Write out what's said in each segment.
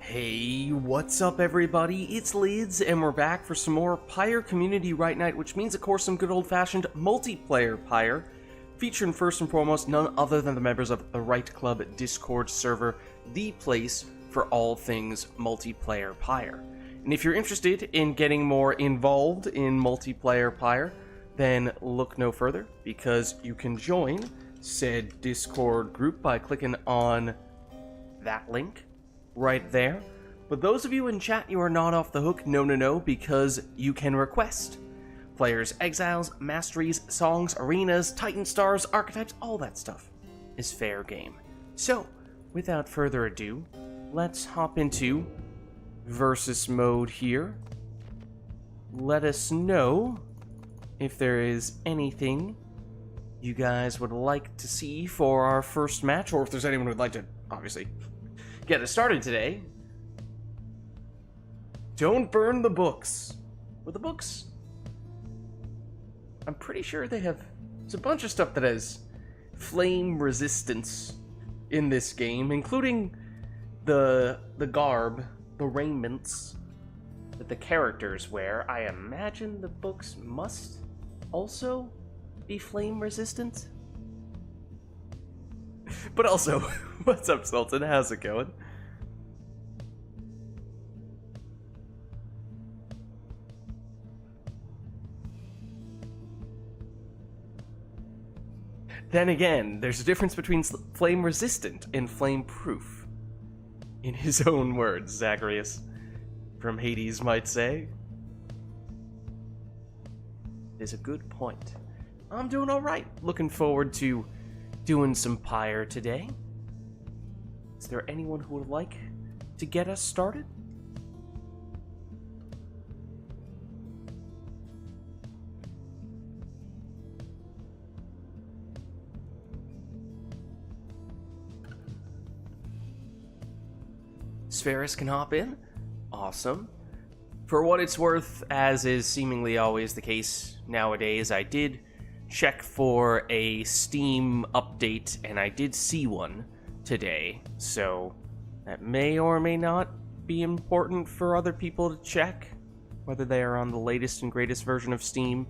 Hey, what's up everybody? It's Lids, and we're back for some more Pyre Community RITE Night, which means of course some good old-fashioned multiplayer Pyre, featuring first and foremost none other than the members of the RITE Club Discord server, the place for all things multiplayer Pyre. And if you're interested in getting more involved in multiplayer Pyre, then look no further, because you can join said Discord group by clicking on that link right there. But those of you in chat, you are not off the hook, no, because you can request players, exiles, masteries, songs, arenas, titan stars, archetypes, all that stuff is fair game. So, without further ado, let's hop into versus mode here. Let us know if there is anything you guys would like to see for our first match, or if there's anyone who would like to, obviously, get us started today. Don't burn the books. Well, the books, I'm pretty sure they have, there's a bunch of stuff that has flame resistance in this game, including the garb, the raiments that the characters wear. I imagine the books must also be flame resistant. But also, what's up, Sultan? How's it going? Then again, there's a difference between flame resistant and flame proof. In his own words, Zacharias from Hades might say. Is a good point. I'm doing alright. Looking forward to doing some Pyre today. Is there anyone who would like to get us started? Spheris can hop in. Awesome. For what it's worth, as is seemingly always the case nowadays, I did check for a Steam update, and I did see one today, so that may or may not be important for other people to check, whether they are on the latest and greatest version of Steam,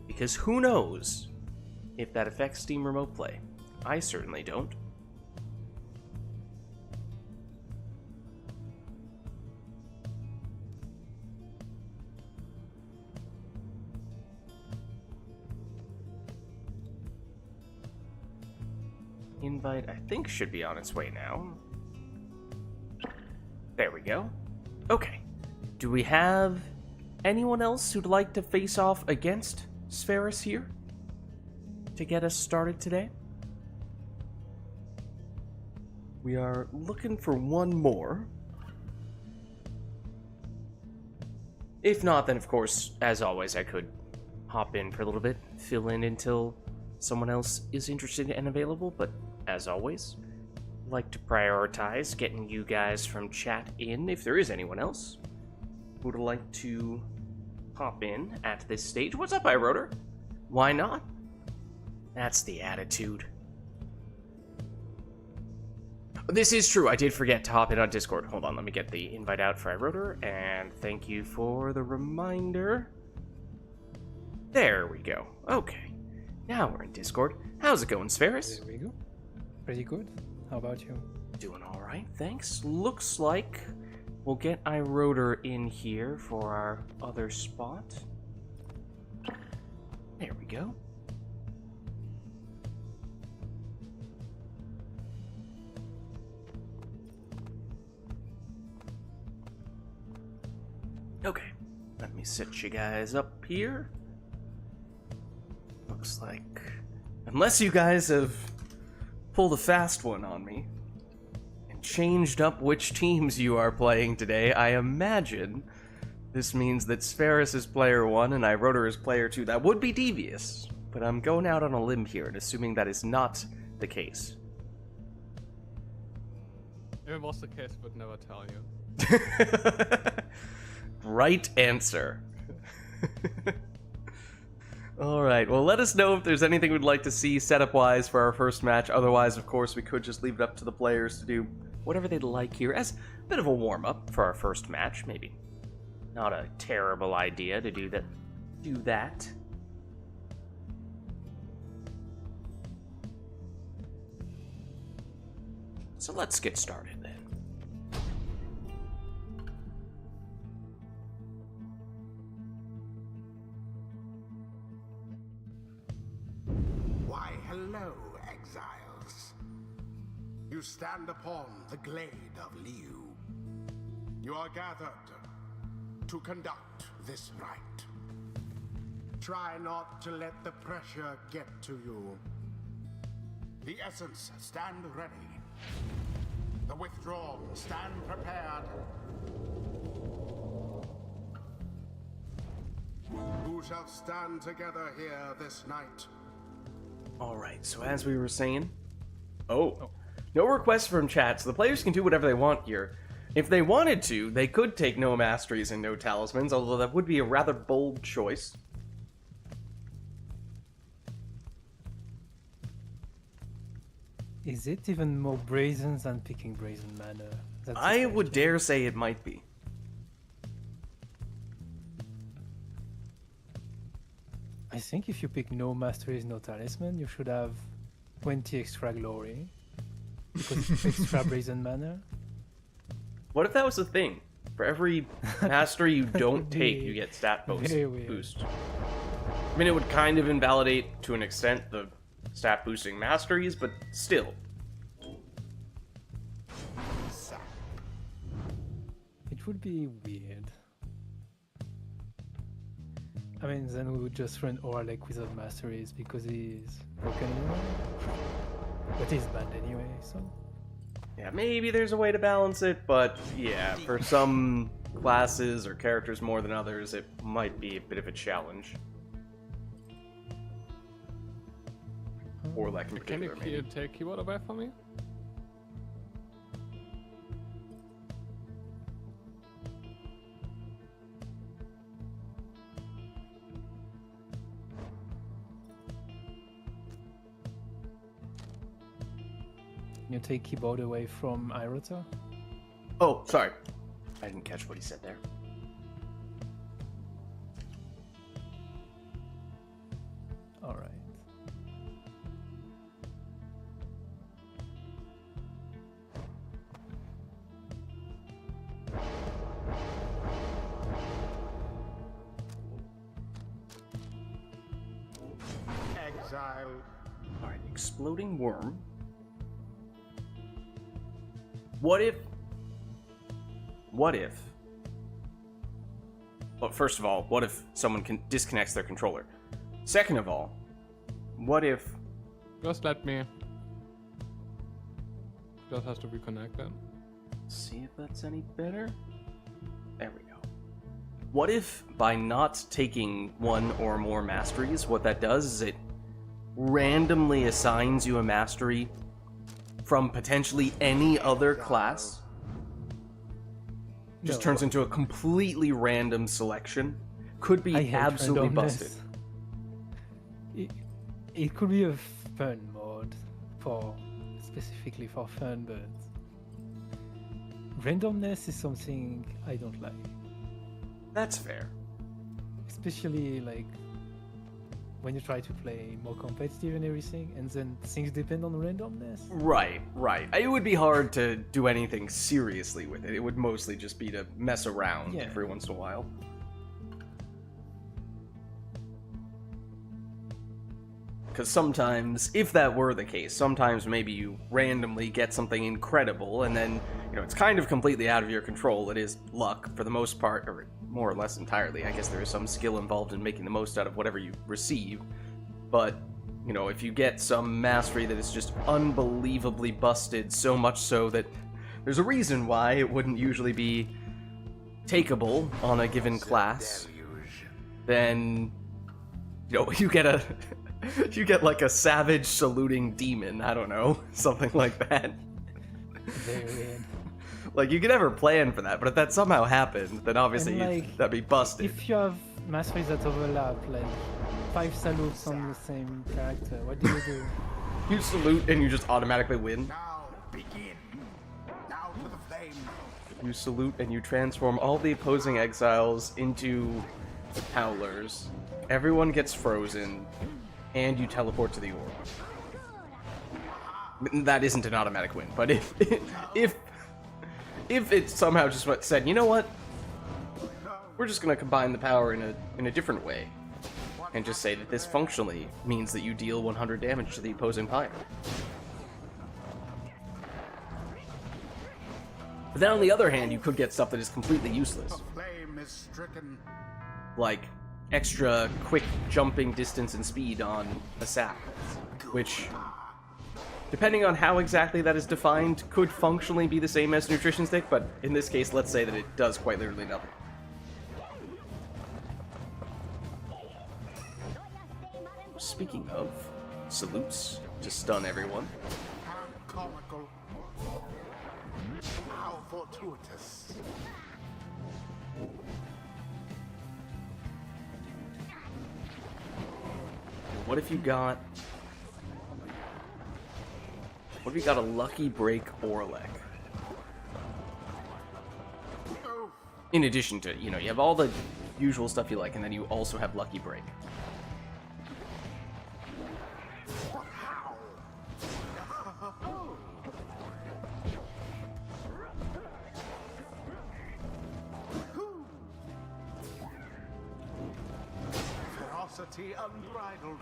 because who knows if that affects Steam Remote Play. I certainly don't. Invite, I think, should be on its way now. There we go. Okay. Do we have anyone else who'd like to face off against Spheris here to get us started today? We are looking for one more. If not, then of course, as always, I could hop in for a little bit, fill in until someone else is interested and available, but as always, like to prioritize getting you guys from chat in if there is anyone else who would like to hop in at this stage. What's up, iRotor? Why not? That's the attitude. This is true, I did forget to hop in on Discord. Hold on, let me get the invite out for iRotor, and thank you for the reminder. There we go. Okay. Now we're in Discord. How's it going, Spheris? There we go. Pretty good. How about you? Doing alright, thanks. Looks like we'll get iRotor in here for our other spot. There we go. Okay, let me set you guys up here. Looks like, unless you guys have pulled a fast one on me and changed up which teams you are playing today, I imagine this means that Spheris is player 1 and iRotor is player 2. That would be devious, but I'm going out on a limb here and assuming that is not the case. If it was the case, I would never tell you. Right answer. Alright, well let us know if there's anything we'd like to see setup-wise for our first match. Otherwise, of course, we could just leave it up to the players to do whatever they'd like here as a bit of a warm-up for our first match. Maybe not a terrible idea to do that. So let's get started then. Why, hello, exiles. You stand upon the glade of Liu. You are gathered to conduct this rite. Try not to let the pressure get to you. The essence stand ready. The withdrawn stand prepared. Who shall stand together here this night? Alright, so as we were saying... no requests from chat, so the players can do whatever they want here. If they wanted to, they could take no masteries and no talismans, although that would be a rather bold choice. Is it even more brazen than picking brazen mana? That's I the would question. dare say it might be. I think if you pick no masteries, no talisman, you should have 20 extra glory. Because it's extra brazen mana. What if that was a thing? For every mastery you don't take, you Very- get stat very weird. boost. I mean, it would kind of invalidate, to an extent, the stat boosting masteries, but still. It would be weird. I mean, then we would just run Oralek without masteries because he's broken anyway. But he's banned anyway, so... Yeah, maybe there's a way to balance it, but yeah, for some classes or characters more than others, it might be a bit of a challenge. Or like in Can you particular, maybe. take keyboard away from me? You take keyboard away from Irota? Oh, sorry. I didn't catch what he said there. Alright. Exile. Alright, exploding worm. What if... Well, first of all, what if someone disconnects their controller? Second of all, what if... Just let me. Just has to reconnect then. See if that's any better? There we go. What if, by not taking one or more masteries, what that does is it randomly assigns you a mastery from potentially any other class? Just No, turns into a completely random selection. Could be I hate absolutely randomness. busted. It could be a fun mode specifically for fun, but randomness is something I don't like. That's fair. Especially like when you try to play more competitive and everything, and then things depend on randomness. Right. It would be hard to do anything seriously with it. It would mostly just be to mess around Yeah. every once in a while. Because sometimes, if that were the case, sometimes maybe you randomly get something incredible, and then, it's kind of completely out of your control. It is luck, for the most part, or more or less entirely. I guess there is some skill involved in making the most out of whatever you receive. But, if you get some mastery that is just unbelievably busted, so much so that there's a reason why it wouldn't usually be takeable on a given class, then, you get a... You get like a savage saluting demon, I don't know, something like that. Very weird. Like, you could never plan for that, but if that somehow happened, then obviously And, like, that'd be busted. If you have masteries that overlap, like 5 salutes on the same character. What do you do? You salute and you just automatically win. Now begin. Now to the flame. You salute and you transform all the opposing exiles into howlers. Everyone gets frozen, and you teleport to the orb. That isn't an automatic win, but if it somehow just said, you know what, we're just gonna combine the power in a different way, and just say that this functionally means that you deal 100 damage to the opposing Pyre. But then on the other hand, you could get stuff that is completely useless. The flame is stricken. Like extra quick jumping distance and speed on a sap, which, depending on how exactly that is defined, could functionally be the same as nutrition stick, but in this case, let's say that it does quite literally nothing. Speaking of salutes to stun everyone, How comical. How fortuitous. what if you got a lucky break Orlek? Oh, In addition to, you have all the usual stuff you like, and then you also have lucky break. but how? Ferocity unbridled.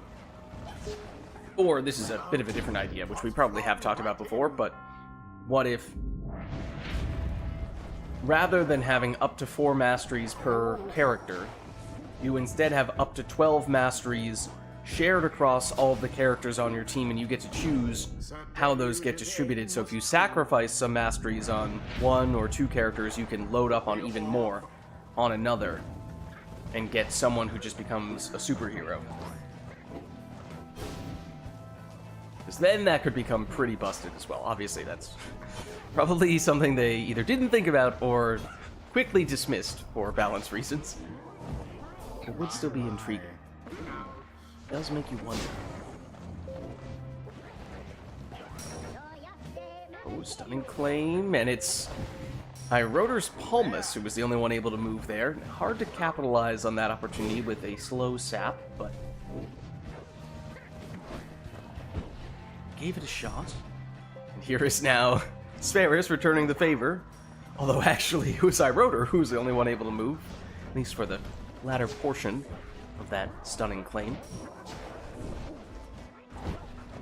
Or, this is a bit of a different idea, which we probably have talked about before, but what if, rather than having up to 4 masteries per character, you instead have up to 12 masteries shared across all of the characters on your team, and you get to choose how those get distributed. So if you sacrifice some masteries on 1 or 2 characters, you can load up on even more on another, and get someone who just becomes a superhero. Because then that could become pretty busted as well. Obviously, that's probably something they either didn't think about or quickly dismissed for balance reasons. It would still be intriguing. It does make you wonder. Oh, stunning claim, and it's Iroder's Palmus who was the only one able to move there. Hard to capitalize on that opportunity with a slow sap, but gave it a shot. And here is now Spheris returning the favor. Although actually it was Iroder who's the only one able to move, at least for the latter portion of that stunning claim.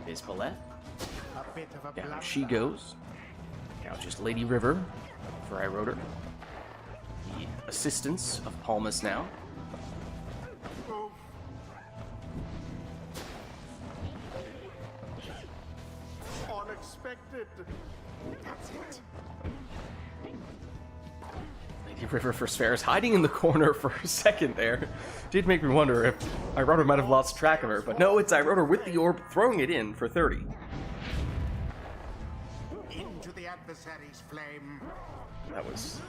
Is Paulette. A bit of a Down blunder. she goes. Now just Lady River for Iroder. The assistance of Palmus now. Oh, unexpected. That's it. Lady River for Spheris, hiding in the corner for a second there. Did make me wonder if Iroder might have lost track of her, but no, it's Iroder with the orb throwing it in for 30. Into the adversary's flame. That was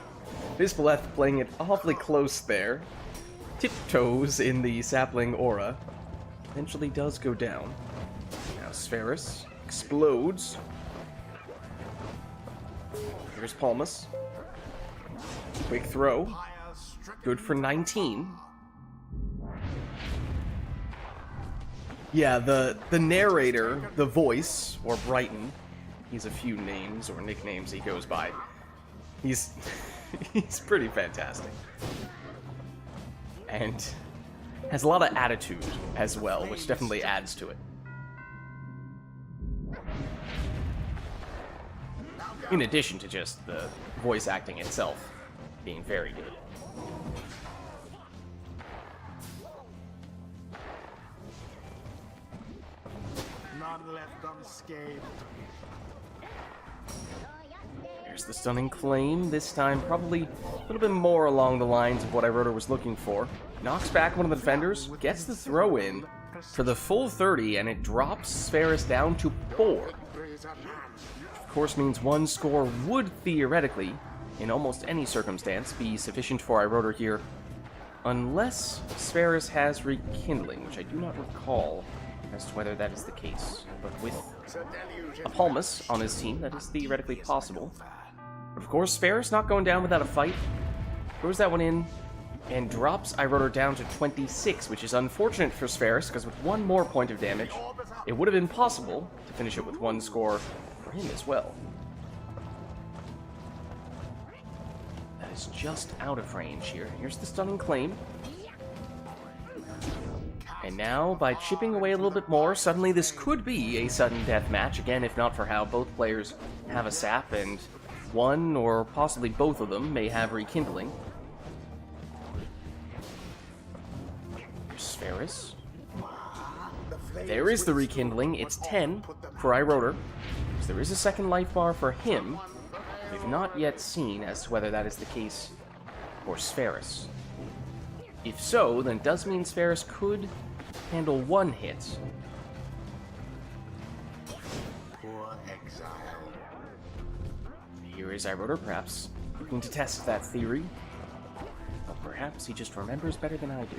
Bisbeleth playing it awfully close there. Tiptoes in the sapling aura. Eventually does go down. Now Spheris explodes. Here's Palmus. Quick throw. Pyre stricken. Good for 19. Yeah, the narrator, the voice, or Brighton, he's a few names or nicknames he goes by. He's pretty fantastic. And has a lot of attitude as well, which definitely adds to it. In addition to just the voice acting itself being very good. None left unscathed. There's the stunning claim, this time probably a little bit more along the lines of what Iroder was looking for. Knocks back one of the defenders, gets the throw in for the full 30, and it drops Spheris down to 4. Raise at hand. Of course means one score would theoretically, in almost any circumstance, be sufficient for Iroder here Unless Spheris has Rekindling, which I do not recall as to whether that is the case. But with a Palmus on his team, that is theoretically possible. But of course, Spheris not going down without a fight. Throws that one in, and drops iRotor down to 26, which is unfortunate for Spheris, because with one more point of damage, it would have been possible to finish it with one score for him as well. That is just out of range here. Here's the stunning claim. And now, by chipping away a little bit more, suddenly this could be a sudden death match. Again, if not for how both players have a sap, and one or possibly both of them may have Rekindling. Spheris. There is the Rekindling. It's 10 for iRotor. So there is a second life bar for him. We've not yet seen as to whether that is the case for Spheris. If so, then it does mean Spheris could handle one hit. Poor exile. Here is iRotor, perhaps looking to test that theory. But perhaps he just remembers better than I do.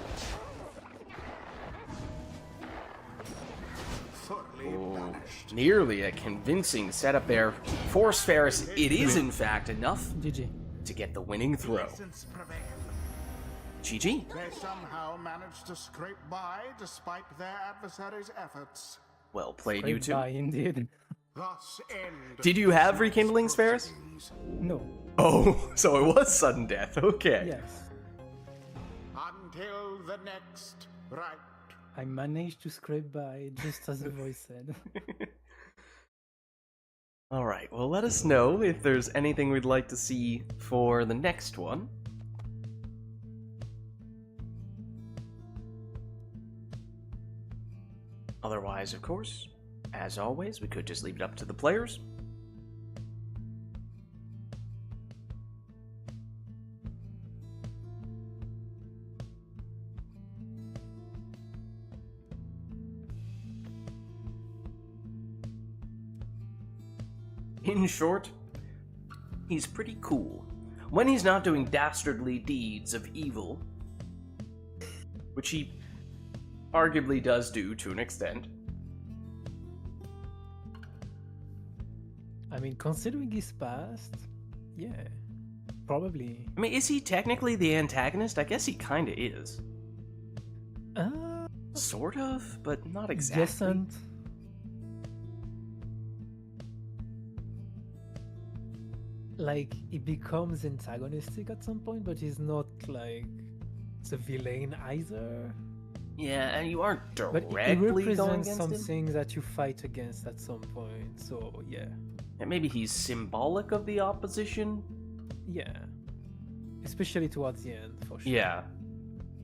Oh, nearly a convincing setup there for Spheris. It is, in fact, enough GG. to get the winning throw. GG. They somehow managed to scrape by despite their adversaries' efforts. Well played, you two. Goodbye, indeed. Thus end. Did you have Rekindling, Spheris? No. Oh, so it was sudden death. Okay. Yes. Until the next right. I managed to scrape by, just as the voice said. Alright, well let us know if there's anything we'd like to see for the next one. Otherwise, of course, as always, we could just leave it up to the players. In short, he's pretty cool. When he's not doing dastardly deeds of evil, which he arguably does do to an extent. I mean, considering his past, yeah, probably. I mean, is he technically the antagonist? I guess he kinda is. Sort of, but not exactly. Decent. Like, he becomes antagonistic at some point, but he's not, like, the villain either. Yeah, and you aren't But he directly going represents against him. something that you fight against at some point, so yeah. And maybe he's symbolic of the opposition? Yeah. Especially towards the end, for sure. Yeah.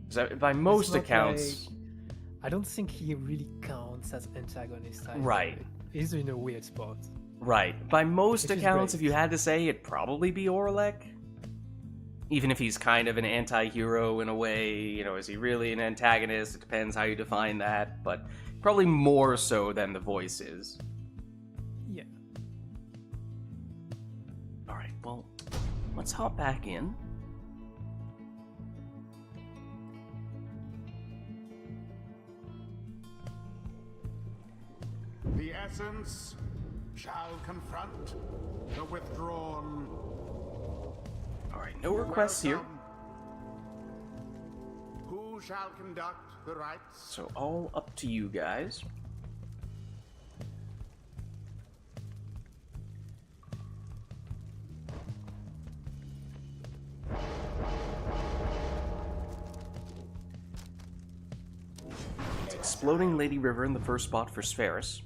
'Cause by most not accounts... I don't think he really counts as antagonist either. Right. He's in a weird spot. Right. By most Which is accounts, great. if you had to say, it'd probably be Orlek. Even if he's kind of an anti-hero in a way, you know, is he really an antagonist? It depends how you define that, but probably more so than the voice is. Yeah. Alright, well, let's hop back in. The essence shall confront the withdrawn. Alright, no requests here. Welcome. Who shall conduct the rites? So all up to you guys. It's Exploding Lady River in the first spot for Spheris.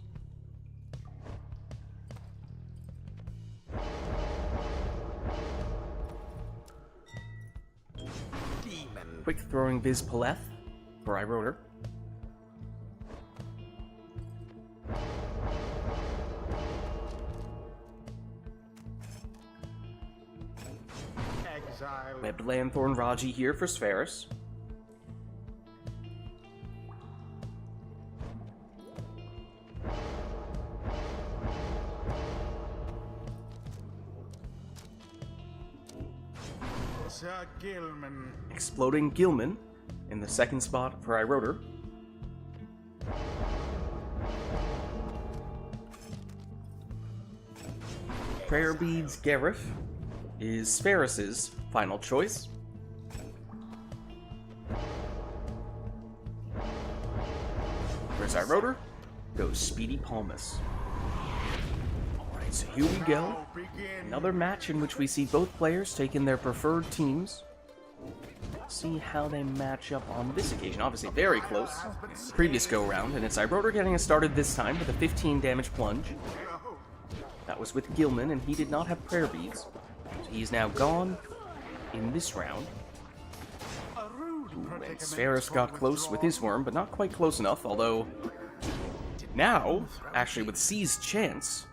Quick throwing Viz Paleth for iRotor. Exile. Webbed Lanthorn Raji here for Spheris. Sir Gilman. Exploding Gilman in the second spot for iRotor. Prayer Beads Gareth is Sferris's final choice. Where's iRotor? Goes Speedy Palmas. Alright, so here we go. Another match in which we see both players taking their preferred teams. See how they match up on this occasion. Obviously very close. Previous go-around, and it's iRotor getting us started this time with a 15 damage plunge. That was with Gilman, and he did not have prayer beads. So he's now gone in this round. Ooh, and Sferris got close with his worm, but not quite close enough, although now, actually with C's chance,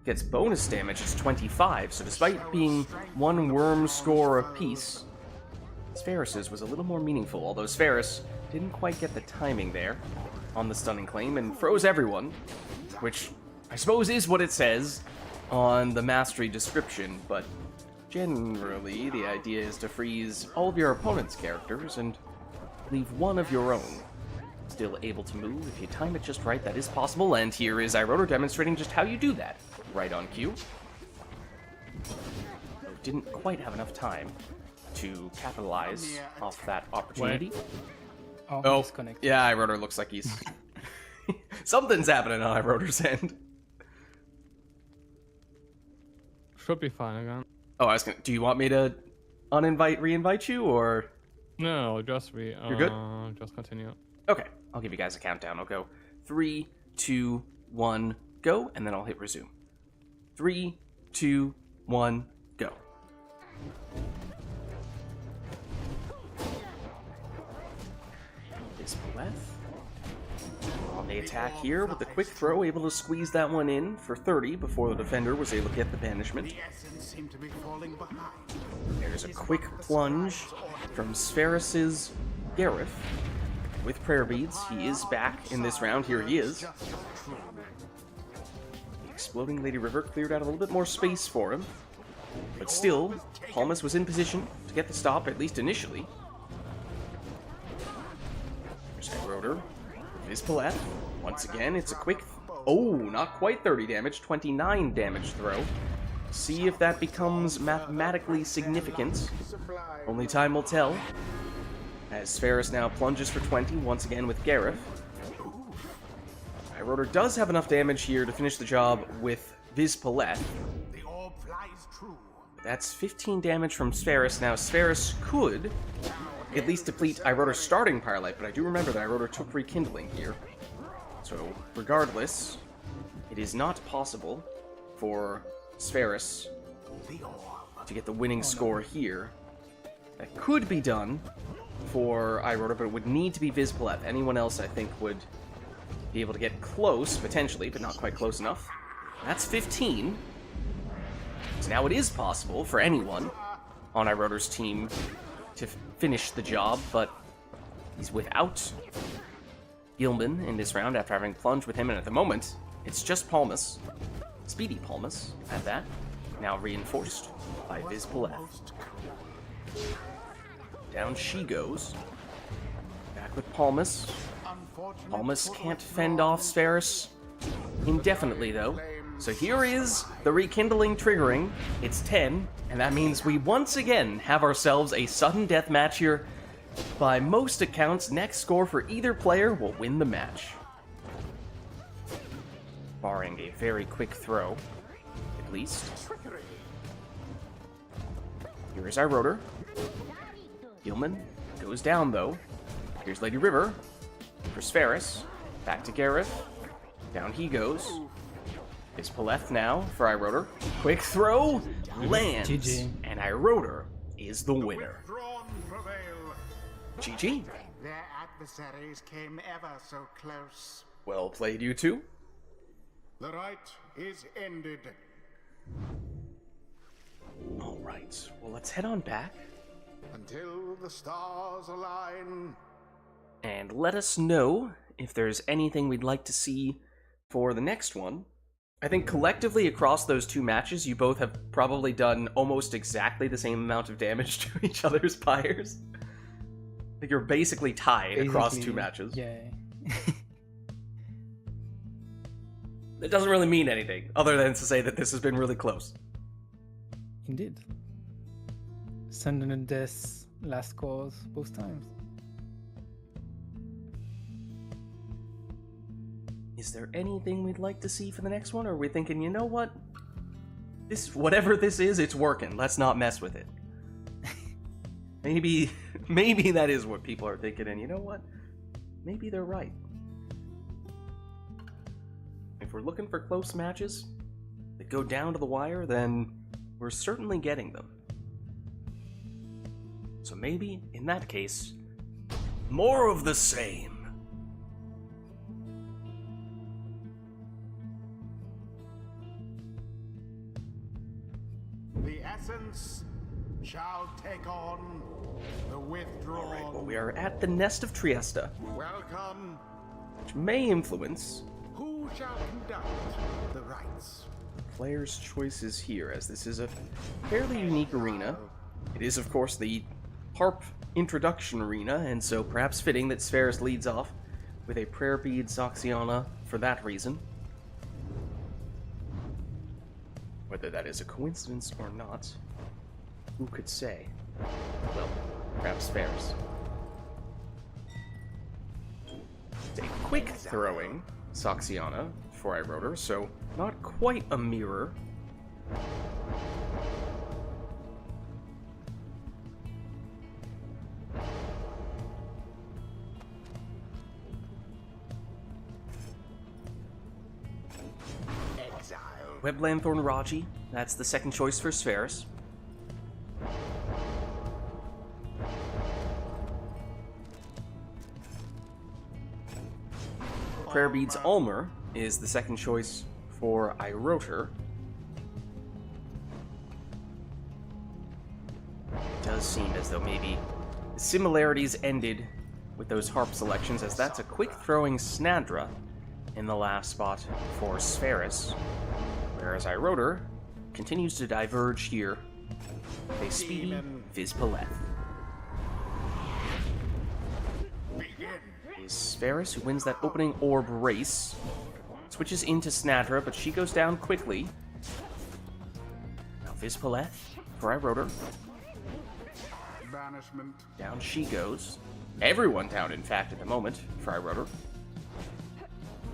gets bonus damage as 25, so despite being one worm score apiece, Sferris's was a little more meaningful, although Sferris didn't quite get the timing there on the stunning claim and froze everyone, which I suppose is what it says on the mastery description, but generally the idea is to freeze all of your opponent's characters and leave one of your own still able to move. If you time it just right, that is possible, and here is iRotor demonstrating just how you do that, right on cue. Though didn't quite have enough time to capitalize off that opportunity. Oh, disconnected. Yeah, iRotor looks like he's... Something's happening on iRotor's end. Should be fine again. Oh, I was gonna... Do you want me to re-invite you, or...? No, just You're good? Just continue. Okay, I'll give you guys a countdown. I'll go 3, 2, 1, go, and then I'll hit resume. 3, 2, 1, go. This Bleth on the attack here with the quick throw, able to squeeze that one in for 30 before the defender was able to get the banishment. The essence seemed to be falling behind. There's a quick plunge from Sferris's Gareth with prayer beads. He is back in this round. Here he is. The exploding Lady River cleared out a little bit more space for him, but still, Palmas was in position to get the stop, at least initially. There's iRotor. Vizpaleth. Once again, it's a quick... Oh, not quite 30 damage, 29 damage throw. See if that becomes mathematically significant. Only time will tell. As Sferris now plunges for 20, once again with Gareth. iRotor does have enough damage here to finish the job with Vizpaleth. The orb flies true. That's 15 damage from Sferris. Now, Sferris could at least deplete iRotor's starting Pyre Light, but I do remember that iRotor took Rekindling here. So, regardless, it is not possible for Sferris to get the winning score here. That could be done for iRotor, but it would need to be Vizpaleth. Anyone else, I think, would be able to get close, potentially, but not quite close enough. That's 15. So now it is possible for anyone on iRotor's team to finish the job, but he's without Gilman in this round after having plunged with him, and at the moment, it's just Palmas. Speedy Palmas at that. Now reinforced by Vizpaleth. Down she goes. Back with Palmas. Palmas can't fend off Sferris indefinitely, though. So here is the Rekindling triggering. It's 10, and that means we once again have ourselves a sudden death match here. By most accounts, next score for either player will win the match. Barring a very quick throw, at least. Here is iRotor. Gilman goes down, though. Here's Lady River for Sferris. Back to Gareth. Down he goes. It's Paleth now for iRotor. Quick throw, lands, GG. and iRotor is the winner. Drawn prevail. GG. Their adversaries came ever so close. Well played, you two. The rite is ended. All right, well, let's head on back Until the stars align. and let us know if there's anything we'd like to see for the next one. I think collectively across those two matches, you both have probably done almost exactly the same amount of damage to each other's pyres. Like you're basically tied across two matches. Yeah. It doesn't really mean anything, other than to say that this has been really close. Indeed. Sudden and death, last cause, both times. Is there anything we'd like to see for the next one, or are we thinking, you know what? Whatever this is, it's working. Let's not mess with it. Maybe that is what people are thinking, and you know what? Maybe they're right. If we're looking for close matches that go down to the wire, then we're certainly getting them. So maybe, in that case, more of the same. The essence shall take on the withdrawn. Alright, well, we are at the Nest of Triesta, Welcome. which may influence Who shall conduct the rites? players' choices here, as this is a fairly unique arena. It is, of course, the harp introduction arena, and so perhaps fitting that Spheris leads off with a prayer bead Soxiana for that reason. Whether that is a coincidence or not, who could say? Well, perhaps Spheris. It's a quick throwing Soxiana before I wrote her, so not quite a mirror. Exile. Weblanthorn Raji, that's the second choice for Spheris. Prayer Beads Ulmer is the second choice for I Wrote Her. It does seem as though maybe the similarities ended with those harp selections, as that's a quick throwing Snadra in the last spot for Spheris, whereas I Wrote Her continues to diverge here with a speedy Vizpaleth. Is Spheris, who wins that opening orb race, switches into Snadra, but she goes down quickly. Now Vizpaleth, for I Wrote Her. Banishment. Down she goes. Everyone down, in fact, at the moment, for I Wrote Her.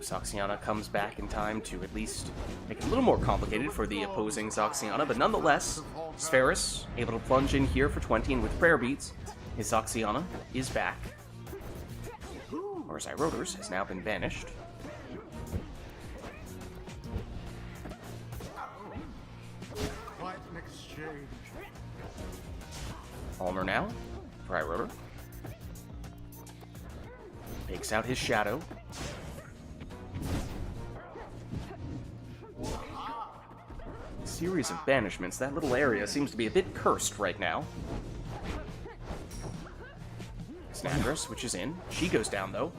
Soxiana comes back in time to at least make it a little more complicated for the opposing Soxiana, but nonetheless, Spheris able to plunge in here for 20, and with prayer beats, his Soxiana is back. Whereas I Wrote Her's has now been banished. Quite an exchange. Ulmer now, for I Wrote Her. Takes out his shadow. Series of banishments. That little area seems to be a bit cursed right now. Snadra switches in. She goes down, though.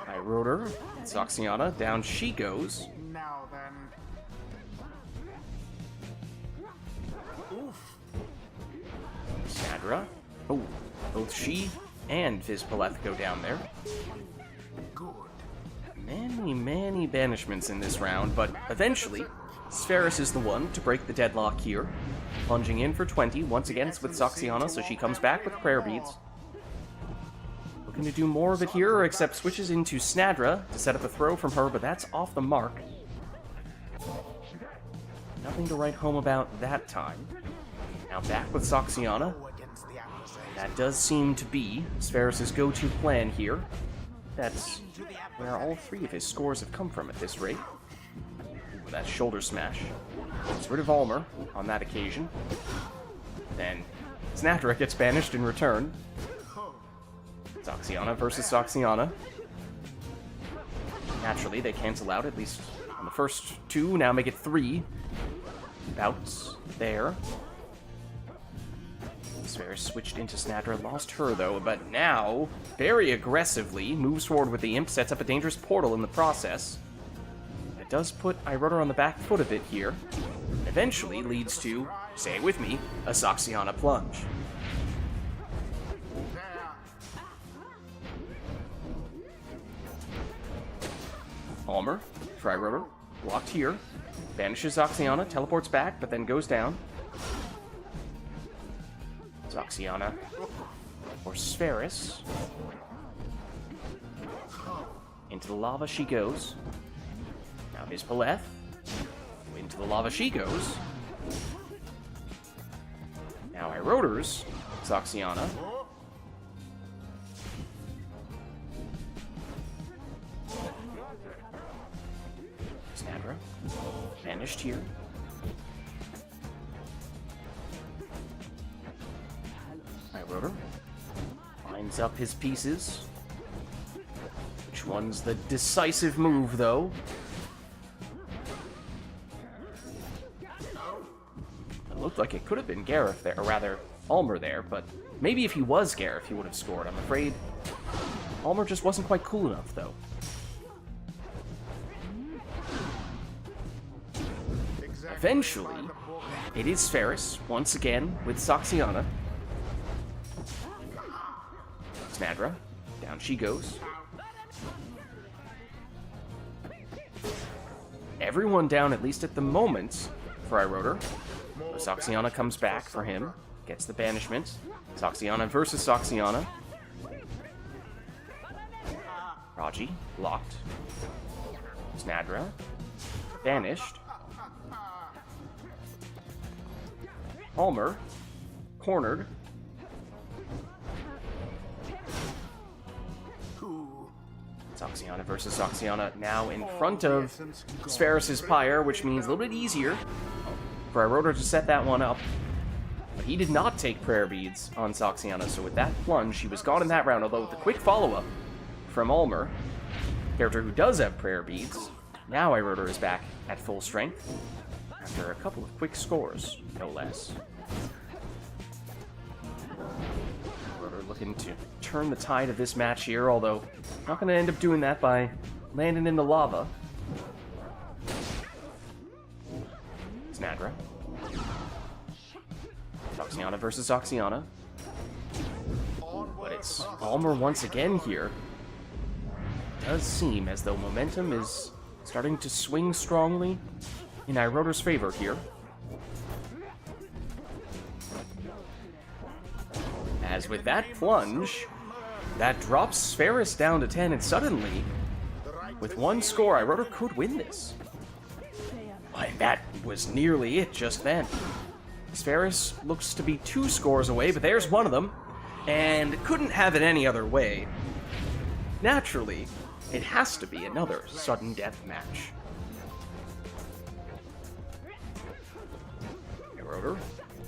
I Wrote Her. Soxiana. Down she goes. Now then. Oof. Snadra. Oh, both she and Vizpaleth go down there. Good. Many banishments in this round, but eventually, Spheris is the one to break the deadlock here. Plunging in for 20. Once again, it's with Soxiana, so she comes back with prayer beads. Looking to do more of it here, except switches into Snadra to set up a throw from her, but that's off the mark. Nothing to write home about that time. Now back with Soxiana. Go against the adversary. That does seem to be Spheris' go-to plan here. That's where all three of his scores have come from at this rate. With that shoulder smash. Gets rid of Ulmer on that occasion. Then Snadra gets banished in return. Soxiana versus Soxiana. Naturally, they cancel out, at least on the first two. Now make it 3 bouts there. Spheris switched into Snadra, lost her though, but now, very aggressively, moves forward with the Imp, sets up a dangerous portal in the process. It does put Iroder on the back foot a bit here. Eventually leads to, say it with me, a Soxiana plunge. Almer, for Iroder, blocked here. Banishes Zoxiana, teleports back, but then goes down. Zoxiana or Spheris. Into the lava she goes. Now here's Paleth. Into the lava she goes. Now Iroder's Zoxiana. Snadra. Vanished here. Iroder lines up his pieces. Which one's the decisive move, though? It looked like it could have been Gareth there, or rather, Almer there, but maybe if he was Gareth, he would have scored. I'm afraid Almer just wasn't quite cool enough, though. Eventually, it is Spheris, once again, with Soxiana. Snadra, down she goes. Everyone down, at least at the moment, for Iroder. Soxiana comes back for him, gets the banishment. Soxiana versus Soxiana. Raji, blocked. Snadra, banished. Almer, cornered. Soxiana versus Soxiana now in front of Spheris' Pyre, which means a little bit easier for Iroder to set that one up. But he did not take Prayer Beads on Soxiana, so with that plunge, he was gone in that round, although with the quick follow-up from Almer, character who does have Prayer Beads, now Iroder is back at full strength after a couple of quick scores, no less. Iroder looking to turn the tide of this match here, although not going to end up doing that by landing in the lava. Snadra. Soxiana versus Soxiana. But it's Almer once again here. It does seem as though momentum is starting to swing strongly in Iroder's favor here. As with that plunge, that drops Spheris down to 10, and suddenly, with one score, Iroder could win this. And that was nearly it just then. Spheris looks to be 2 scores away, but there's one of them, and couldn't have it any other way. Naturally, it has to be another sudden death match. Iroder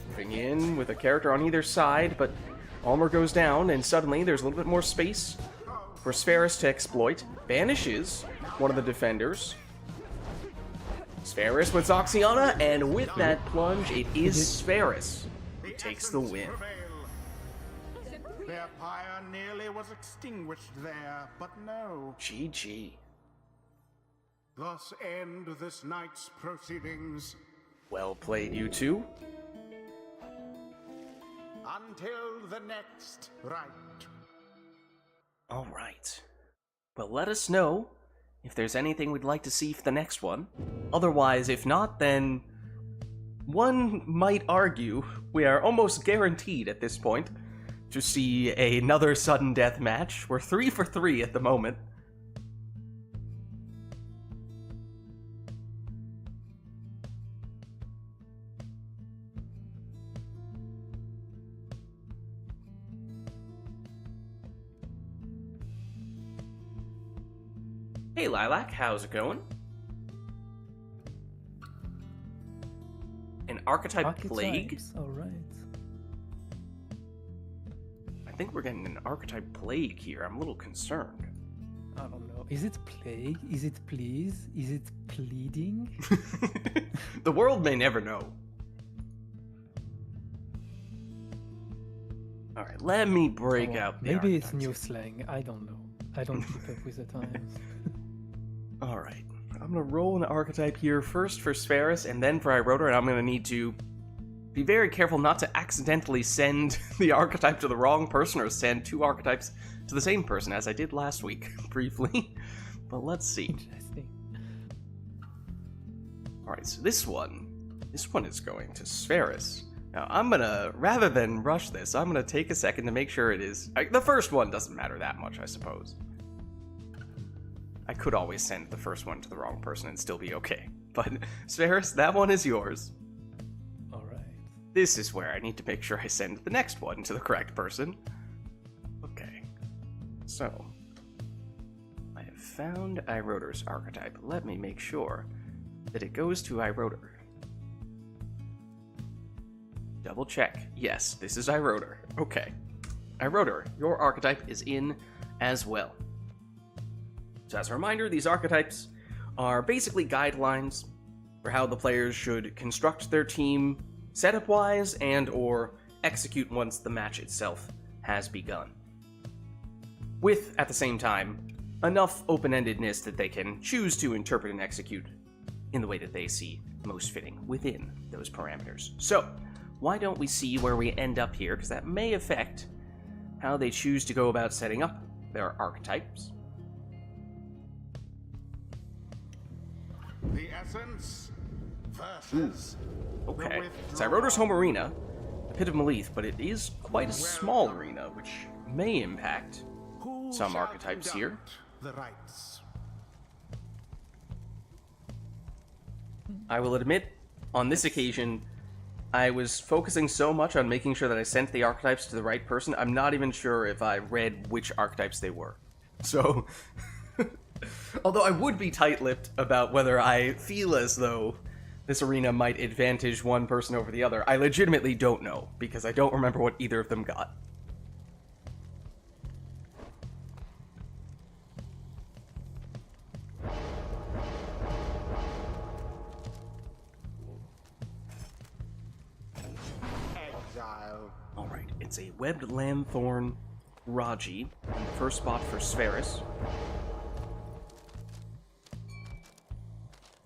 moving in with a character on either side, but Almer goes down, and suddenly there's a little bit more space for Spheris to exploit. Banishes one of the defenders. Spheris with Zoxiana, and with that plunge, it is Spheris who takes the win. Their pyre nearly was extinguished there, but no. GG. Thus end this night's proceedings. Well played, you two. Until the next rite. All right. Well, let us know if there's anything we'd like to see for the next one. Otherwise, if not, then one might argue we are almost guaranteed at this point to see another sudden death match. We're 3 for 3 at the moment. Hey Lilac, how's it going? An archetype plague? Alright. I think we're getting an archetype plague here. I'm a little concerned. I don't know. Is it plague? Is it please? Is it pleading? The world may never know. Alright, let me break out the Maybe it's archetypes new here. slang. I don't know. I don't keep up with the times. Alright, I'm gonna roll an archetype here first for Spheris and then for Iroder, and I'm gonna need to be very careful not to accidentally send the archetype to the wrong person or send 2 archetypes to the same person, as I did last week, briefly. But let's see. Interesting. Alright, so this one is going to Spheris. Now, I'm gonna, rather than rush this, I'm gonna take a second to make sure it is... the first one doesn't matter that much, I suppose. I could always send the first one to the wrong person and still be okay. But, Spheris, that one is yours. Alright. This is where I need to make sure I send the next one to the correct person. Okay. So, I have found Iroder's archetype. Let me make sure that it goes to Iroder. Double check. Yes, this is Iroder. Okay. Iroder, your archetype is in as well. So as a reminder, these archetypes are basically guidelines for how the players should construct their team setup-wise and or execute once the match itself has begun. With, at the same time, enough open-endedness that they can choose to interpret and execute in the way that they see most fitting within those parameters. So, why don't we see where we end up here, because that may affect how they choose to go about setting up their archetypes. The essence versus Okay, the it's Iroder's home arena, the Pit of Malith, but it is quite a small arena, which may impact Who some shall archetypes here. conduct the rites? I will admit, on this occasion, I was focusing so much on making sure that I sent the archetypes to the right person, I'm not even sure if I read which archetypes they were. So, although I would be tight-lipped about whether I feel as though this arena might advantage one person over the other, I legitimately don't know, because I don't remember what either of them got. Exile. Alright, it's a Webbed Lanthorn Raji, in the first spot for Spheris.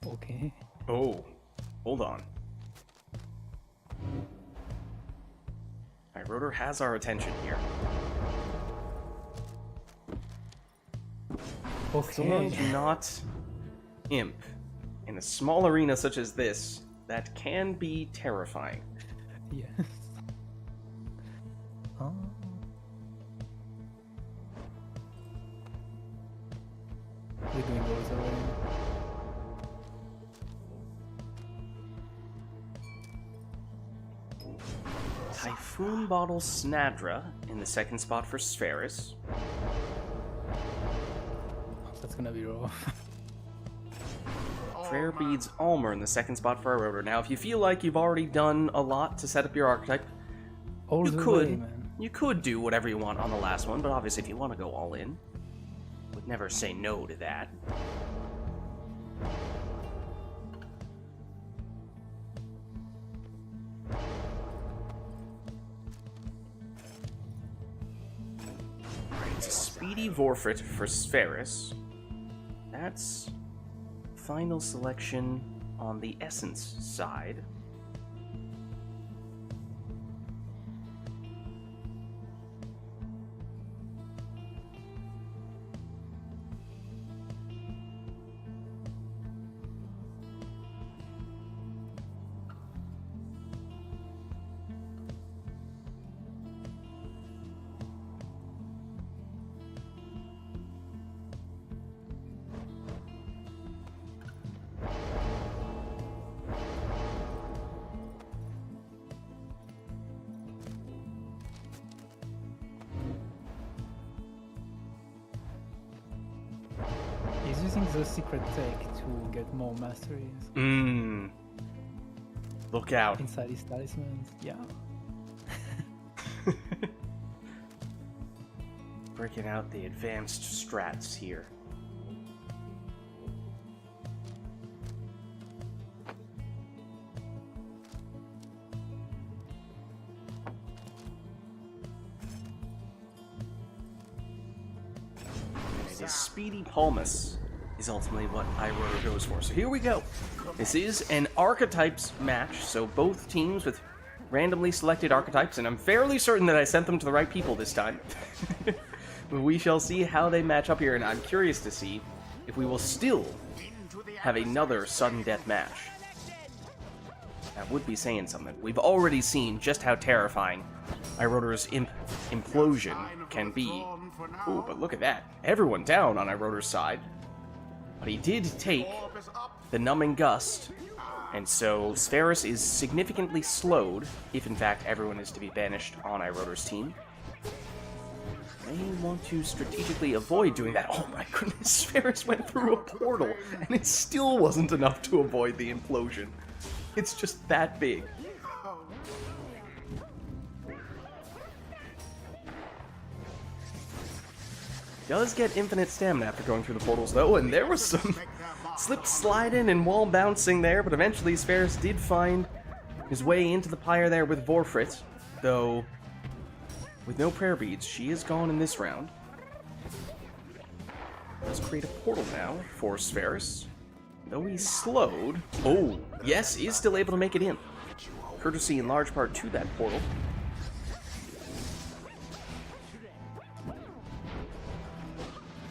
Okay. Oh, hold on. Iroder has our attention here. Someone Okay. not imp. In a small arena such as this, that can be terrifying. Yes. Oh. We're doing those already. Typhoon Bottle Snadra in the second spot for Spheris. That's gonna be rough. Prayer Beads Almer in the second spot for Iroder. Now, if you feel like you've already done a lot to set up your archetype, All you the could. way, man. You could do whatever you want on the last one, but obviously if you want to go all in, would never say no to that. It's a Speedy Vorfrit for Spheris. That's final selection on the Essence side. He's using the secret tech to get more masteries Look out. inside his talismans. Yeah. Breaking out the advanced strats here. a speedy Palmas is ultimately what iRotor goes for. So here we go. This is an archetypes match, so both teams with randomly selected archetypes, and I'm fairly certain that I sent them to the right people this time. But we shall see how they match up here, and I'm curious to see if we will still have another sudden death match. That would be saying something. We've already seen just how terrifying iRotor's implosion can be. Ooh, but look at that. Everyone down on iRotor's side. But he did take the numbing gust, and so Spherus is significantly slowed, if in fact everyone is to be banished on iRotor's team. They want to strategically avoid doing that. Oh my goodness, Spherus went through a portal, and it still wasn't enough to avoid the implosion. It's just that big. Does get infinite stamina after going through the portals, though, and there was some slip sliding and wall bouncing there, but eventually Spherus did find his way into the Pyre there with Vorfrit, though with no prayer beads, she is gone in this round. Let's create a portal now for Spherus. Though he's slowed, oh, yes, is still able to make it in. Courtesy in large part to that portal.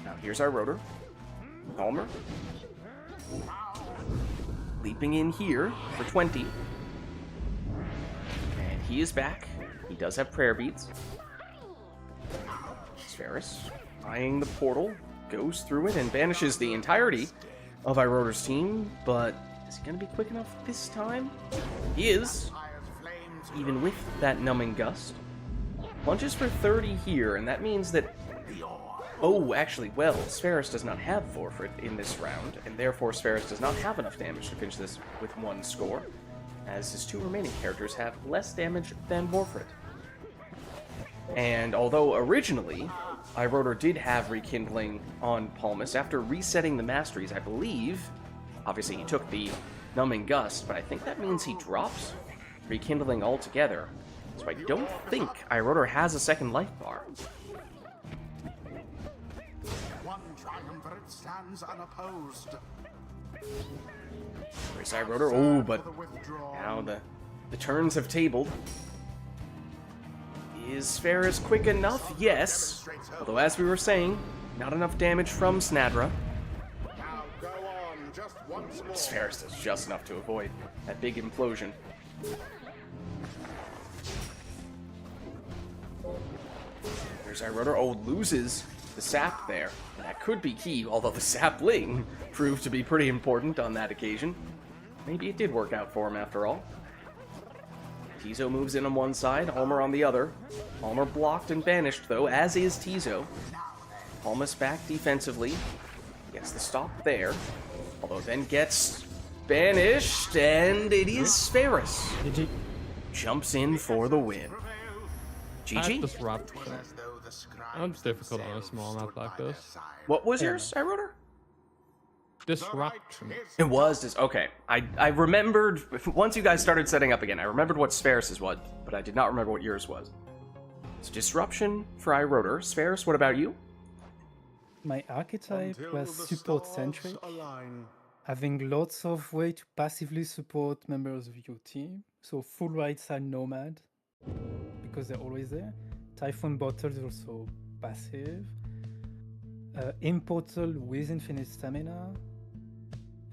Now here's our rotor. Palmer. Leaping in here for 20. And he is back. He does have prayer beads. Spherus, eyeing the portal, goes through it and banishes the entirety of iRotor's team, but is he going to be quick enough this time? He is, even with that numbing gust. Punches for 30 here, and that means that... Oh, actually, well, Spherus does not have Vorfrit in this round, and therefore Spherus does not have enough damage to finish this with one score, as his two remaining characters have less damage than Vorfrit. And although originally iRotor did have Rekindling on Palmas, after resetting the Masteries, I believe, obviously he took the Numbing Gust, but I think that means he drops Rekindling altogether. So I don't think iRotor has a second life bar. One triumvirate stands unopposed. Where's iRotor? Oh, but now the turns have tabled. Is Spherus quick enough? Yes. Although, as we were saying, not enough damage from Snadra. Now go on, just once more. Spherus does just enough to avoid that big implosion. There's iRotor. Oh, loses the sap there. That could be key, although the sapling proved to be pretty important on that occasion. Maybe it did work out for him after all. Tizo moves in on one side, Homer on the other. Homer blocked and banished, though, as is Tizo. Palmas back defensively. Gets the stop there. Although then gets banished, and it is Spherus. GG. Jumps in for the win. That GG? disruption. That's difficult on a small map like this. What was yours, iRotor? Disruption. It was just okay. I remembered once you guys started setting up again. I remembered what Spherus's was, but I did not remember what yours was. So disruption for iRotor. Spherus, what about you? My archetype was support centric, having lots of way to passively support members of your team. So full right side nomad, because they're always there. Typhoon Bottle is also passive. Importal with infinite stamina.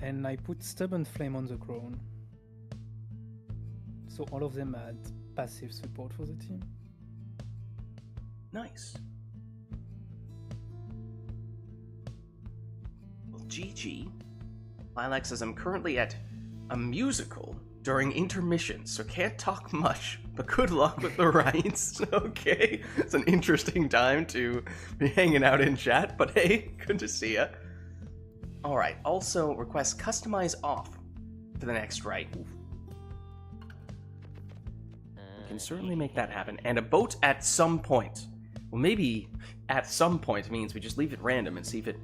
And I put Stubborn Flame on the Crown. So all of them had passive support for the team. Nice. Well, GG. Lilac says I'm currently at a musical during intermission, so can't talk much, but good luck with the rites. Okay, it's an interesting time to be hanging out in chat, but hey, good to see ya. Alright, also request customize off for the next rite. We can certainly make that happen. And a boat at some point. Well, maybe at some point means we just leave it random and see if it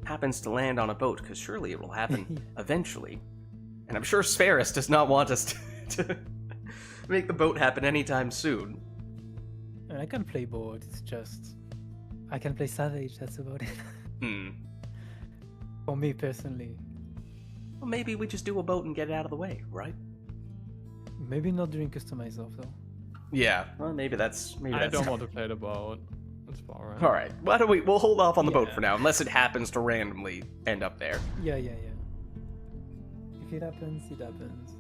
happens to land on a boat, because surely it will happen eventually. And I'm sure Spherus does not want us to make the boat happen anytime soon. And I can play board, it's just... I can play Savage, that's about it. For me personally. Well, maybe we just do a boat and get it out of the way, right? Maybe not during customize off though. Yeah, well, maybe that's... I don't want to play the boat. That's far right. Alright, why don't we'll hold off on the boat for now, unless it happens to randomly end up there. Yeah. If it happens, it happens.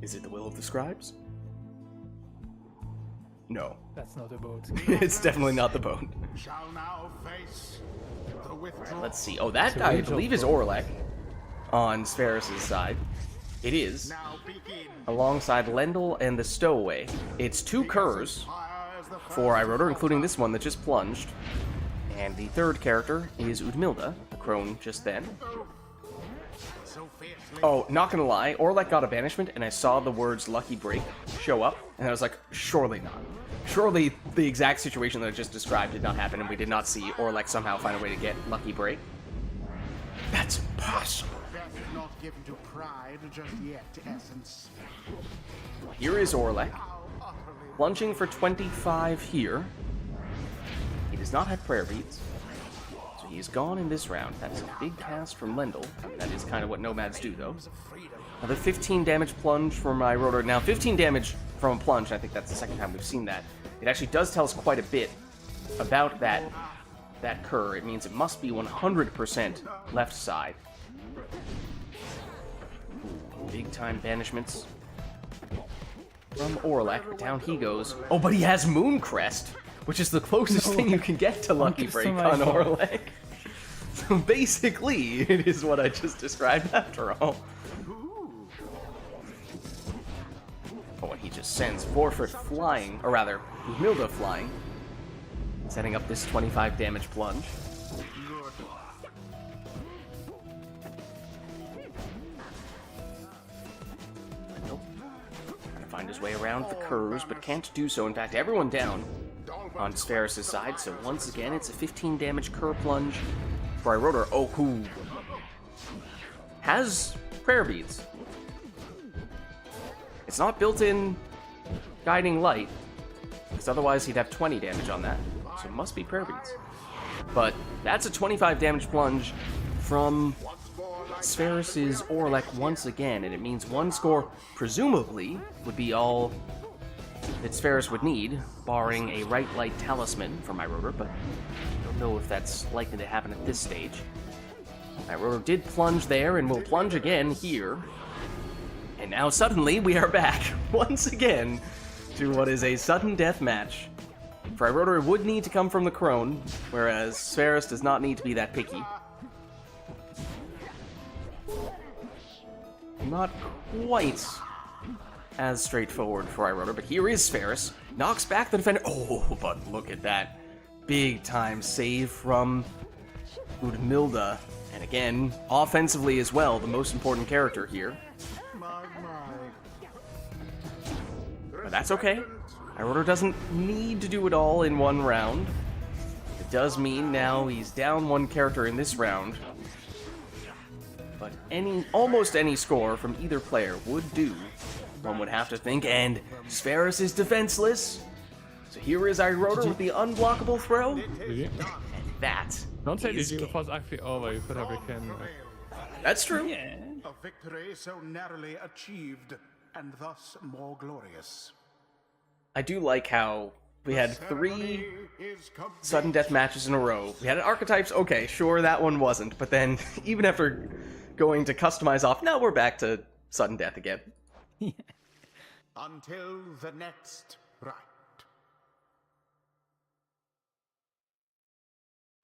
Is it the will of the scribes? No. That's not a boat. It's definitely not the boat. Shall now face the withdrawal. Let's see. Oh, that It's a guy, I rage believe, of is Orlek on Spheris' side. It is. Now begin. Alongside Lendl and the Stowaway. It's two curs for Iroder, including this one that just plunged. And the third character is Udmilda, the crone just then. So fiercely. Oh, not gonna lie, Orlek got a banishment, and I saw the words Lucky Break show up, and I was like, surely not. Surely the exact situation that I just described did not happen, and we did not see Orlek somehow find a way to get Lucky Break. That's impossible. Death not given to pride just yet, Essence. Here is Orlek, How utterly plunging for 25 here. He does not have prayer beads, so he is gone in this round. That is a big cast from Lendl. That is kind of what nomads do, though. Another 15 damage plunge from my rotor. Now, 15 damage from a plunge, I think that's the second time we've seen that. It actually does tell us quite a bit about that cur. It means it must be 100% left side. Ooh, big time banishments from Orlek, but down he goes. Oh, but he has Mooncrest, which is the closest thing you can get to Lucky Break on Orlek. So basically, it is what I just described after all. Oh, and he just sends Forfeit flying, or rather, Milda flying, setting up this 25 damage plunge. Nope. Trying to find his way around the curves, but can't do so. In fact, everyone down on Spheris' side, so once again, it's a 15 damage cur plunge for Iroder. Oh, who has prayer beads. It's not built-in guiding light, because otherwise he'd have 20 damage on that, so it must be prayer beads. But that's a 25 damage plunge from Spheris' Orlek once again, and it means one score, presumably, would be all that Spheris would need, barring a Rite Light Talisman from Iroder, but I don't know if that's likely to happen at this stage. Iroder did plunge there, and will plunge again here. And now suddenly we are back, once again, to what is a sudden death match. For Iroder, it would need to come from the crone, whereas Spheris does not need to be that picky. Not quite as straightforward for Iroder, but here is Spheris. Knocks back the defender. Oh, but look at that. Big time save from Udmilda. And again, offensively as well, the most important character here. But that's okay. Iroder doesn't need to do it all in one round. It does mean now he's down one character in this round. But almost any score from either player would do, one would have to think, and Spheris is defenseless. So here is Iroder with the unblockable throw. Really? And that Don't say is the game. game was actually over. You could have a can. That's true. Yeah. a victory so narrowly achieved, and thus more glorious. I do like how we had 3 sudden death matches in a row. We had archetypes, okay, sure, that one wasn't, but then even after going to customize off, now we're back to sudden death again. Until the next rite.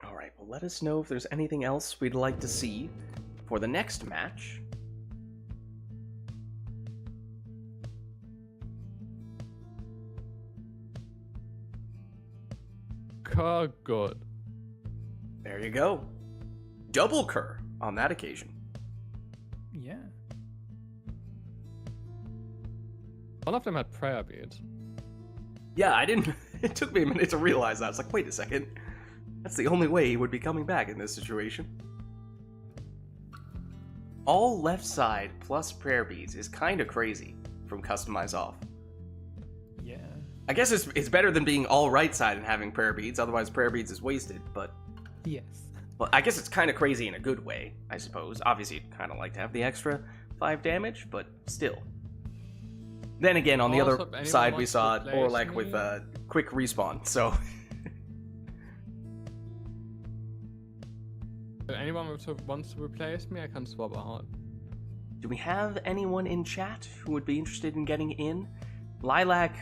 Alright, well let us know if there's anything else we'd like to see for the next match. Good. There you go. Double cur on that occasion. Yeah. One of them had prayer beads. Yeah, I didn't... It took me a minute to realize that. I was like, wait a second. That's the only way he would be coming back in this situation. All left side plus prayer beads is kind of crazy from Customize Off. Yeah. I guess it's better than being all right side and having prayer beads, otherwise prayer beads is wasted, but... Yes. Well, I guess it's kind of crazy in a good way, I suppose. Obviously, you'd kind of like to have the extra 5 damage, but still. Then again, on the Also, other anyone side, we wants saw to Orlek replace with me? quick respawn, so... If anyone wants to replace me, I can swap out. Do we have anyone in chat who would be interested in getting in? Lilac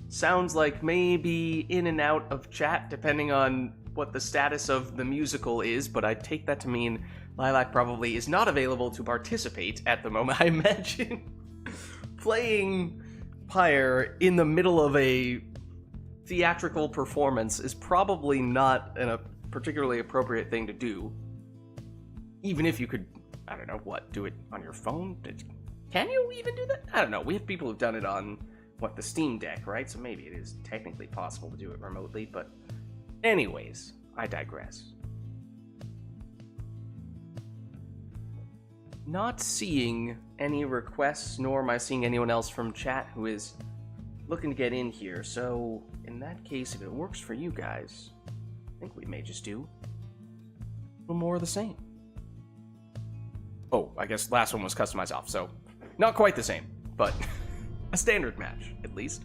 sounds like maybe in and out of chat, depending on what the status of the musical is, but I take that to mean Lilac probably is not available to participate at the moment. I imagine playing Pyre in the middle of a theatrical performance is probably not a particularly appropriate thing to do. Even if you could, I don't know, what, do it on your phone? Can you even do that? I don't know. We have people who've done it on, what, the Steam Deck, right? So maybe it is technically possible to do it remotely, but anyways, I digress. Not seeing any requests, nor am I seeing anyone else from chat who is looking to get in here, so in that case, if it works for you guys, I think we may just do a little more of the same. Oh, I guess last one was customized off, so not quite the same, but a standard match, at least.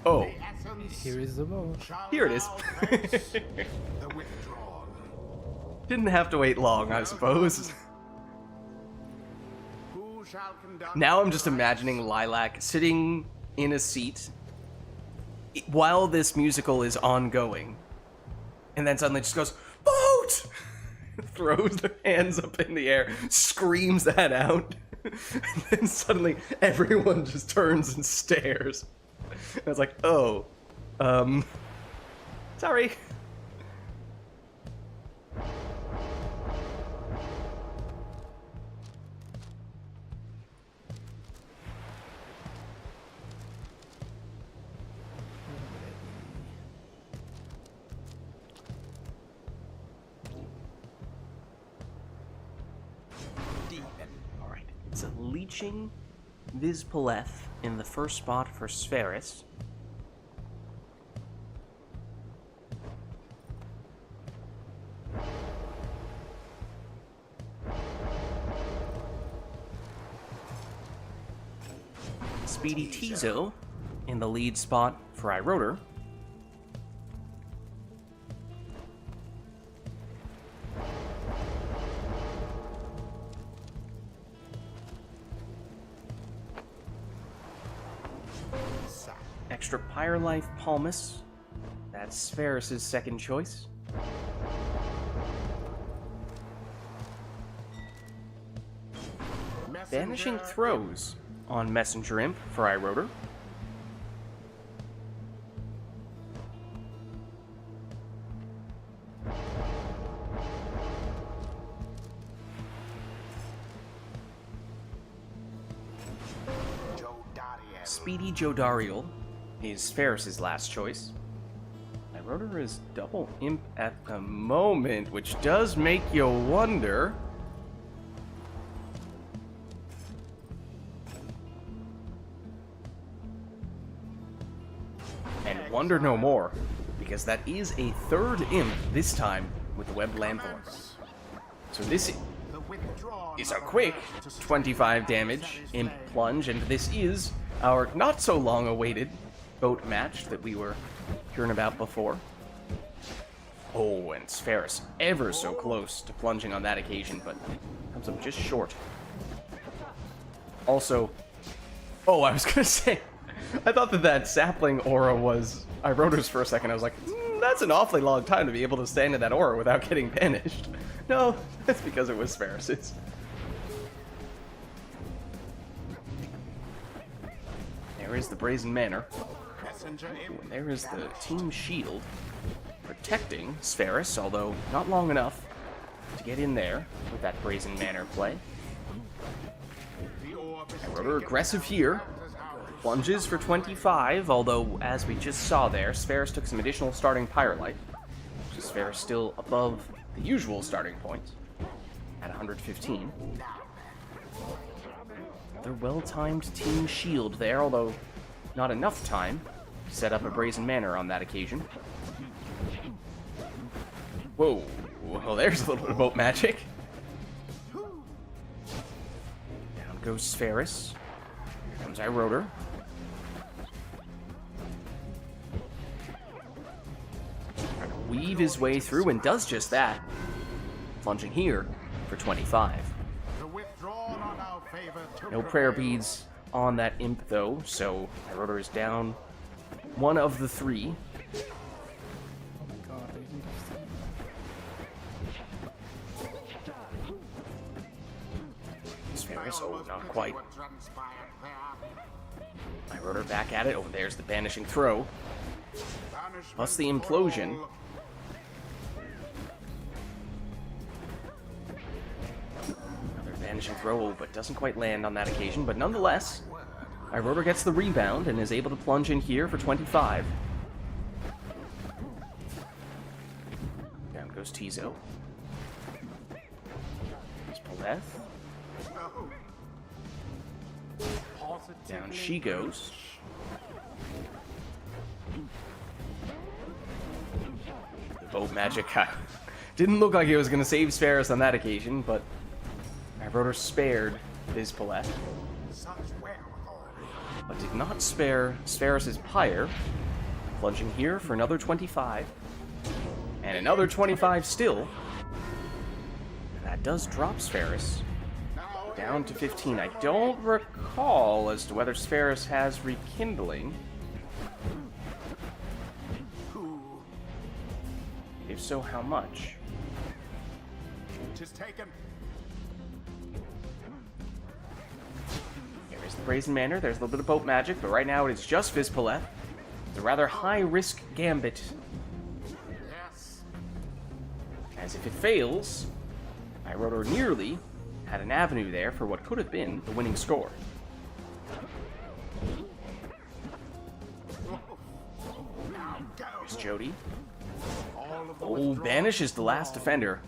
Oh, Here is the ball. here it is. Didn't have to wait long, I suppose. Now I'm just imagining Lilac sitting in a seat while this musical is ongoing, and then suddenly just goes, "Vote!" Throws their hands up in the air, screams that out, and then suddenly everyone just turns and stares. And it's like, oh, sorry. Alright, it's a leeching Vids in the first spot for Spheris. Speedy Tizo in the lead spot for iRotor. Extra Pyre Life Palmus. That's Spheris' second choice. Vanishing Throws on Messenger Imp for iRotor. Speedy Jodariel is Spheris' last choice. iRotor is double imp at the moment, which does make you wonder. And wonder no more, because that is a third imp, this time with the Web Lanthorn. So this is a quick 25 damage imp plunge, and this is our not so long awaited boat match that we were hearing about before. Oh, and Spheris ever so close to plunging on that occasion, but comes up just short. Also, oh, I was gonna say, I thought that sapling aura was iRotor's for a second. I was like, that's an awfully long time to be able to stand in that aura without getting banished. No, that's because it was Spheris's. There is the Brazen Manor. And there is the Team Shield protecting Spheris, although not long enough to get in there with that Brazen Manor play. iRotor aggressive here. Plunges for 25, although, as we just saw there, Spheris took some additional starting Pyre Life, which is Spheris still above the usual starting point at 115. Another well-timed Team Shield there, although not enough time to set up a Brazen Manor on that occasion. Whoa. Well, there's a little bit of boat magic. Down goes Spherus. Here comes Iroder. Trying to weave his way through, and does just that. Plunging here for 25. No prayer beads on that imp, though, so Iroder is down one of the 3. Oh my god, I didn't have Spherus, oh, not quite. Iroder back at it. Oh, there's the banishing throw. Plus the implosion. Another banishing throw, but doesn't quite land on that occasion. But nonetheless, Iroder gets the rebound and is able to plunge in here for 25. Down goes Tizo. There's Paleth. Down she goes. The boat magic didn't look like it was going to save Spherus on that occasion, but Iroder spared his Paleth. But did not spare Spherus' Pyre. Plunging here for another 25. And another 25 still. And that does drop Spherus down to 15. I don't recall as to whether Spherus has rekindling. If so, how much? Tis taken. There's the Brazen Manor. There's a little bit of boat magic, but right now it is just Vizpaleth. It's a rather high-risk gambit. Yes. As if it fails, Iroder nearly had an avenue there for what could have been the winning score. There's Jody. Oh, banishes the last defender.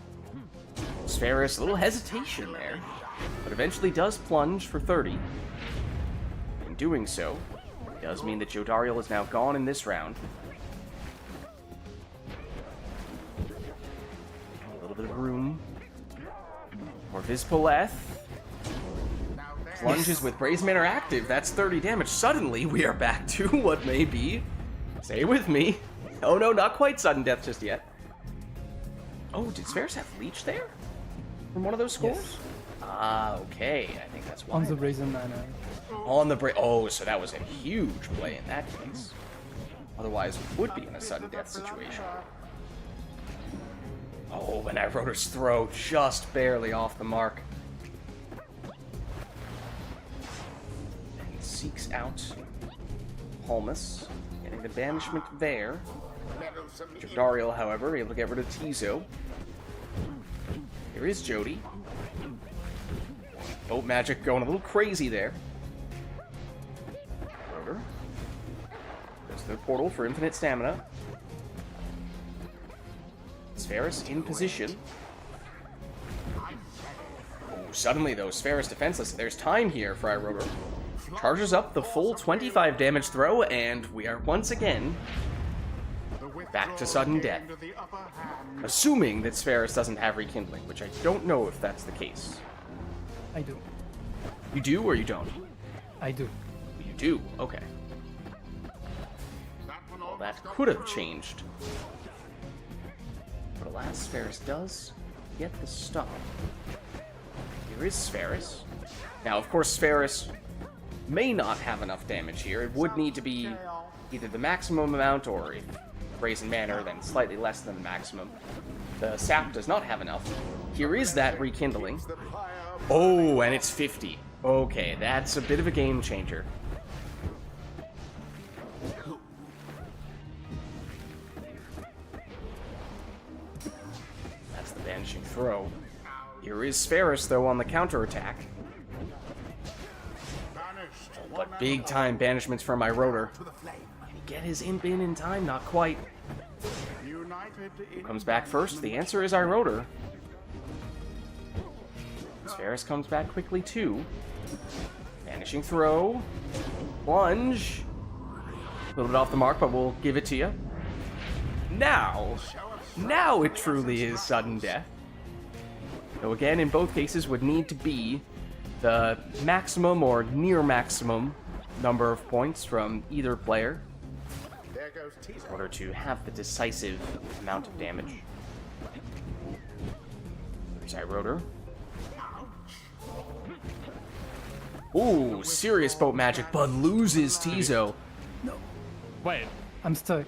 Spherus, a little hesitation there, but eventually does plunge for 30. In doing so, it does mean that Jodariel is now gone in this round. A little bit of room. Or Vizpaleth. Plunges with Brazen Manor active. That's 30 damage. Suddenly, we are back to what may be. Stay with me. Oh no, not quite sudden death just yet. Oh, did Spherus have Leech there? From one of those scores? Yes. Ah, okay. I think that's why. on the Brazen Manor. On the Oh, so that was a huge play in that case. Otherwise, we would be in a sudden death situation. Oh, and Iroder's throw just barely off the mark. And seeks out Palmas, getting the banishment there. Jodariel, however, able to get rid of Tizo. Here is Jody. Boat magic going a little crazy there. Iroder. Goes to the portal for infinite stamina. Spherus in position. Oh, suddenly, though, Spherus defenseless. There's time here for Iroder. Charges up the full 25 damage throw, and we are once again back to sudden death. Assuming that Spherus doesn't have rekindling, which I don't know if that's the case. I do. You do or you don't? I do. You do? Okay. Well, that could have changed. But alas, Spherus does get the stop. Here is Spherus. Now, of course, Spherus may not have enough damage here. It would need to be either the maximum amount or, if Brazen Manor, then slightly less than the maximum. The sap does not have enough. Here is that rekindling. Oh, and it's 50. Okay, that's a bit of a game changer. That's the banishing throw. Here is Spherus, though, on the counterattack. But big-time banishments from Iroder. Can he get his imp in time? Not quite. Who comes back first? The answer is Iroder. Spherus comes back quickly, too. Vanishing throw. Plunge. A little bit off the mark, but we'll give it to you. Now it truly is sudden death. Though again, in both cases, would need to be the maximum or near maximum number of points from either player in order to have the decisive amount of damage. There's iRotor. Ooh, serious boat magic, but loses Tizo. Wait. I'm stuck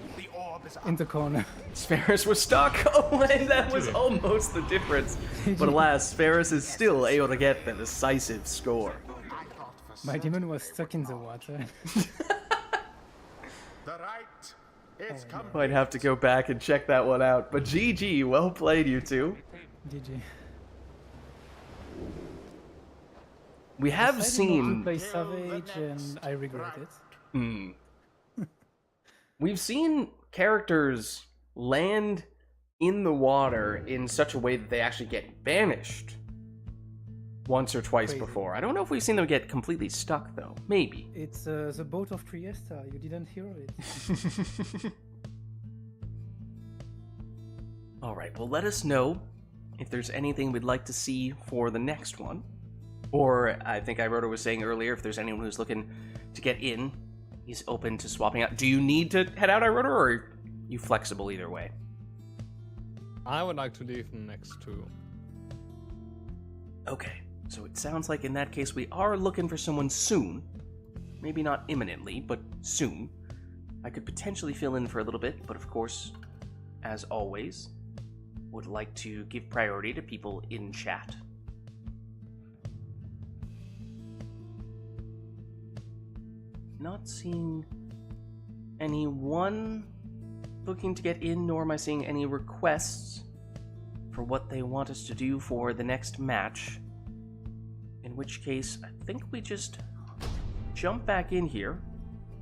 in the corner. Spheris was stuck. Oh, and that was almost the difference. But alas, Spheris is still able to get the decisive score. My demon was stuck in the water. The right is complete. Might have to go back and check that one out. But GG, well played, you two. GG. We have seen... to play Savage and I regret it. We've seen characters land in the water in such a way that they actually get banished once or twice before. I don't know if we've seen them get completely stuck, though. Maybe. It's the boat of Trieste. You didn't hear it. Alright, well, let us know if there's anything we'd like to see for the next one. Or, I think iRotor was saying earlier, if there's anyone who's looking to get in, he's open to swapping out. Do you need to head out, iRotor, or are you flexible either way? I would like to leave next to. Okay, so it sounds like in that case we are looking for someone soon. Maybe not imminently, but soon. I could potentially fill in for a little bit, but of course, as always, would like to give priority to people in chat. Not seeing anyone looking to get in, nor am I seeing any requests for what they want us to do for the next match. In which case, I think we just jump back in here,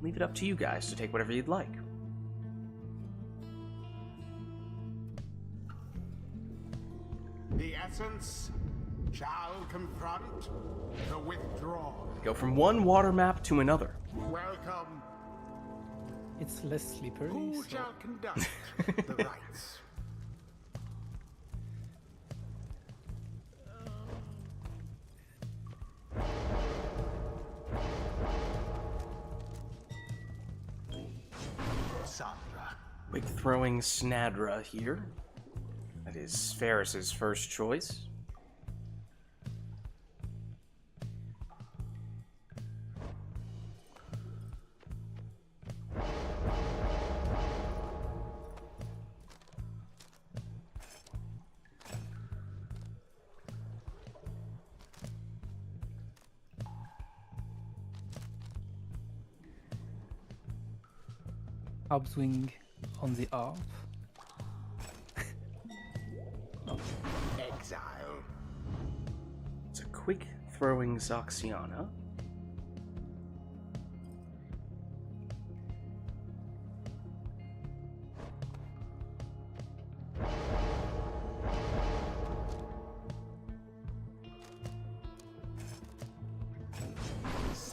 leave it up to you guys to take whatever you'd like. The essence shall confront the withdrawn. Go from one water map to another. Welcome. It's less slippery. Who So... shall conduct the rites? Sandra. Quick throwing Snadra here. That is Ferris's first choice. Upswing on the ARP. Exile. It's a quick throwing Zoxiana.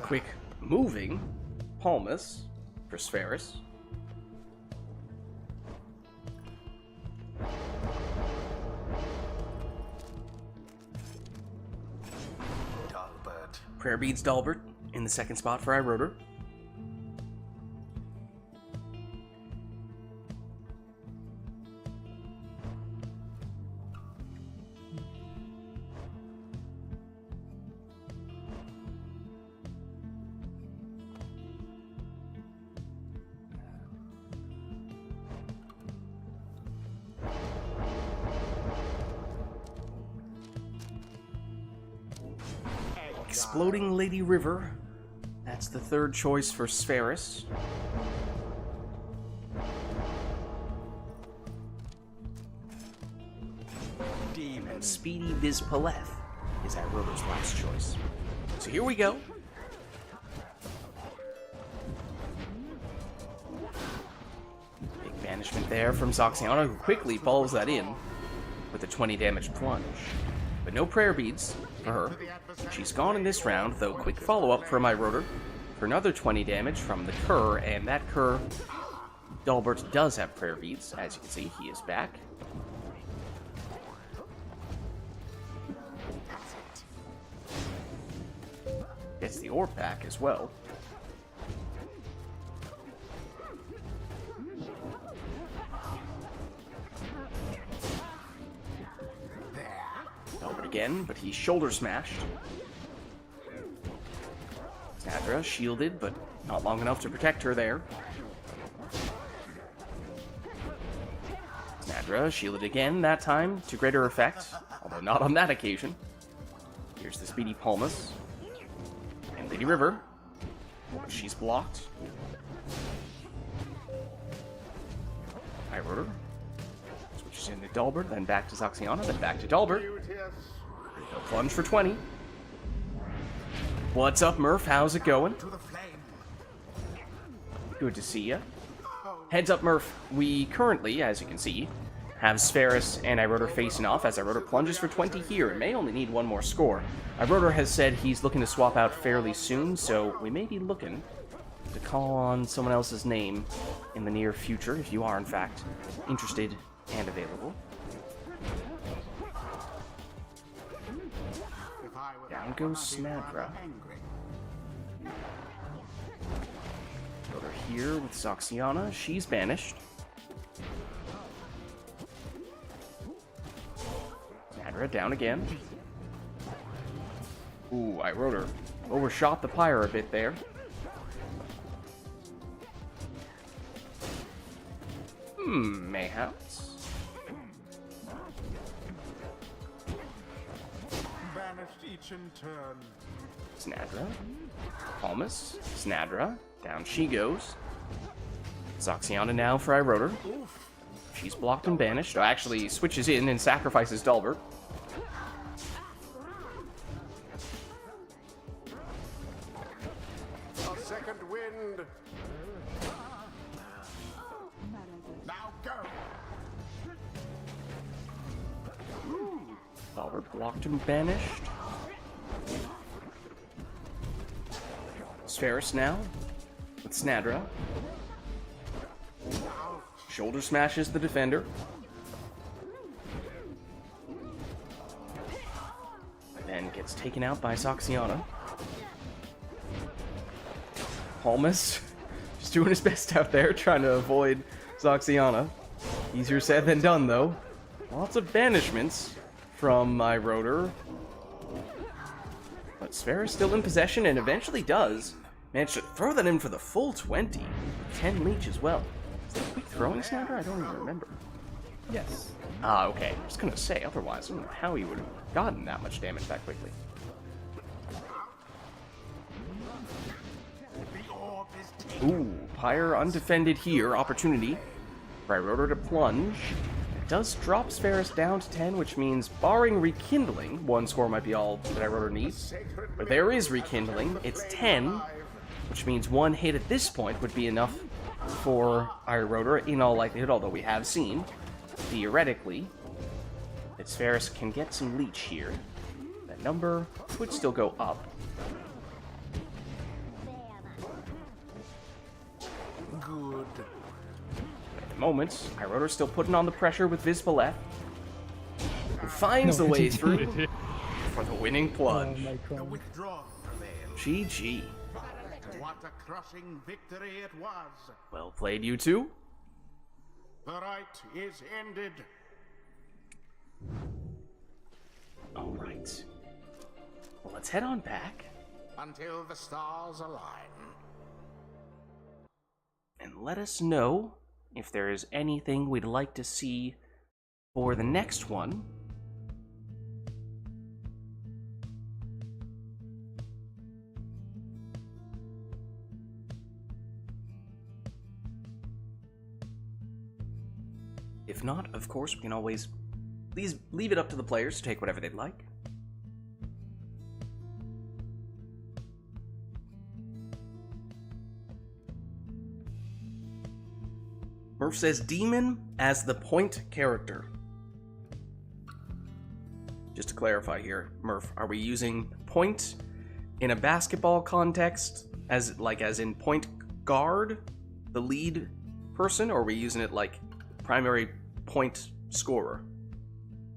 Quick moving Palmas for Spheris. Prayer Beads Dalbert in the second spot for iRotor. Exploding Lady River. That's the third choice for Spheris. And Speedy Vizpaleth is iRotor's last choice. So here we go. Big banishment there from Zoxiana, who quickly follows that in with a 20 damage plunge. But no prayer beads for her. She's gone in this round, though quick follow-up from iRotor. for another 20 damage from the Cur, and that Cur, Dalbert does have prayer beads. As you can see, he is back. Gets the orb back as well. Dalbert again, but he's shoulder smashed. Snadra shielded, but not long enough to protect her there. Snadra shielded again, that time, to greater effect, although not on that occasion. Here's the speedy Palmas. And Lady River. She's blocked. Pyre. Switches into Dalbert, then back to Zoxiana, then back to Dalbert. He'll plunge for 20. What's up, Murph? How's it going? Good to see ya. Heads up, Murph. We currently, as you can see, have Spheris and Iroder facing off as Iroder plunges for 20 here. It may only need one more score. Iroder has said he's looking to swap out fairly soon, so we may be looking to call on someone else's name in the near future, if you are, in fact, interested and available. Down goes Snadra. Over here with Zoxiana. She's banished. Snadra down again. Ooh, Iroder overshot the Pyre a bit there. Mayhaps. Each in turn. Snadra. Palmas. Snadra. Down she goes. Zoxiana now for Iroder. She's blocked and banished. Oh, actually switches in and sacrifices Dalbert. A second wind. Now go. Dalbert blocked and banished. Spheris now with Snadra. Shoulder smashes the defender. And then gets taken out by Zoxiana. Palmas just doing his best out there, trying to avoid Zoxiana. Easier said than done, though. Lots of banishments from Iroder. But Spheris still in possession and eventually does manage to throw that in for the full 20. 10 leech as well. Is that a quick throwing Snadra? I don't even remember. Yes. Ah, okay. I was gonna say, otherwise, I don't know how he would have gotten that much damage that quickly. Ooh, Pyre undefended here. Opportunity for Iroder to plunge. It does drop Spheris down to 10, which means, barring Rekindling, one score might be all that Iroder needs. But there is Rekindling. It's 10, which means one hit at this point would be enough for Iroder, in all likelihood, although we have seen, theoretically, that Spheris can get some leech here. That number could still go up. Good. At the moment, Iroder's still putting on the pressure with Vizpaleth, who finds the way through for the winning plunge. Oh my The god. withdrawn prevailed. GG. What a crushing victory it was. Well played, you two. The rite is ended. Alright. Well, let's head on back Until the stars align. and let us know if there is anything we'd like to see for the next one. If not, of course, we can always please leave it up to the players to take whatever they'd like. Murph says Demon as the point character. Just to clarify here, Murph, are we using point in a basketball context As in point guard, the lead person, or are we using it like primary point scorer?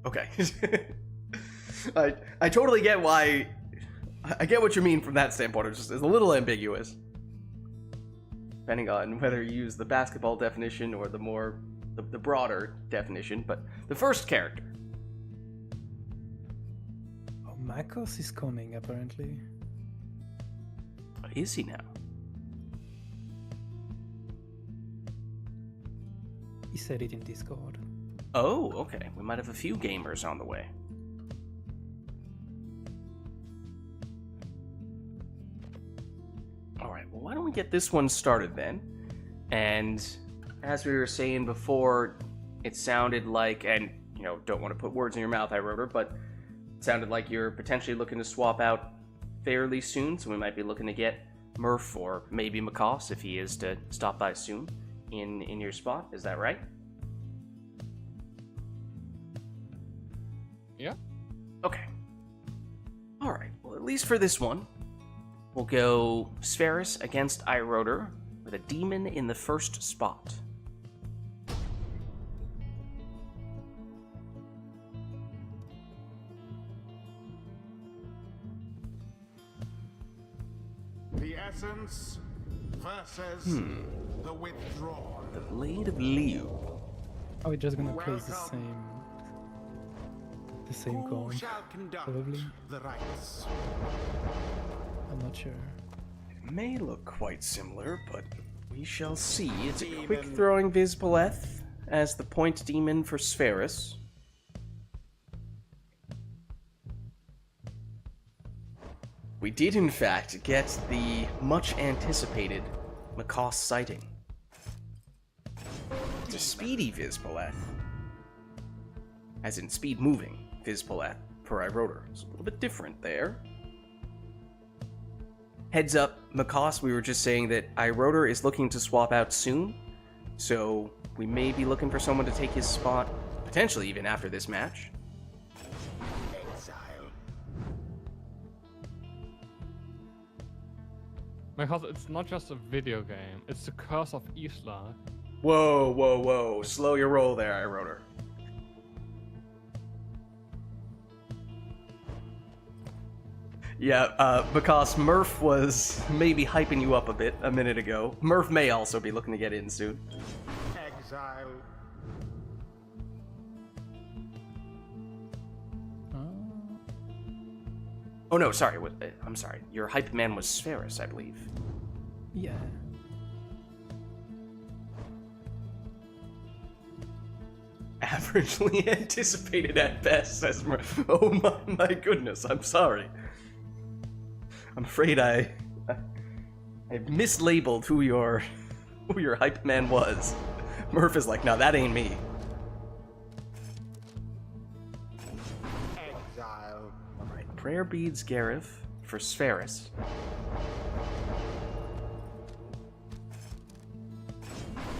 Okay. I totally get why. I get what you mean from that standpoint. It's a little ambiguous, depending on whether you use the basketball definition or the broader definition. But the first character. Oh, Makos is coming apparently. Is he now? He said it in Discord. Oh, okay. We might have a few gamers on the way. Alright, well, why don't we get this one started then? And as we were saying before, it sounded like, and, you know, don't want to put words in your mouth, iRotor, but it sounded like you're potentially looking to swap out fairly soon, so we might be looking to get Murph or maybe Macaws, if he is to stop by soon, in your spot. Is that right? Yeah. Okay. Alright, well, at least for this one, we'll go Spheris against iRotor with a demon in the first spot. The essence versus the withdrawn. The Blade of Liu. Are we just gonna play the same Who comp? shall conduct Probably. the rites? I'm not sure. It may look quite similar, but we shall see. It's a quick throwing Vispaleth as the point demon for Spheris. We did, in fact, get the much-anticipated Macaws sighting. It's a speedy Vispaleth. As in speed-moving Vispaleth for iRotor. It's a little bit different there. Heads up, Macaws, we were just saying that iRotor is looking to swap out soon, so we may be looking for someone to take his spot, potentially even after this match. Exile. Because it's not just a video game, it's the curse of Isla. Whoa, whoa, whoa. Slow your roll there, iRotor. Yeah, because Murph was maybe hyping you up a bit a minute ago. Murph may also be looking to get in soon. Exile. Oh no, sorry. I'm sorry. Your hype man was Spheris, I believe. Yeah. Averagely anticipated at best, says Murph. Oh my goodness, I'm sorry. I'm afraid I mislabeled who your hype man was. Murph is like, no, that ain't me. Exile. Alright, Prayer Beads Gareth for Spheris.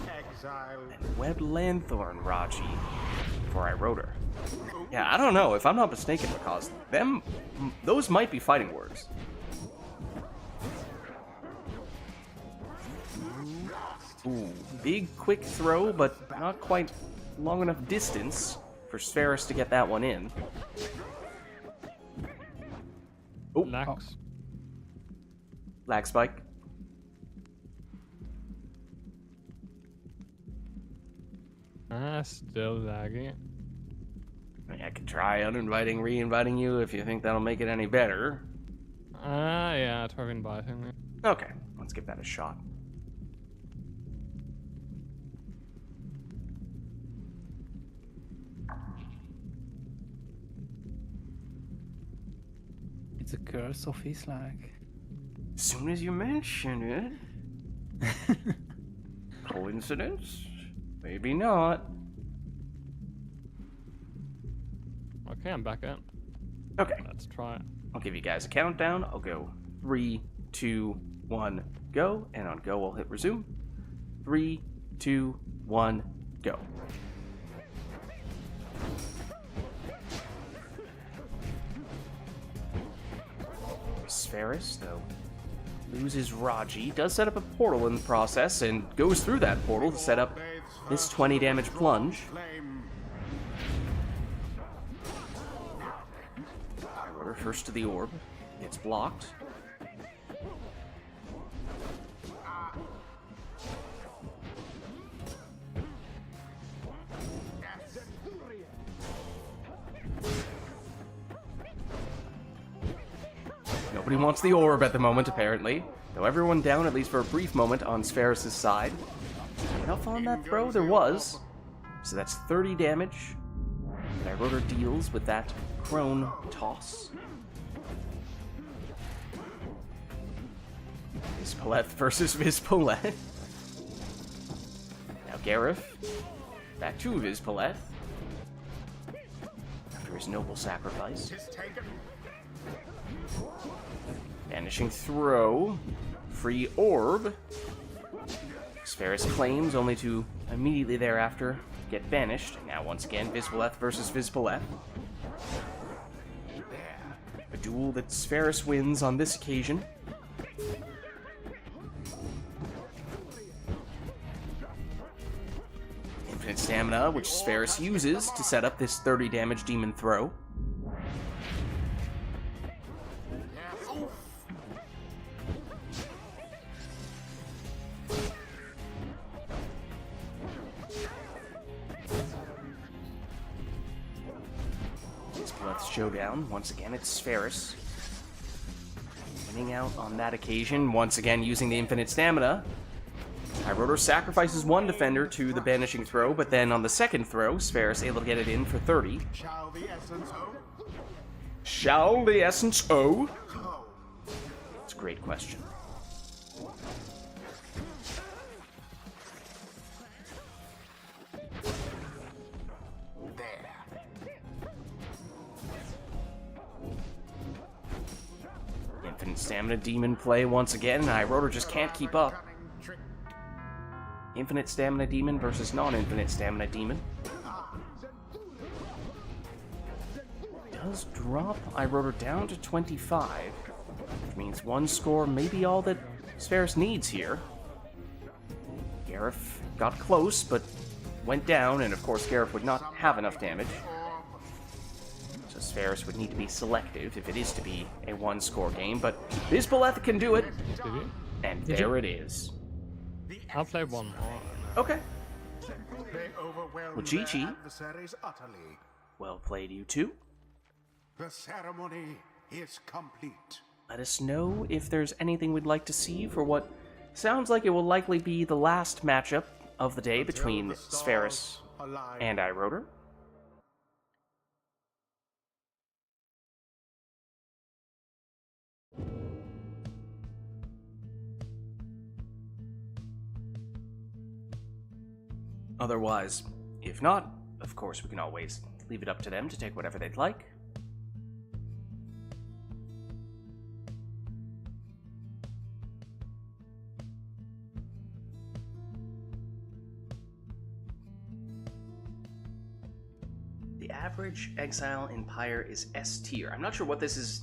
Exile. And Web Lanthorn Raji for iRotor. Yeah, I don't know, if I'm not mistaken, because those might be fighting words. Ooh, big quick throw, but not quite long enough distance for Spheris to get that one in. Oh, Lax. lag spike. Still lagging. I could try uninviting, re-inviting you if you think that'll make it any better. Yeah, try inviting me. Okay, let's give that a shot. It's a curse of Islag. As soon as you mention it. Coincidence? Maybe not. Okay, I'm back in. Okay, Let's try it. I'll give you guys a countdown. I'll go 3, 2, 1, go. And on go, I'll hit resume. 3, 2, 1, go. Spheris, though, loses Raji, does set up a portal in the process, and goes through that portal to set up this 20 damage plunge. Pyre first to the orb. It's blocked. Nobody wants the orb at the moment, apparently. Though everyone down, at least for a brief moment, on Spheris' side. Enough on that throw? There was. So that's 30 damage. And Iroder deals with that crone toss. Vispoleth versus Vispoleth. Now Gareth. Back to Vispoleth. After his noble sacrifice. Vanishing throw. Free orb. Spheris claims, only to immediately thereafter get vanished. Now once again, Vispoleth versus Vispoleth. A duel that Spheris wins on this occasion. Infinite stamina, which Spheris uses to set up this 30 damage demon throw. Showdown. Once again, it's Spheris. Winning out on that occasion, once again using the infinite stamina. Iroder sacrifices one defender to the banishing throw, but then on the second throw, Spheris able to get it in for 30. Shall the essence O? Shall the essence O? It's a great question. Infinite stamina demon play once again, and Iroder just can't keep up. Infinite stamina demon versus non-infinite stamina demon. Does drop Iroder down to 25, which means one score may be all that Spheris needs here. Gareth got close, but went down, and of course Gareth would not have enough damage. So Spheris would need to be selective if it is to be a one-score game, but Vispoleth can do it. And there it is. I'll play one more. Okay. Well, GG. Well played, you two. The ceremony is complete. Let us know if there's anything we'd like to see for what sounds like it will likely be the last matchup of the day between Spheris and Iroder. Otherwise, if not, of course we can always leave it up to them to take whatever they'd like. The average exile in Pyre is S tier. I'm not sure what this is.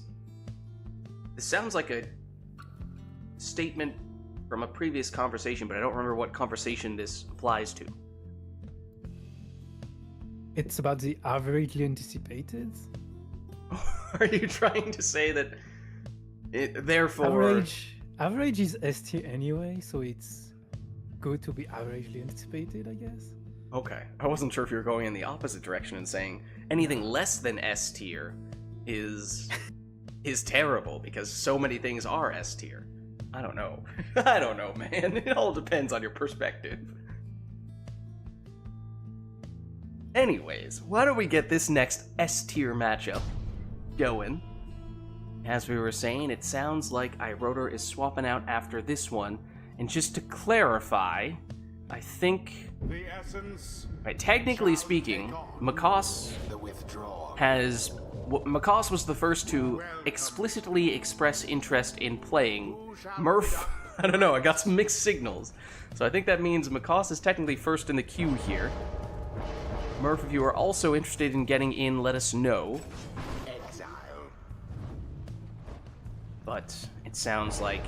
This sounds like a statement from a previous conversation, but I don't remember what conversation this applies to. It's about the averagely anticipated. Are you trying to say that therefore... Average is S tier anyway, so it's good to be averagely anticipated, I guess. Okay, I wasn't sure if you were going in the opposite direction and saying anything less than S tier is terrible, because so many things are S tier. I don't know. I don't know, man. It all depends on your perspective. Anyways, why don't we get this next S-tier matchup going? As we were saying, it sounds like Iroder is swapping out after this one. And just to clarify, I think... The essence right, technically speaking, Makos has... Makos was the first to explicitly express interest in playing. Murph, I don't know, I got some mixed signals. So I think that means Makos is technically first in the queue here. Murph, if you are also interested in getting in, let us know. exile. But it sounds like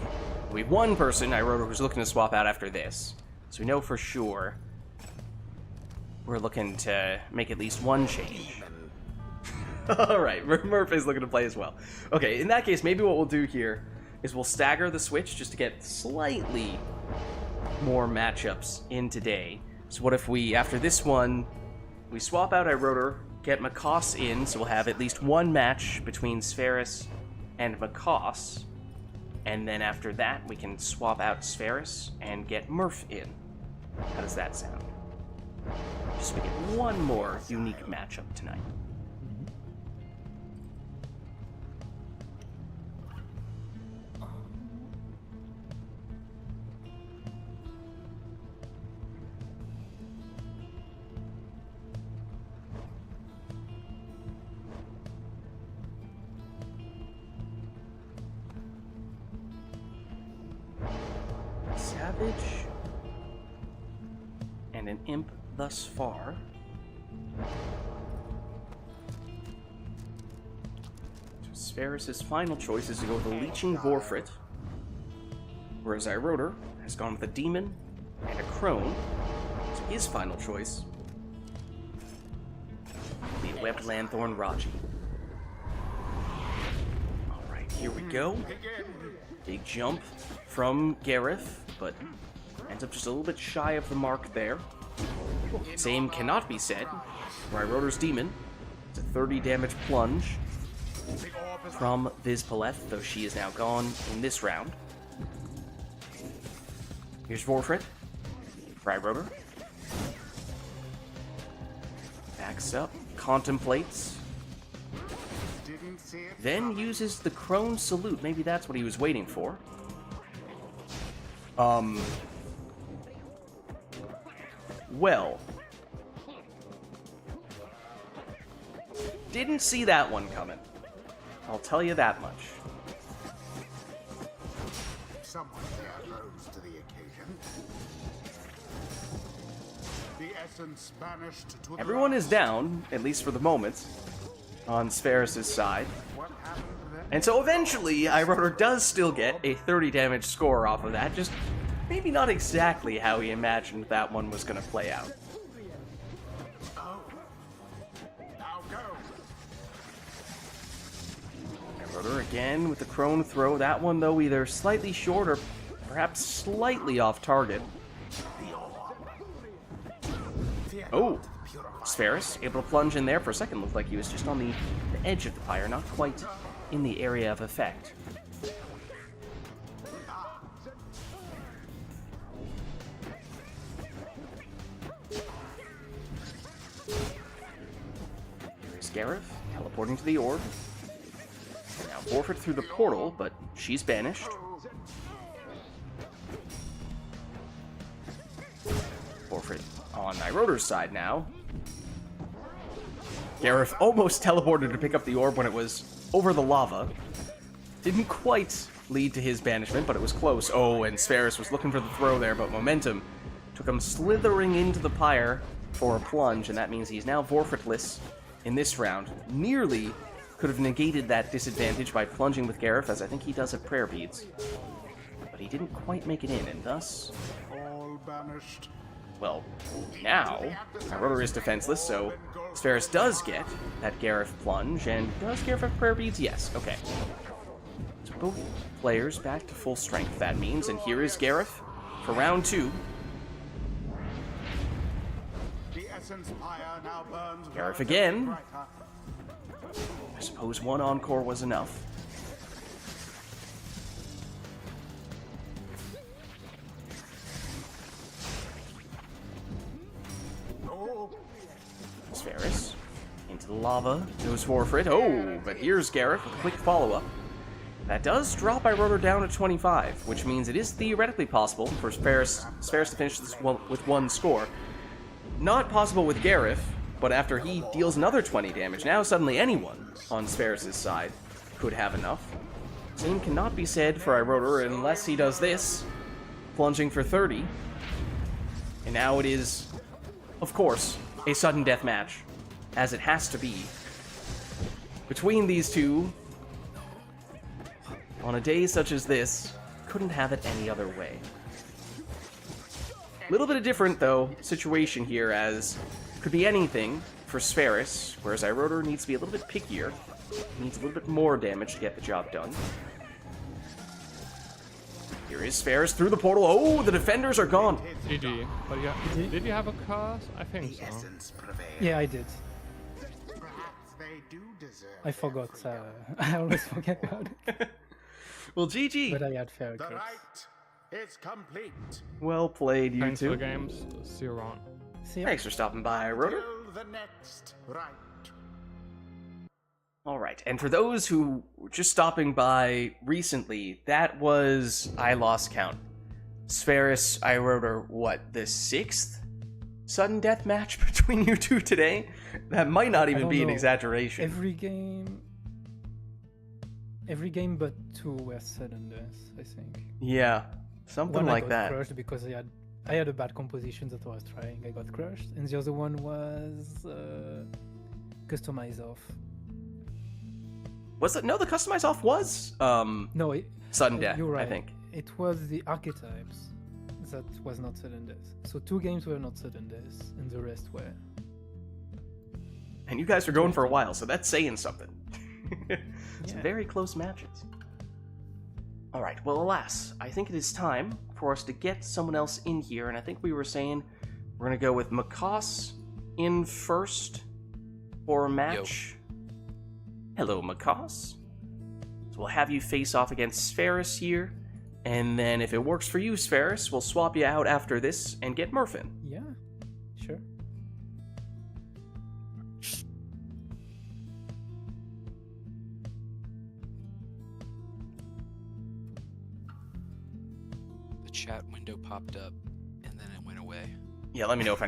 We have one person, Iroda, who's looking to swap out after this. So we know for sure we're looking to make at least one change. Alright, Murph is looking to play as well. Okay, in that case, maybe what we'll do here is we'll stagger the switch just to get slightly more matchups in today. So what if we, after this one, we swap out Iroder, get Makoss in, so we'll have at least one match between Spheris and Makoss, and then after that we can swap out Spheris and get Murph in. How does that sound? Just so we get one more unique matchup tonight. Savage and an imp thus far. So Spheris' final choice is to go with a Leeching Vorfrit, whereas Iroder has gone with a Demon and a Crone. So his final choice will be a Webbed Lanthorn Raji. Alright, here we go. Big jump from Gareth, but ends up just a little bit shy of the mark there. Same cannot be said for Iroder's Demon. It's a 30 damage plunge from Viz Paleth, though she is now gone in this round. Here's Vorfrit for Iroder. Backs up, contemplates. Then uses the Crone Salute. Maybe that's what he was waiting for. Well. Didn't see that one coming. I'll tell you that much. Someone here rose to the occasion. The essence banished to Everyone is down, at least for the moment, on Spheris' side. What happened then? And so eventually, Iroder does still get a 30 damage score off of that, just maybe not exactly how he imagined that one was going to play out. Oh. Now go. Iroder again with the Crone Throw. That one, though, either slightly short or perhaps slightly off target. Oh, Spheris able to plunge in there for a second. Looked like he was just on the edge of the pyre, not quite in the area of effect. Here's Gareth teleporting to the orb. And now Vorfrit through the portal, but she's banished. Vorfrit on Iroder's side now. Gareth almost teleported to pick up the orb when it was over the lava. Didn't quite lead to his banishment, but it was close. Oh, and Spheris was looking for the throw there, but momentum took him slithering into the pyre for a plunge, and that means he's now Vorfritless in this round. Nearly could have negated that disadvantage by plunging with Gareth, as I think he does have prayer beads. But he didn't quite make it in, and thus... All banished. Well, now, Iroder is defenseless, so Spheris does get that Gareth plunge, and does Gareth have prayer beads? Yes, okay. So both players back to full strength, that means, and here is Gareth for round 2. The essence pyre now burns Gareth again. I suppose one encore was enough. Spheris into the lava goes Vorfrit. Oh, but here's Gareth with a quick follow-up. That does drop Iroder down to 25, which means it is theoretically possible for Spheris to finish this with one score. Not possible with Gareth, but after he deals another 20 damage, now suddenly anyone on Spheris' side could have enough. Same cannot be said for Iroder unless he does this, plunging for 30. And now it is, of course, a sudden death match, as it has to be, between these two. On a day such as this, couldn't have it any other way. A little bit of different, though, situation here, as could be anything for Spheris, whereas Iroder needs to be a little bit pickier. Needs a little bit more damage to get the job done. Here is Spheris through the portal. Oh, the defenders are gone. GG. But yeah, did you have a cause? I think so. Yeah, I did. Perhaps they do deserve I forgot. I always forget about it. Well, GG. But I had fair The curse. rite is complete. Well played, you Thanks for two. the games. See you around. See ya. Thanks for stopping by, Iroder. Till the next rite. All right, and for those who were just stopping by recently, that was, I lost count. Spheris, Iroder, what, the 6th sudden death match between you two today? That might not even don't be an know. exaggeration. Every game but 2 were sudden deaths, I think. Yeah, something One like I got that. crushed because I had a bad composition that I was trying. I got crushed, and the other one was customize off. Was it? No, the customize off was No, sudden death, you're right. I think. It was the archetypes that was not sudden death. So 2 games were not sudden deaths, and the rest were. And you guys were going for a while, so that's saying something. Some Yeah. very close matches. All right, well, alas, I think it is time for us to get someone else in here, and I think we were saying we're going to go with Makas in first for a match. Hello, Makas. So we'll have you face off against Spheris here, and then if it works for you, Spheris, we'll swap you out after this and get Murph in. Yeah, sure. The chat window popped up and then it went away. Yeah, let me know if I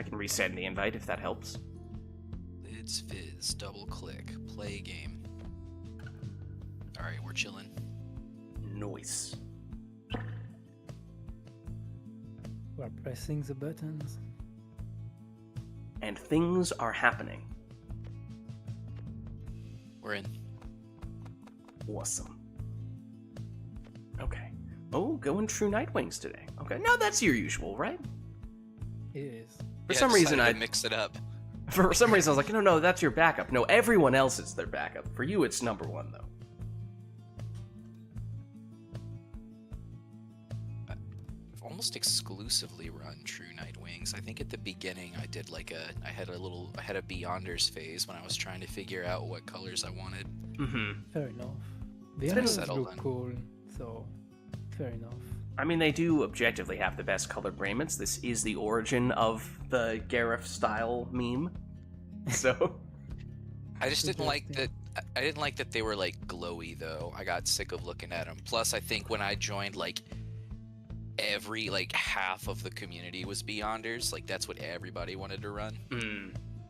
can resend the invite if that helps. Lids, Vids, double click, play game. Alright, we're chilling. Noise. We're pressing the buttons. And things are happening. We're in. Awesome. Okay. Oh, going True Nightwings today. Okay, now that's your usual, right? It is. For some reason, I mixed it up. For some reason, I was like, no, that's your backup. No, everyone else is their backup. For you, it's number 1, though. I've almost exclusively run True Nightwings. I think at the beginning I did I had a Beyonders phase when I was trying to figure out what colors I wanted. Mm-hmm. Fair enough. The been others settled look then. cool, so fair enough. I mean, they do objectively have the best colored raiments. This is the origin of the Gareth style meme. So I just didn't like that. Interesting. I didn't like that they were like glowy though. I got sick of looking at them. Plus, I think when I joined, every half of the community was Beyonders. That's what everybody wanted to run.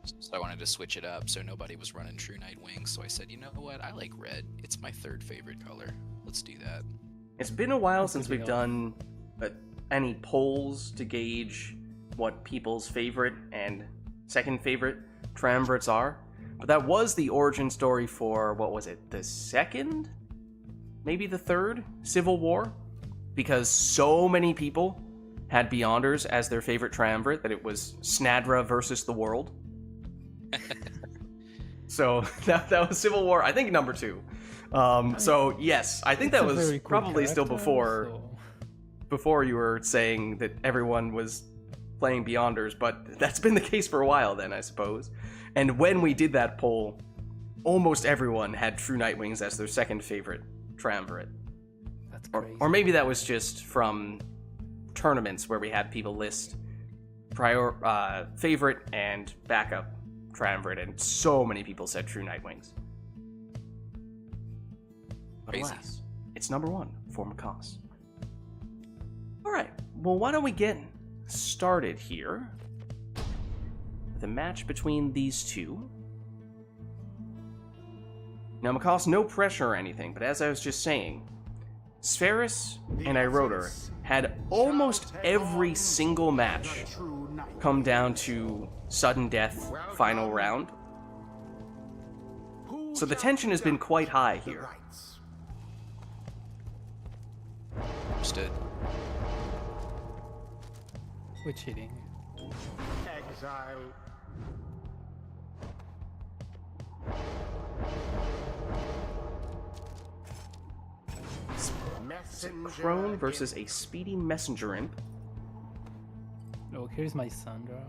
So I wanted to switch it up so nobody was running True Nightwings. So I said, you know what? I like red. It's my 3rd favorite color. Let's do that. it's been a while since we've done any polls to gauge what people's favorite and second favorite triumvirates are. But that was the origin story for, what was it, the 2nd? Maybe the 3rd Civil War? Because so many people had Beyonders as their favorite triumvirate that it was Snadra versus the world. So that was Civil War, I think, number 2. So yes, I think It's that a was very cool probably still character, before you were saying that everyone was playing Beyonders, but that's been the case for a while then, I suppose. And when we did that poll, almost everyone had True Nightwings as their 2nd favorite triumvirate. That's crazy. Or maybe that was just from tournaments where we had people list favorite and backup triumvirate, and so many people said True Nightwings. But Crazy. alas, it's number 1 for Makas. Alright, well, why don't we get started here with a match between these two. Now, Makas, no pressure or anything, but as I was just saying, Spheris and Iroder had almost every single match come down to sudden death final round. So the tension has been quite high here. Understood. We're cheating. Exile. Crone versus a speedy messenger imp. Oh, here's my Sandra.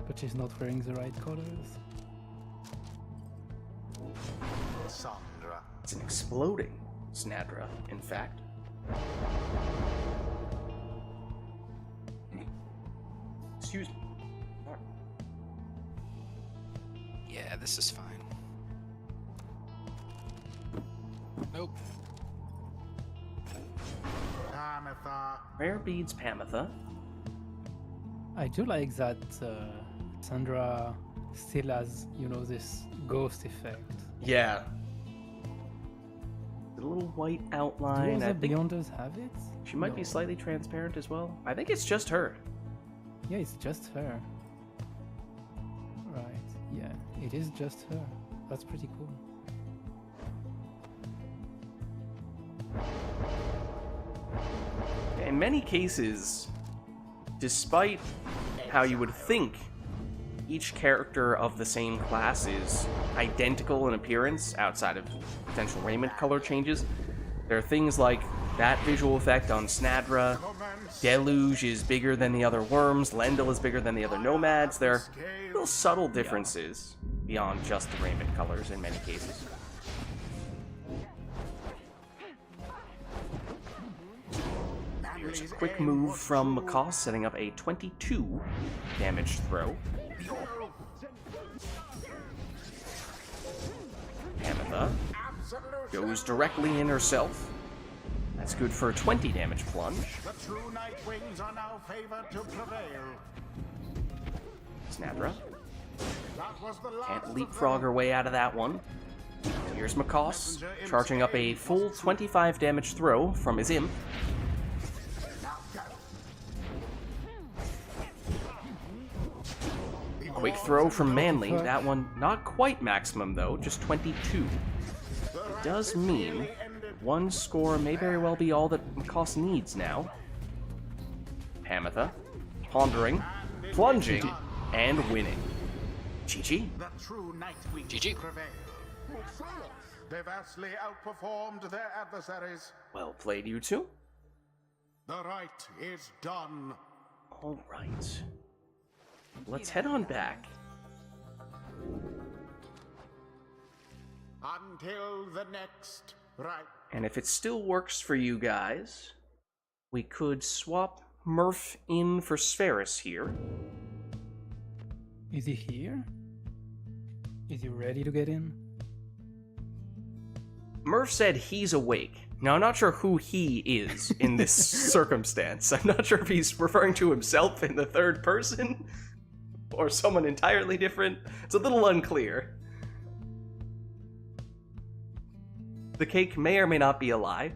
But she's not wearing the right colors. Sandra. It's an exploding Snadra, in fact. Excuse me. Yeah, this is fine. Nope. Ametha. Rare beads Pamitha. I do like that Sandra still has, you know, this ghost effect. Yeah. The little white outline. Do I other think Beyonders have it? she might be No. slightly transparent as well. I think it's just her. Yeah, it's just her. Right, yeah, it is just her. That's pretty cool. In many cases, despite how you would think each character of the same class is identical in appearance outside of potential raiment color changes, there are things like that visual effect on Snadra, Deluge is bigger than the other worms, Lendl is bigger than the other nomads. There are little subtle differences beyond just the raiment colors in many cases. Here's a quick move from Macaw, setting up a 22 damage throw. Ametha goes directly in herself. That's good for a 20 damage plunge. The true night wings are now favored to prevail. Snadra That was the last can't leapfrog her way out of that one. Here's Macaws, charging up a full 25 damage throw from his imp. Quick throw from Manly. That one not quite maximum though, just 22. It does mean one score may very well be all that Macaws needs now. Pamitha, pondering, plunging, and winning. GG. The true night wings GG. prevail. They vastly outperformed their adversaries. Well played, you two. The rite is done. All right. Let's head on back. Until the next rite. And if it still works for you guys, we could swap Murph in for Spheris here. Is he here? Is he ready to get in? Murph said he's awake. Now, I'm not sure who he is in this circumstance. I'm not sure if he's referring to himself in the third person or someone entirely different. It's a little unclear. The cake may or may not be a lie.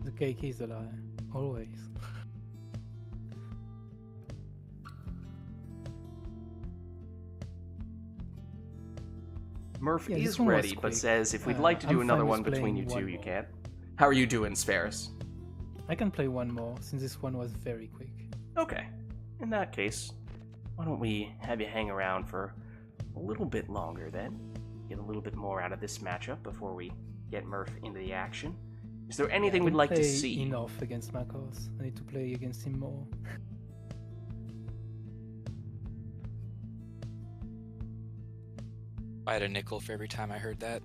The cake is a lie, always. Murph Yeah, is this one was ready, but quick. says if we'd like to do I'm another fine one with between you playing two, one you more. can. How are you doing, Spheris? I can play one more, since this one was very quick. Okay. In that case, why don't we have you hang around for a little bit longer then? Get a little bit more out of this matchup before we get Murph into the action. Is there anything I we'd didn't like to play see? enough against Marcos. I need to play against him more. I had a nickel for every time I heard that.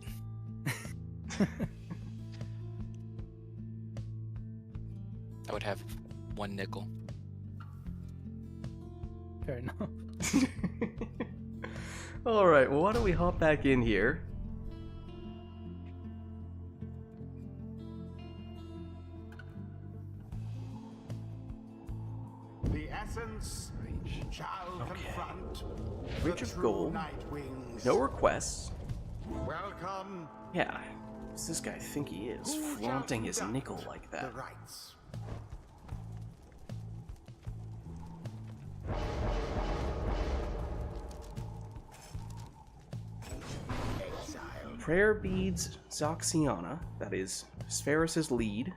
I would have 1 nickel. Fair enough. Alright, well why don't we hop back in here? The essence shall confront Reach the of true gold. night wings. No requests. Welcome. Yeah. What's this guy think he is? Who shall Flaunting his conduct nickel like that. The rites. Exile Prayer Beads Zoxiana. That is Spheris' lead.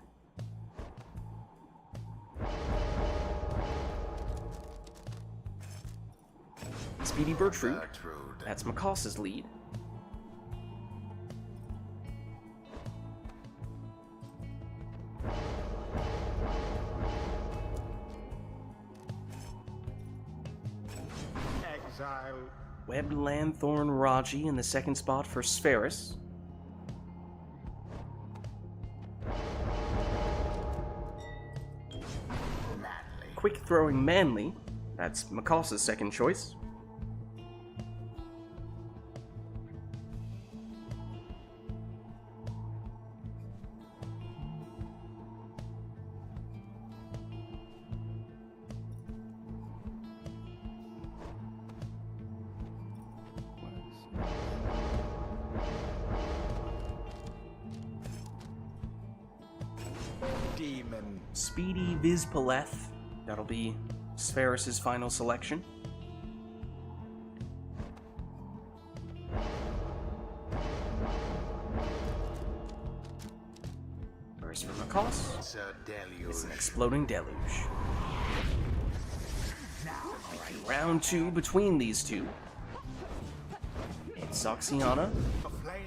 Speedy Bertrude. That's Macaus's lead. Exile. Webbed Lanthorn Raji in the second spot for Spheris. Quick Throwing Manly. That's Macaus's second choice. Demon. Speedy Vizpaleth. That'll be Spheris' final selection. First for Macaus is an Exploding Deluge. Alright, round 2 between these two. It's Zoxiana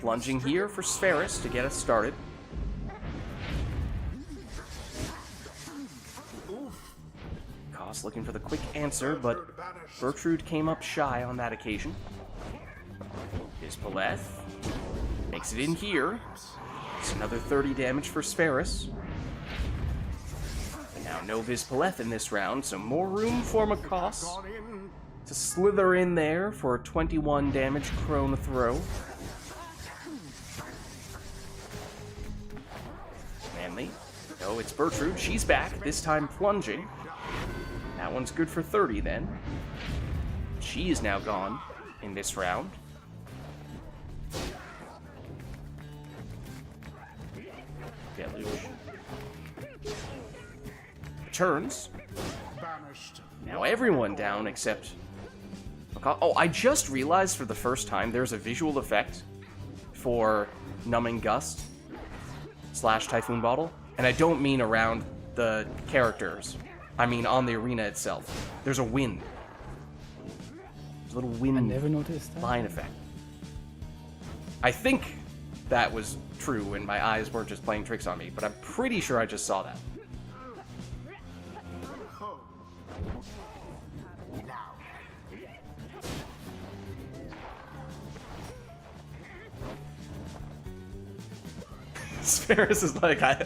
plunging here for Spheris to get us started. Macaus looking for the quick answer, but Bertrude came up shy on that occasion. Vizpaleth makes it in here. It's another 30 damage for Spheris. And now no Vizpaleth in this round, so more room for Macaus to slither in there for a 21 damage Crone throw. Manly. No, it's Bertrude. She's back, this time plunging. That one's good for 30 then. She is now gone in this round. Deluge. Returns. Now everyone down except... Oh, I just realized for the first time there's a visual effect for Numbing Gust / Typhoon Bottle. And I don't mean around the characters. I mean on the arena itself. There's a wind. There's a little wind I never noticed that. line effect. I think that was true and my eyes weren't just playing tricks on me, but I'm pretty sure I just saw that. Spheris is like, I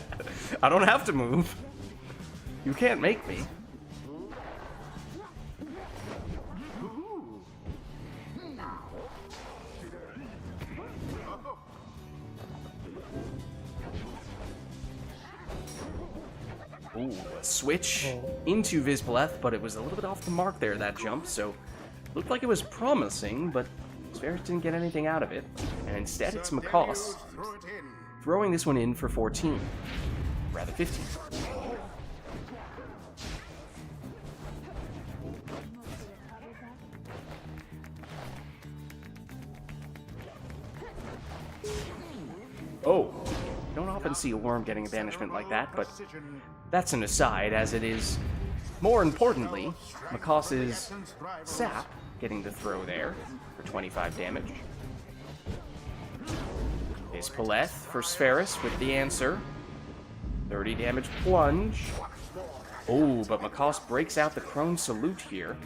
don't have to move. You can't make me. Ooh, a switch into Vizpaleth, but it was a little bit off the mark there, that jump, so looked like it was promising, but Spheris didn't get anything out of it. And instead, it's Macaus throwing this one in for 14. Rather, 15. Oh, you don't often see a worm getting a banishment like that, but that's an aside, as it is, more importantly, Macaus's sap getting the throw there for 25 damage. Vizpaleth for Spheris with the answer. 30 damage plunge. Oh, but Macaus breaks out the Crone Salute here.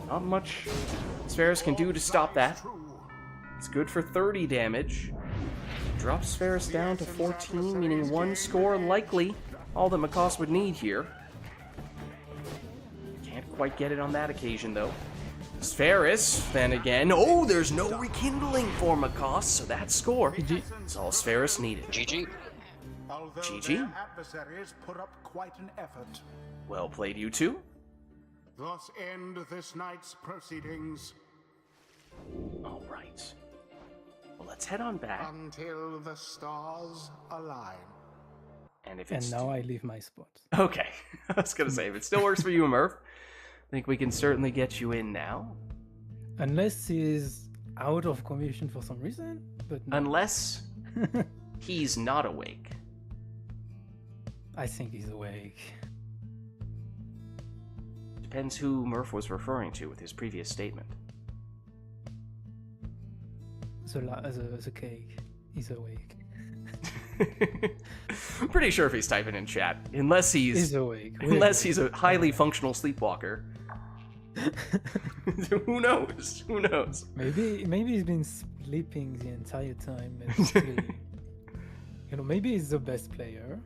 Not much Spheris can do to stop that. It's good for 30 damage. Drops Spheris down to 14, meaning one score likely all that Macaus would need here. Can't quite get it on that occasion, though. Spheris, then again. Oh, there's no rekindling for Macaus, so that score is all Spheris needed. GG. GG. Adversaries put up quite an effort. Well played, you two. Thus end this night's proceedings. All right. Well, let's head on back. Until the stars align. And if it's... And now I leave my spot. Okay. I was going to say, if it still works for you, Murph, I think we can certainly get you in now. Unless he's out of commission for some reason. but no. Unless he's not awake. I think he's awake. Depends who Murph was referring to with his previous statement. The cake. He's awake. I'm pretty sure if he's typing in chat, unless he's awake. unless he's a highly functional sleepwalker. Who knows? Who knows? Maybe he's been sleeping the entire time. And still, maybe he's the best player,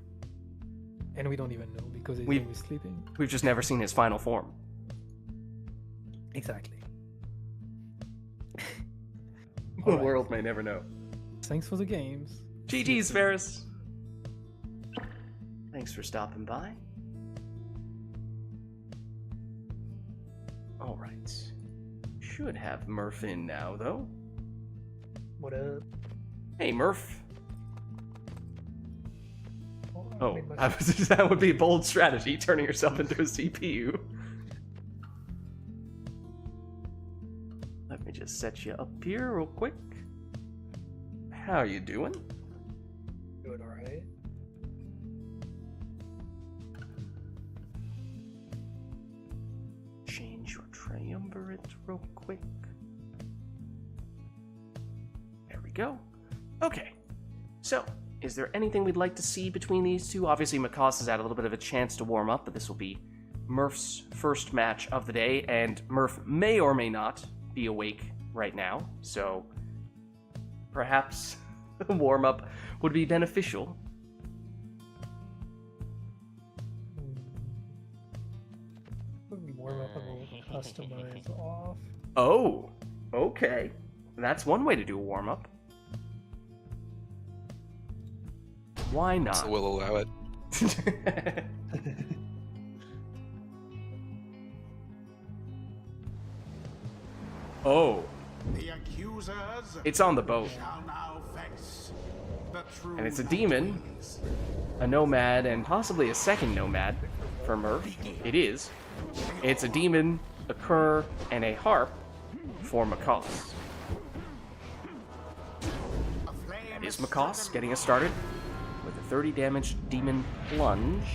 and we don't even know because he's always sleeping. We've just never seen his final form. Exactly. The world may never know. Thanks for the games. GG's, Ferris. Thanks for stopping by. Alright. Should have Murph in now, though. What up? Hey, Murph. I Oh, made my- that would be a bold strategy, turning yourself into a CPU. Let me just set you up here real quick. How you doing? Doing alright. Change your triumvirate real quick. There we go. Okay. So, is there anything we'd like to see between these two? Obviously, Makos has had a little bit of a chance to warm up, but this will be Murph's first match of the day, and Murph may or may not be awake right now, so perhaps a warm-up would be beneficial. Warm up a little, customize off. Oh, okay. That's one way to do a warm-up. Why not? So we'll allow it. Oh, The accusers it's on the boat. shall now face the true And it's a demon, a nomad, and possibly a second nomad for Murph. It is. It's a demon, a cur, and a harp for Makos. That is Makos getting us started with a 30 damage demon plunge.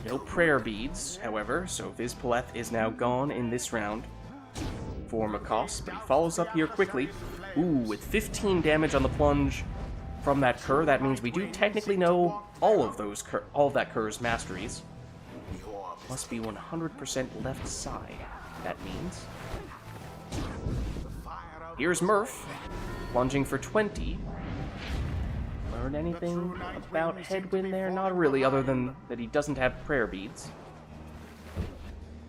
No prayer beads, however, so Vizpaleth is now gone in this round for Makos, but he follows up here quickly. Ooh, with 15 damage on the plunge from that cur. That means we do technically know all of that cur's masteries. Must be 100% left side, that means. Here's Murph, plunging for 20. Learn anything about Headwind there? Not really, other than that he doesn't have prayer beads.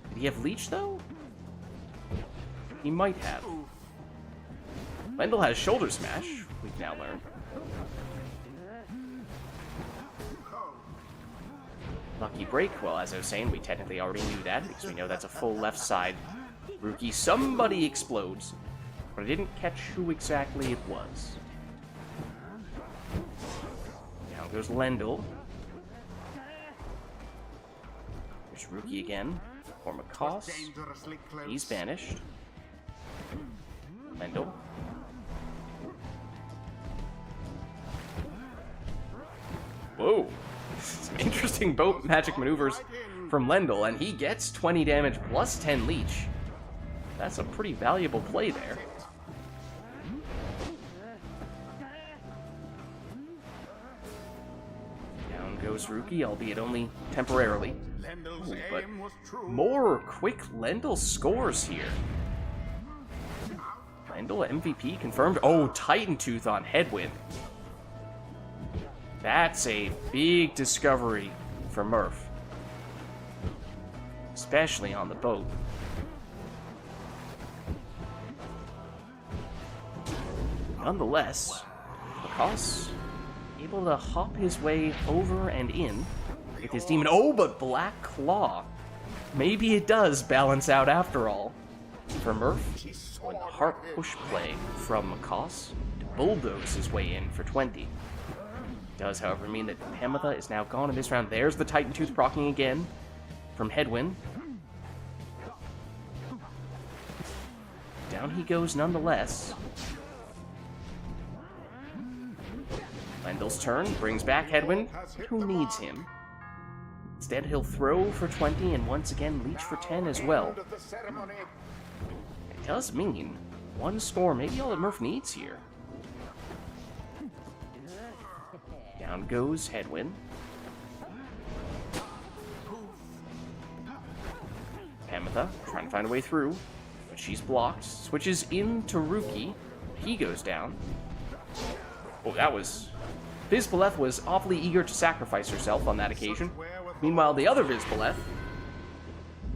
Did he have Leech, though? He might have. Lendl has Shoulder Smash, we've now learned. Lucky Break, well, as I was saying, we technically already knew that, because we know that's a full left side Rookie. Somebody explodes, but I didn't catch who exactly it was. Now goes Lendl. There's Rookie again, for Makos. He's banished. Lendl. Whoa. Some interesting boat magic maneuvers from Lendl, and he gets 20 damage plus 10 leech. That's a pretty valuable play there. Down goes Rookie, albeit only temporarily. Ooh, but more quick Lendl scores here. Lendl MVP confirmed. Oh, Titan Tooth on Headwind. That's a big discovery for Murph. Especially on the boat. Nonetheless, Makos able to hop his way over and in with his demon. Oh, but Black Claw. Maybe it does balance out after all. For Murph, when the Harp push play from Makos to bulldoze his way in for 20. Does, however, mean that Hamatha is now gone in this round. There's the Titan Tooth proccing again from Headwind. Down he goes nonetheless. Lendl's turn, brings back Headwind. Who needs him? Instead, he'll throw for 20 and once again leech for 10 as well. It does mean one score, maybe all that Murph needs here. Down goes Headwind. Pamitha trying to find a way through, but she's blocked. Switches into Ruki. He goes down. Oh, that was... Vizpaleth was awfully eager to sacrifice herself on that occasion. Meanwhile, the other Vizpaleth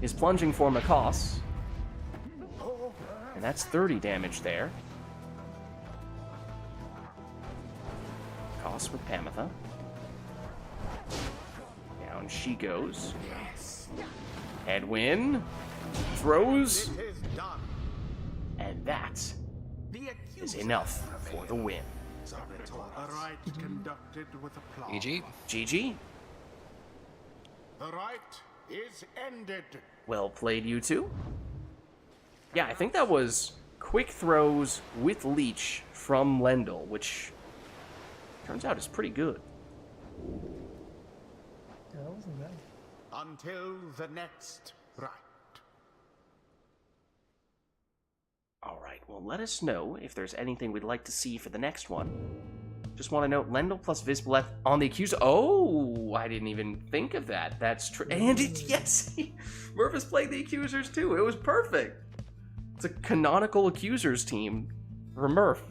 is plunging for Makos. And that's 30 damage there. Makos with Pamitha. Down she goes. Headwind throws. And that is enough for the win. A rite conducted with applause. GG. GG. The rite is ended. Well played, you two. Yeah, I think that was quick throws with leech from Lendl, which turns out is pretty good. Yeah, that wasn't bad. Until the next rite. Alright, well, let us know if there's anything we'd like to see for the next one. Just want to note, Lendl plus Vizpaleth on the accuser. Oh, I didn't even think of that. That's true. And it, yes, Murph is playing the accusers too. It was perfect. It's a canonical accusers team for Murph.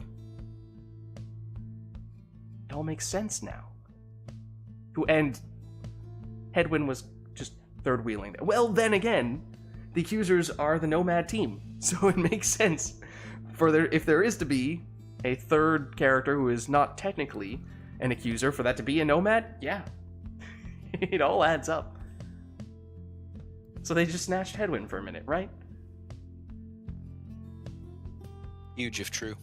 It all makes sense now. And Headwind was just third wheeling. Well, then again, the accusers are the Nomad team, so it makes sense for there, if there is to be a third character who is not technically an accuser, for that to be a Nomad. Yeah, it all adds up. So they just snatched Headwind for a minute, right? Huge if true.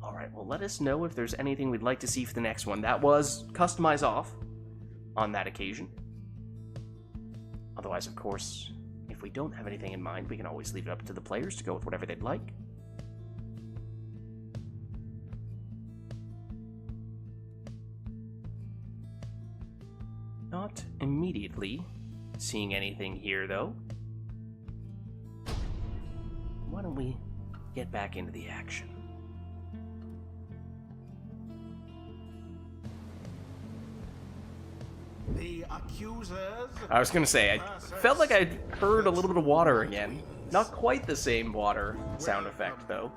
Alright, well, let us know if there's anything we'd like to see for the next one. That was customize off on that occasion. Otherwise, of course, if we don't have anything in mind, we can always leave it up to the players to go with whatever they'd like. Not immediately seeing anything here, though. Why don't we get back into the action? The accusers. I was gonna say, I felt like I heard a little bit of water again. Not quite the same water sound effect, though.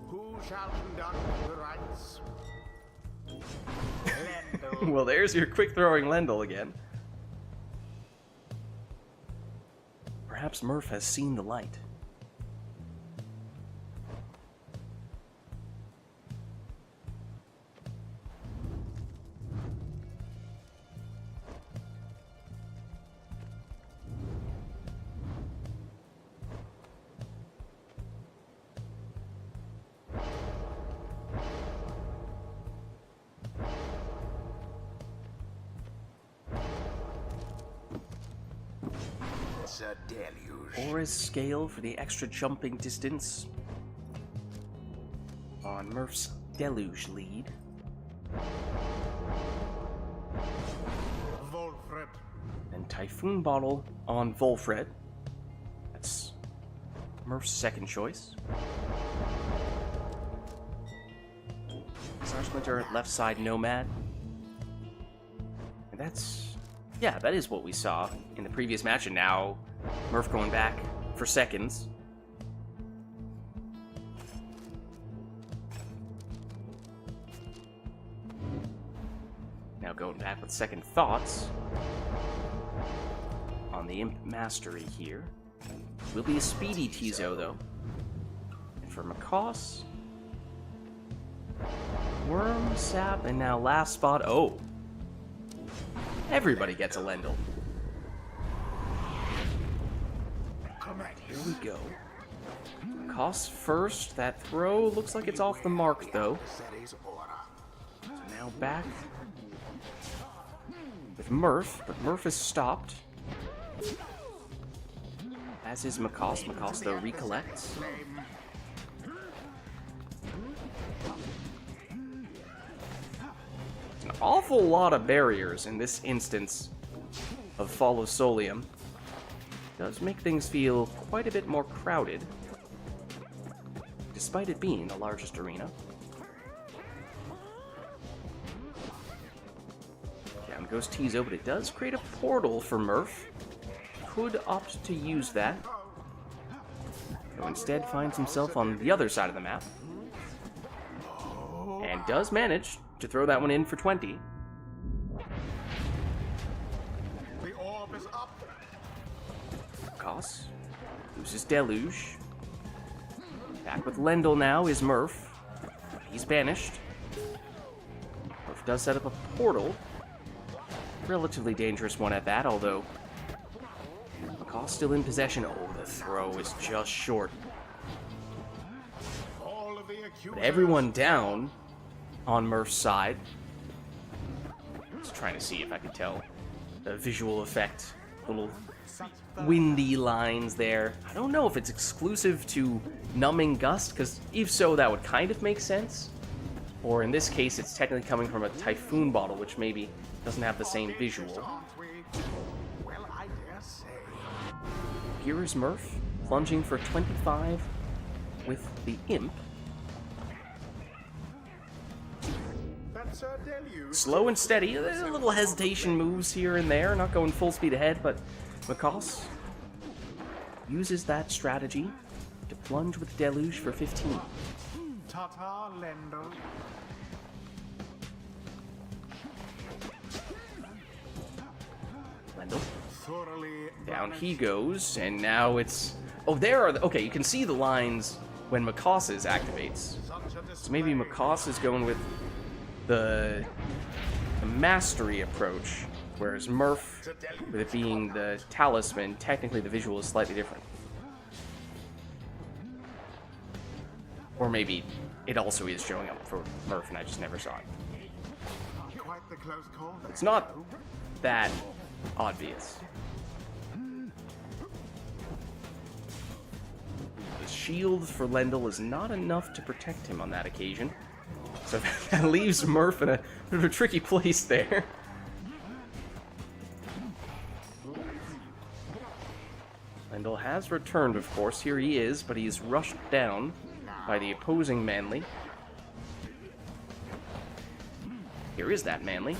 Who shall conduct the rites? Well, there's your quick throwing Lendl again. Perhaps Murph has seen the light. A deluge. Or his scale for the extra jumping distance on Murph's deluge lead. Volfred. And Typhoon Bottle on Volfred. That's Murph's second choice. Star Splinter, left side Nomad. And that's... yeah, that is what we saw in the previous match, and now Murph going back for seconds. Now going back with second thoughts on the Imp Mastery here. Will be a speedy Tizo, though. And for Makos, Worm, Sap, and now last spot. Oh! Everybody gets a Lendl. Here we go. Makos first. That throw looks like it's off the mark, though. So now back with Murph, but Murph is stopped. As is Makos. Makos, though, recollects. An awful lot of barriers in this instance of Follow Solium. Does make things feel quite a bit more crowded, despite it being the largest arena. Down goes Tizo, but it does create a portal for Murph. Could opt to use that, though instead finds himself on the other side of the map. And does manage to throw that one in for 20. The orb is up. Koss loses Deluge. Back with Lendl now is Murph. He's banished. Murph does set up a portal. Relatively dangerous one at that, although Koss still in possession. Oh, the throw is just short. All of the But everyone down on Murph's side. Just trying to see if I could tell the visual effect. Little windy lines there. I don't know if it's exclusive to Numbing Gust, because if so, that would kind of make sense. Or in this case, it's technically coming from a Typhoon bottle, which maybe doesn't have the same visual. Well, I dare say. Here is Murph, plunging for 25 with the Imp. That's a deluge. Slow and steady, a little hesitation moves here and there, not going full speed ahead, but Koss uses that strategy to plunge with Deluge for 15. Tata Lendl. Lendl. Thoroughly Down he goes, and now it's... Oh, there are... Okay, you can see the lines when Makoss's activates. So maybe Makoss is going with the mastery approach, whereas Murph, with it being the talisman, technically the visual is slightly different. Or maybe it also is showing up for Murph and I just never saw it. Quite the close call. It's not that obvious. The shield for Lendl is not enough to protect him on that occasion. So that leaves Murph in a bit of a tricky place there. Lendl has returned, of course. Here he is, but he's rushed down by the opposing Manly. Here is that Manly.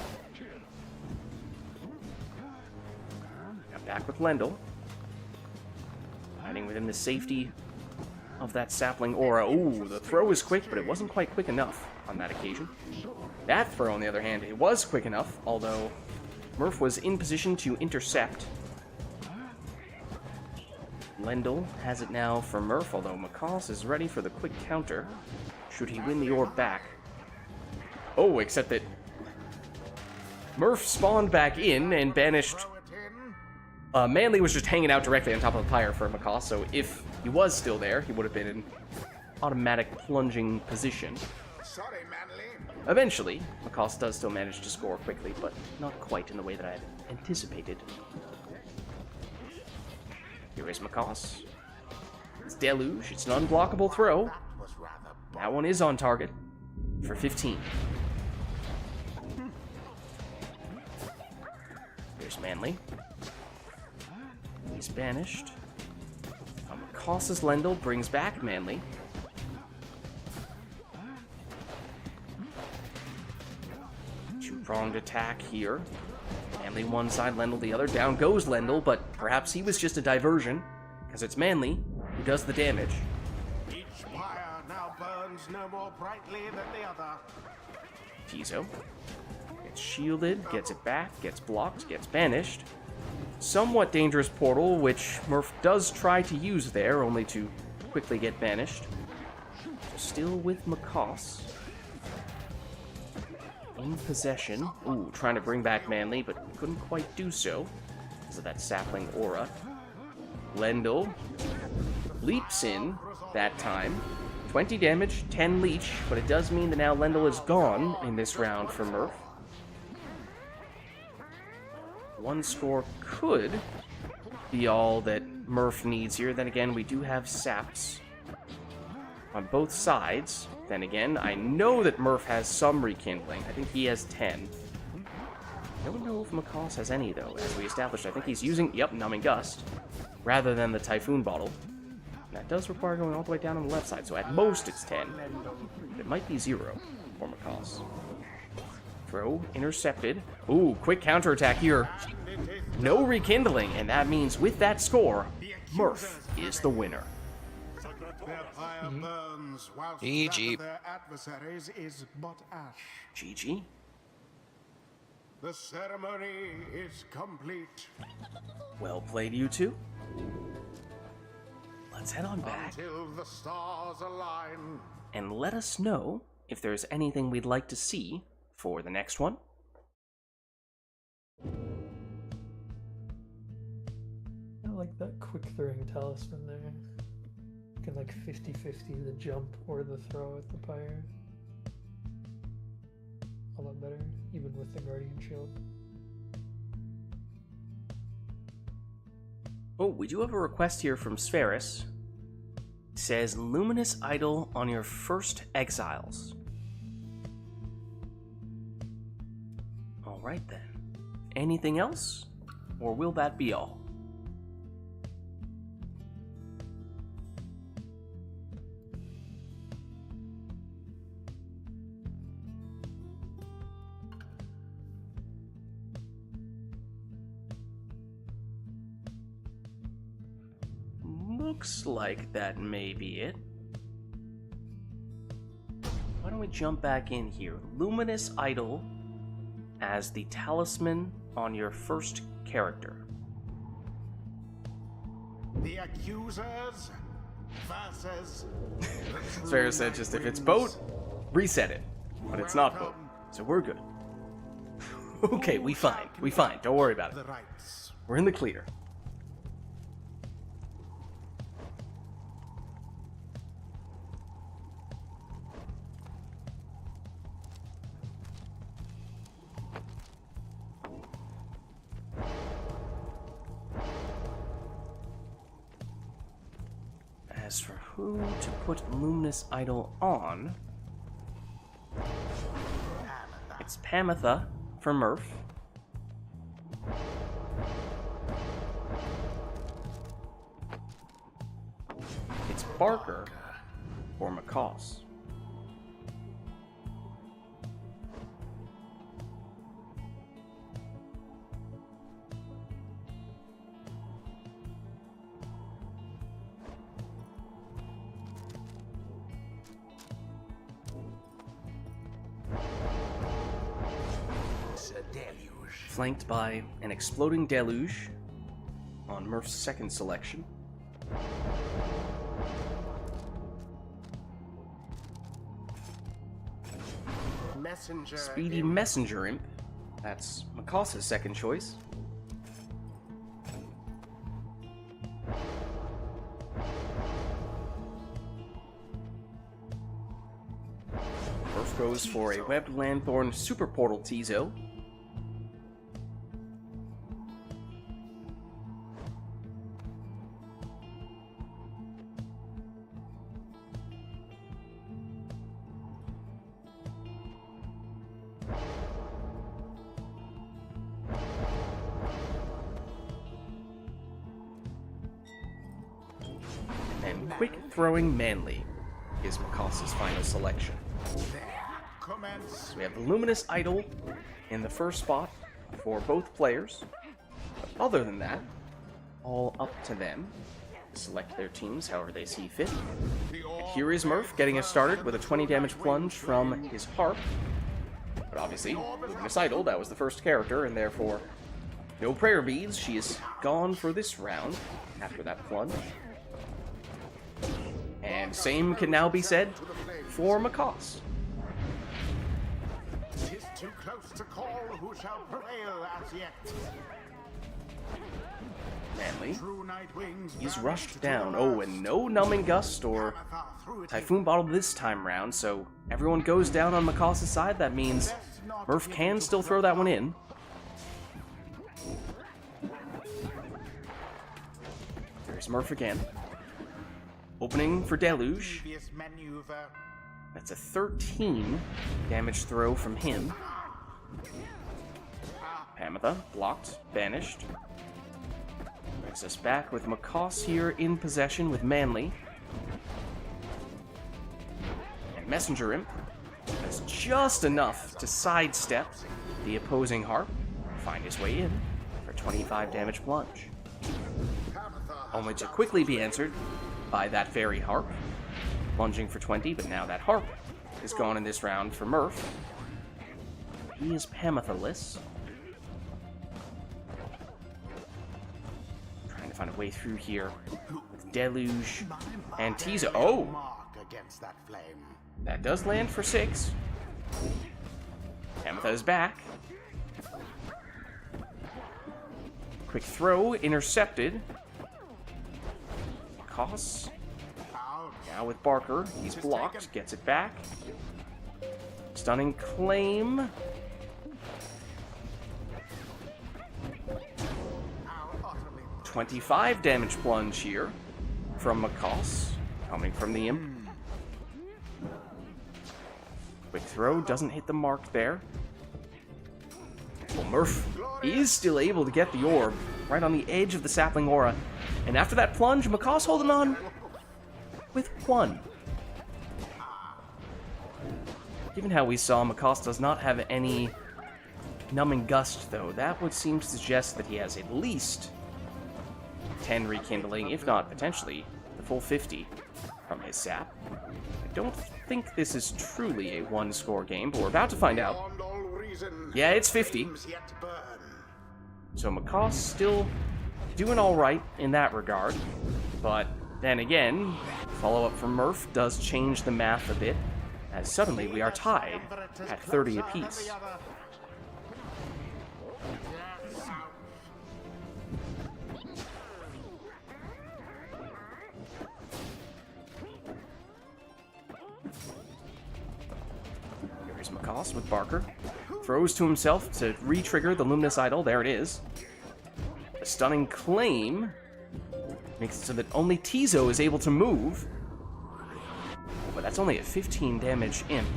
Now back with Lendl. Hiding within the safety of that sapling aura. Ooh, the throw is quick, but it wasn't quite quick enough on that occasion. That throw, on the other hand, it was quick enough, although Murph was in position to intercept. Lendl has it now for Murph, although Makoss is ready for the quick counter, should he win the orb back. Oh, except that Murph spawned back in and banished. Manly was just hanging out directly on top of the Pyre for Makoss, so if he was still there, he would have been in automatic plunging position. Sorry, Manly. Eventually, Makoss does still manage to score quickly, but not quite in the way that I had anticipated. Here is Makoss. It's Deluge. It's an unblockable throw. Was rather That one is on target for 15. Here's Manly. He's banished. Makoss's Lendl brings back Manly. Two-pronged attack here. Manly one side, Lendl the other. Down goes Lendl, but perhaps he was just a diversion, because it's Manly who does the damage. each fire now burns no more brightly than the other. Tizo gets shielded, gets it back, gets blocked, gets banished. Somewhat dangerous portal, which Murph does try to use there, only to quickly get banished. So still with Makoss. In possession. Ooh, trying to bring back Manly, but couldn't quite do so because of that sapling aura. Lendl leaps in that time. 20 damage, 10 leech, but it does mean that now Lendl is gone in this round for Murph. One score could be all that Murph needs here. Then again, we do have saps on both sides, Then again, I know that Murph has some rekindling. I think he has 10. I don't know if Macaws has any, though. As we established, I think he's using, yep, Numbing Gust, rather than the Typhoon Bottle. And that does require going all the way down on the left side, so at most it's 10. It might be 0 for Macaws. Throw, intercepted. Ooh, quick counterattack here. No rekindling, and that means with that score, Murph is the winner. Their fire burns whilst GG. that of their adversaries is but ash. GG. The ceremony is complete. Well played, you two. Let's head on back Until the stars align. and let us know if there's anything we'd like to see for the next one. I like that quick throwing talisman there. You can like 50-50 the jump or the throw at the Pyre. A lot better, even with the Guardian Shield. Oh, we do have a request here from Spheris. It says, Luminous Idol on your first Exiles. Alright then. Anything else? Or will that be all? Looks like that may be it. Why don't we jump back in here? Luminous Idol as the talisman on your first character. The accusers versus Sarah said just if it's boat, reset it. But it's not boat, so we're good. Okay, we fine. We fine. Don't worry about it. the rights. We're in the clear. As for who to put Luminous Idol on, it's Pamitha for Murph. It's Barker for Macaws. Flanked by an exploding deluge on Murph's second selection. Messenger. Speedy Messenger Imp. That's Makassa's second choice. Murph goes for a Webbed Lanthorn Super Portal Tizo. And Quick Throwing Manly is Makassa's final selection. Commence. So we have the Luminous Idol in the first spot for both players. But other than that, all up to them to select their teams however they see fit. And here is Murph getting us started with a 20 damage plunge from his harp. But obviously, Luminous Idol, that was the first character, and therefore no prayer beads. She is gone for this round after that plunge. And same can now be said for Macaws. Tis too close to call who shall prevail as yet. Manly, True night wings. he's vanish rushed to down. the Oh, last. and no Numbing Gust or Through it Typhoon Bottle this time round, so everyone goes down on Makassa's side. That means Murph can still throw that one in. There's Murph again. Opening for Deluge. Previous maneuver. That's a 13 damage throw from him. Pamitha, blocked, banished. Brings us back with Macaws here in possession with Manly. And Messenger Imp does just enough to sidestep the opposing Harp, find his way in for 25 damage plunge. Only to quickly be answered by that very Harp, plunging for 20, but now that Harp is gone in this round for Murph. He is Pamitha-less. Trying to find a way through here with Deluge and Tiza. Oh! That does land for 6. Pamitha is back. Quick throw, intercepted. Macaws. Now with Barker, he's blocked, gets it back. Stunning claim. $25 damage plunge here from Macaws, coming from the Imp. Quick throw, doesn't hit the mark there. Well, Murph is still able to get the orb right on the edge of the sapling aura. And after that plunge, Macaws holding on with 1. Given how we saw, Macaws does not have any numbing gust, though. That would seem to suggest that he has at least 10 rekindling, if not potentially the full 50 from his sap. I don't think this is truly a one-score game, but we're about to find out. Yeah, it's 50. So Macaws still doing alright in that regard, but then again, follow-up from Murph does change the math a bit, as suddenly we are tied at 30 apiece. Here's Macaws with Barker. Throws to himself to re-trigger the Luminous Idol. There it is. A stunning claim makes it so that only Tizo is able to move. But that's only a 15 damage imp.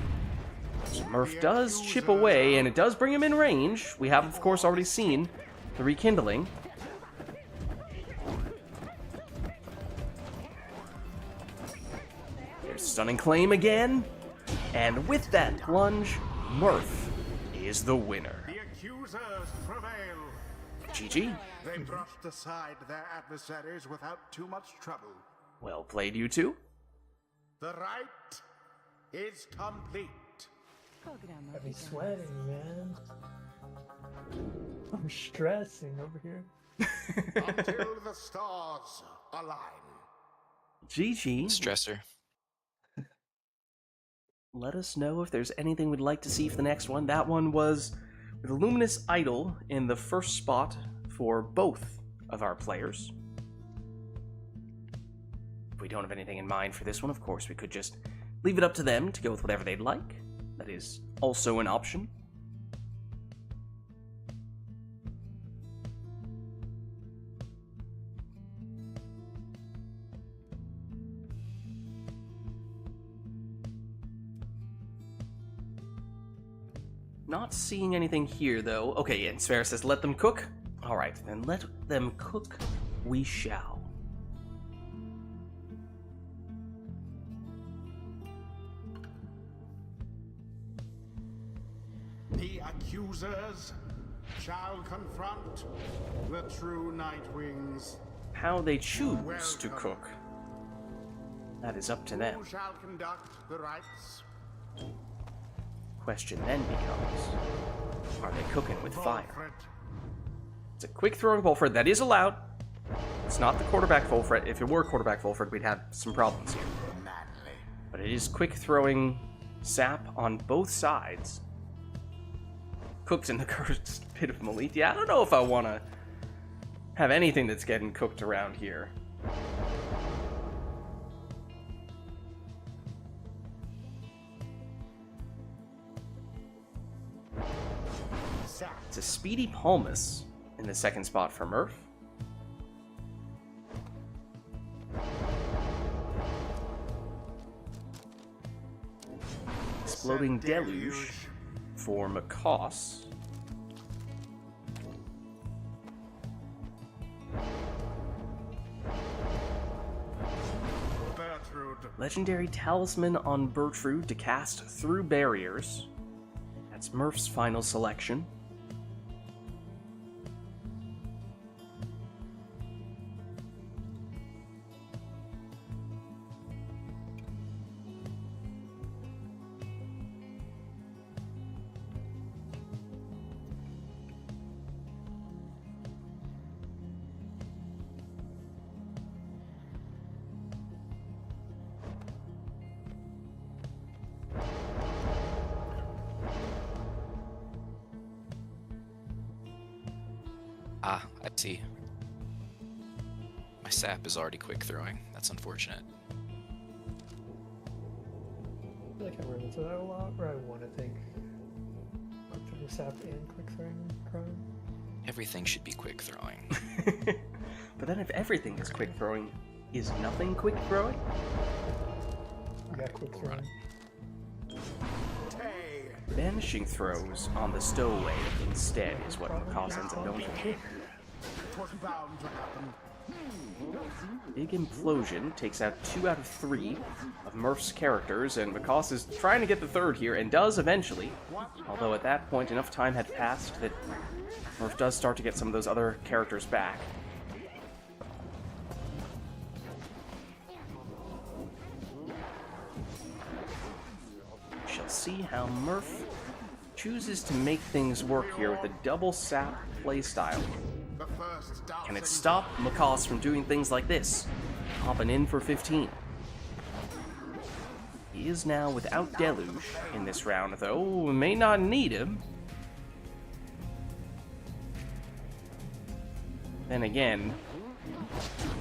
So Murph does chip away, and it does bring him in range. We have, of course, already seen the rekindling. There's stunning claim again. And with that plunge, Murph is the winner. The accusers prevail. GG. They brushed aside their adversaries without too much trouble. Well played, you two. The rite is complete. Got me sweating, man. I'm stressing over here. Until the stars align. GG. Stressor. Let us know if there's anything we'd like to see for the next one. That one was with a Luminous Idol in the first spot for both of our players. If we don't have anything in mind for this one, of course, we could just leave it up to them to go with whatever they'd like. That is also an option. Not seeing anything here, though. Okay, and Sverre says, let them cook. Alright, then let them cook we shall. The accusers shall confront the true Nightwings. How they choose to cook, that is up to them. Who shall conduct the rites? Question then becomes, are they cooking with fire? Wolfred, It's a quick throwing Wolfred. That is allowed. It's not the quarterback Wolfred. If it were quarterback Wolfred, we'd have some problems here. manly. But it is quick throwing sap on both sides. Cooked in the cursed pit of Malith. Yeah, I don't know if I want to have anything that's getting cooked around here. It's a Speedy Palmus in the second spot for Murph. Exploding Deluge for Macaws. Legendary Talisman on Bertrude to cast through barriers. That's Murph's final selection. Ah, I see. My sap is already quick throwing. That's unfortunate. I feel like I run into that a lot, where I want to think quick throwing sap and quick throwing crime. Everything should be quick throwing. But then if everything is quick throwing, is nothing quick throwing? Yeah, quick throwing. Banishing throws on the stowaway instead is what Macaws ends up going for. Big Implosion takes out 2 out of 3 of Murph's characters, and Macaws is trying to get the third here, and does eventually. Although at that point enough time had passed that Murph does start to get some of those other characters back. Shall see how Murph chooses to make things work here with a double sap playstyle. Can it stop Macaws from doing things like this? Hopping in for 15. He is now without Deluge in this round, though may not need him. Then again,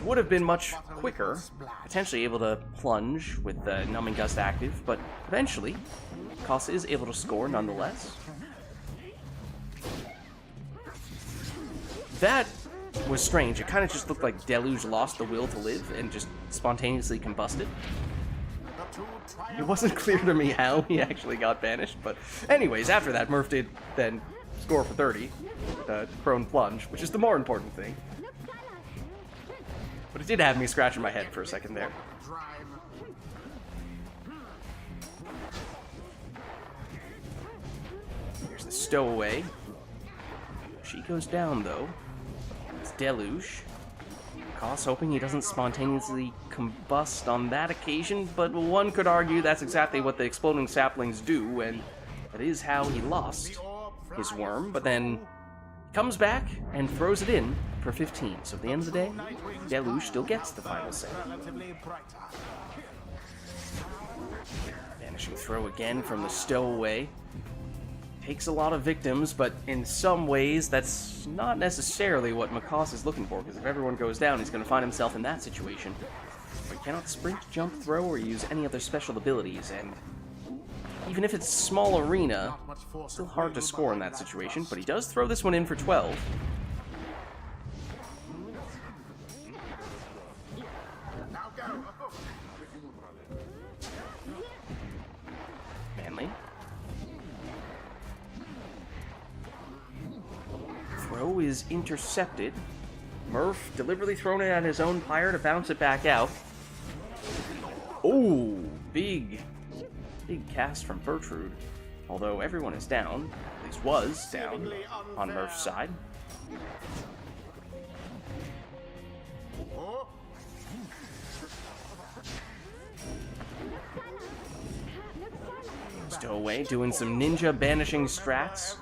would have been much quicker, potentially able to plunge with the Numbing Gust active, but eventually, Koss is able to score nonetheless. That was strange. It kind of just looked like Deluge lost the will to live and just spontaneously combusted. It wasn't clear to me how he actually got banished, but anyways, after that, Murph did then score for 30 with a prone plunge, which is the more important thing. But it did have me scratching my head for a second there. Here's the stowaway. She goes down, though. It's Deluge. Koss hoping he doesn't spontaneously combust on that occasion, but one could argue that's exactly what the exploding saplings do, and that is how he lost his worm, but then comes back and throws it in for 15. So at the end of the day, Deluge still gets the final say. Vanishing throw again from the stowaway. Takes a lot of victims, but in some ways that's not necessarily what Macaws is looking for, because if everyone goes down, he's going to find himself in that situation. But he cannot sprint, jump, throw, or use any other special abilities, and even if it's a small arena, it's still hard to score in that situation, but he does throw this one in for 12. Manly. Throw is intercepted. Murph deliberately thrown it at his own Pyre to bounce it back out. Oh, big cast from Bertrude. Although everyone is down, at least was down, on Murph's side. Stowaway doing some ninja banishing strats.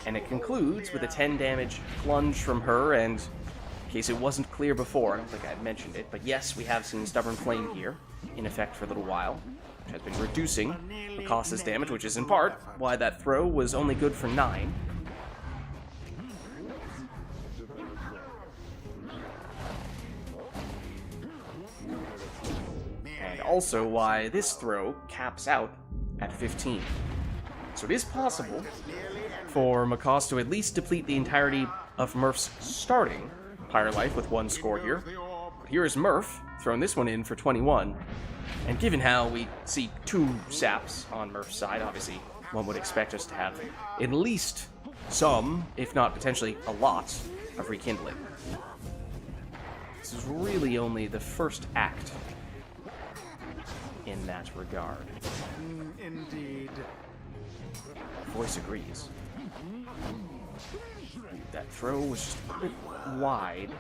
And it concludes with a 10 damage plunge from her, and in case it wasn't clear before, I don't think I had mentioned it, but yes, we have seen Stubborn Flame here, in effect for a little while, which has been reducing Macaws' damage, which is in part why that throw was only good for 9. And also why this throw caps out at 15. So it is possible for Macaws to at least deplete the entirety of Murph's starting Pyre life with 1 score here. here's Murph, throwing this one in for 21. And given how we see 2 saps on Murph's side, obviously one would expect us to have at least some, if not potentially a lot, of rekindling. This is really only the first act in that regard. Indeed. Voice agrees. That throw was just a bit wide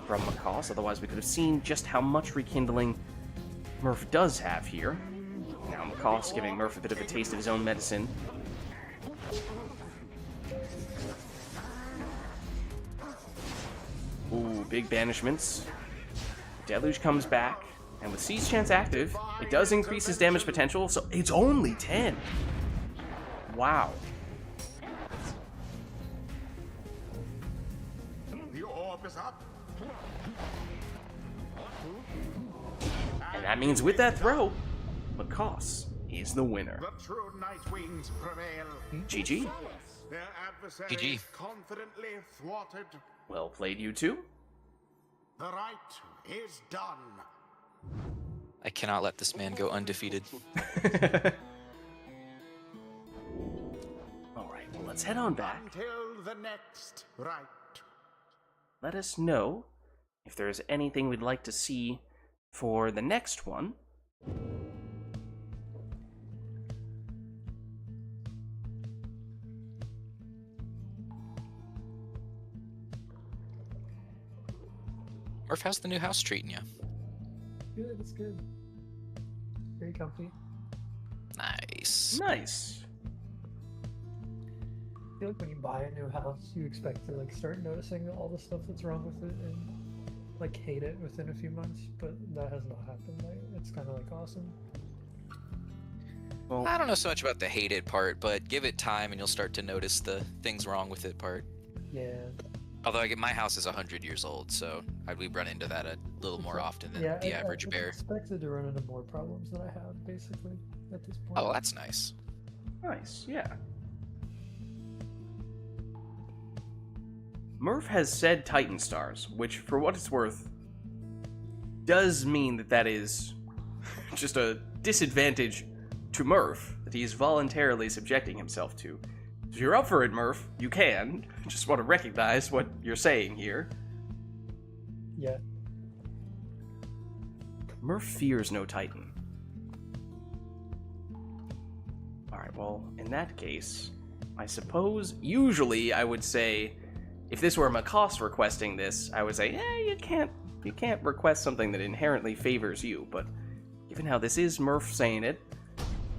from McCoss, otherwise we could have seen just how much rekindling Murph does have here. Now McCoss giving Murph a bit of a taste of his own medicine. Ooh, big banishments. Deluge comes back, and with Siege Chance active, it does increase his damage potential, so it's only 10. Wow. The orb is up. And that means with that throw, McCoss is the winner. The true Night Wings prevail. GG. Their adversaries GG. confidently thwarted. Well played, you two. The right is done. I cannot let this man go undefeated. Alright, well let's head on back. Until the next right. Let us know if there's anything we'd like to see for the next one. Murph, how's the new house treating you? Good, it's good. Very comfy. Nice. Nice. I feel like when you buy a new house, you expect to like start noticing all the stuff that's wrong with it and like hate it within a few months, but that has not happened. Like, it's kind of like awesome. Well, I don't know so much about the hated part, but give it time and you'll start to notice the things wrong with it part. Yeah. Although my house is 100 years old, so we run into that a little more often than the average bear. I expected to run into more problems than I have, basically, at this point. Oh, that's nice. nice, yeah. Murph has said Titan Stars, which, for what it's worth, does mean that that is just a disadvantage to Murph that he is voluntarily subjecting himself to. If you're up for it, Murph, you can. Just want to recognize what you're saying here. Yeah. Murph fears no Titan. Alright, well, in that case, I suppose, usually I would say, if this were McCoss requesting this, I would say, you can't request something that inherently favors you, but given how this is Murph saying it,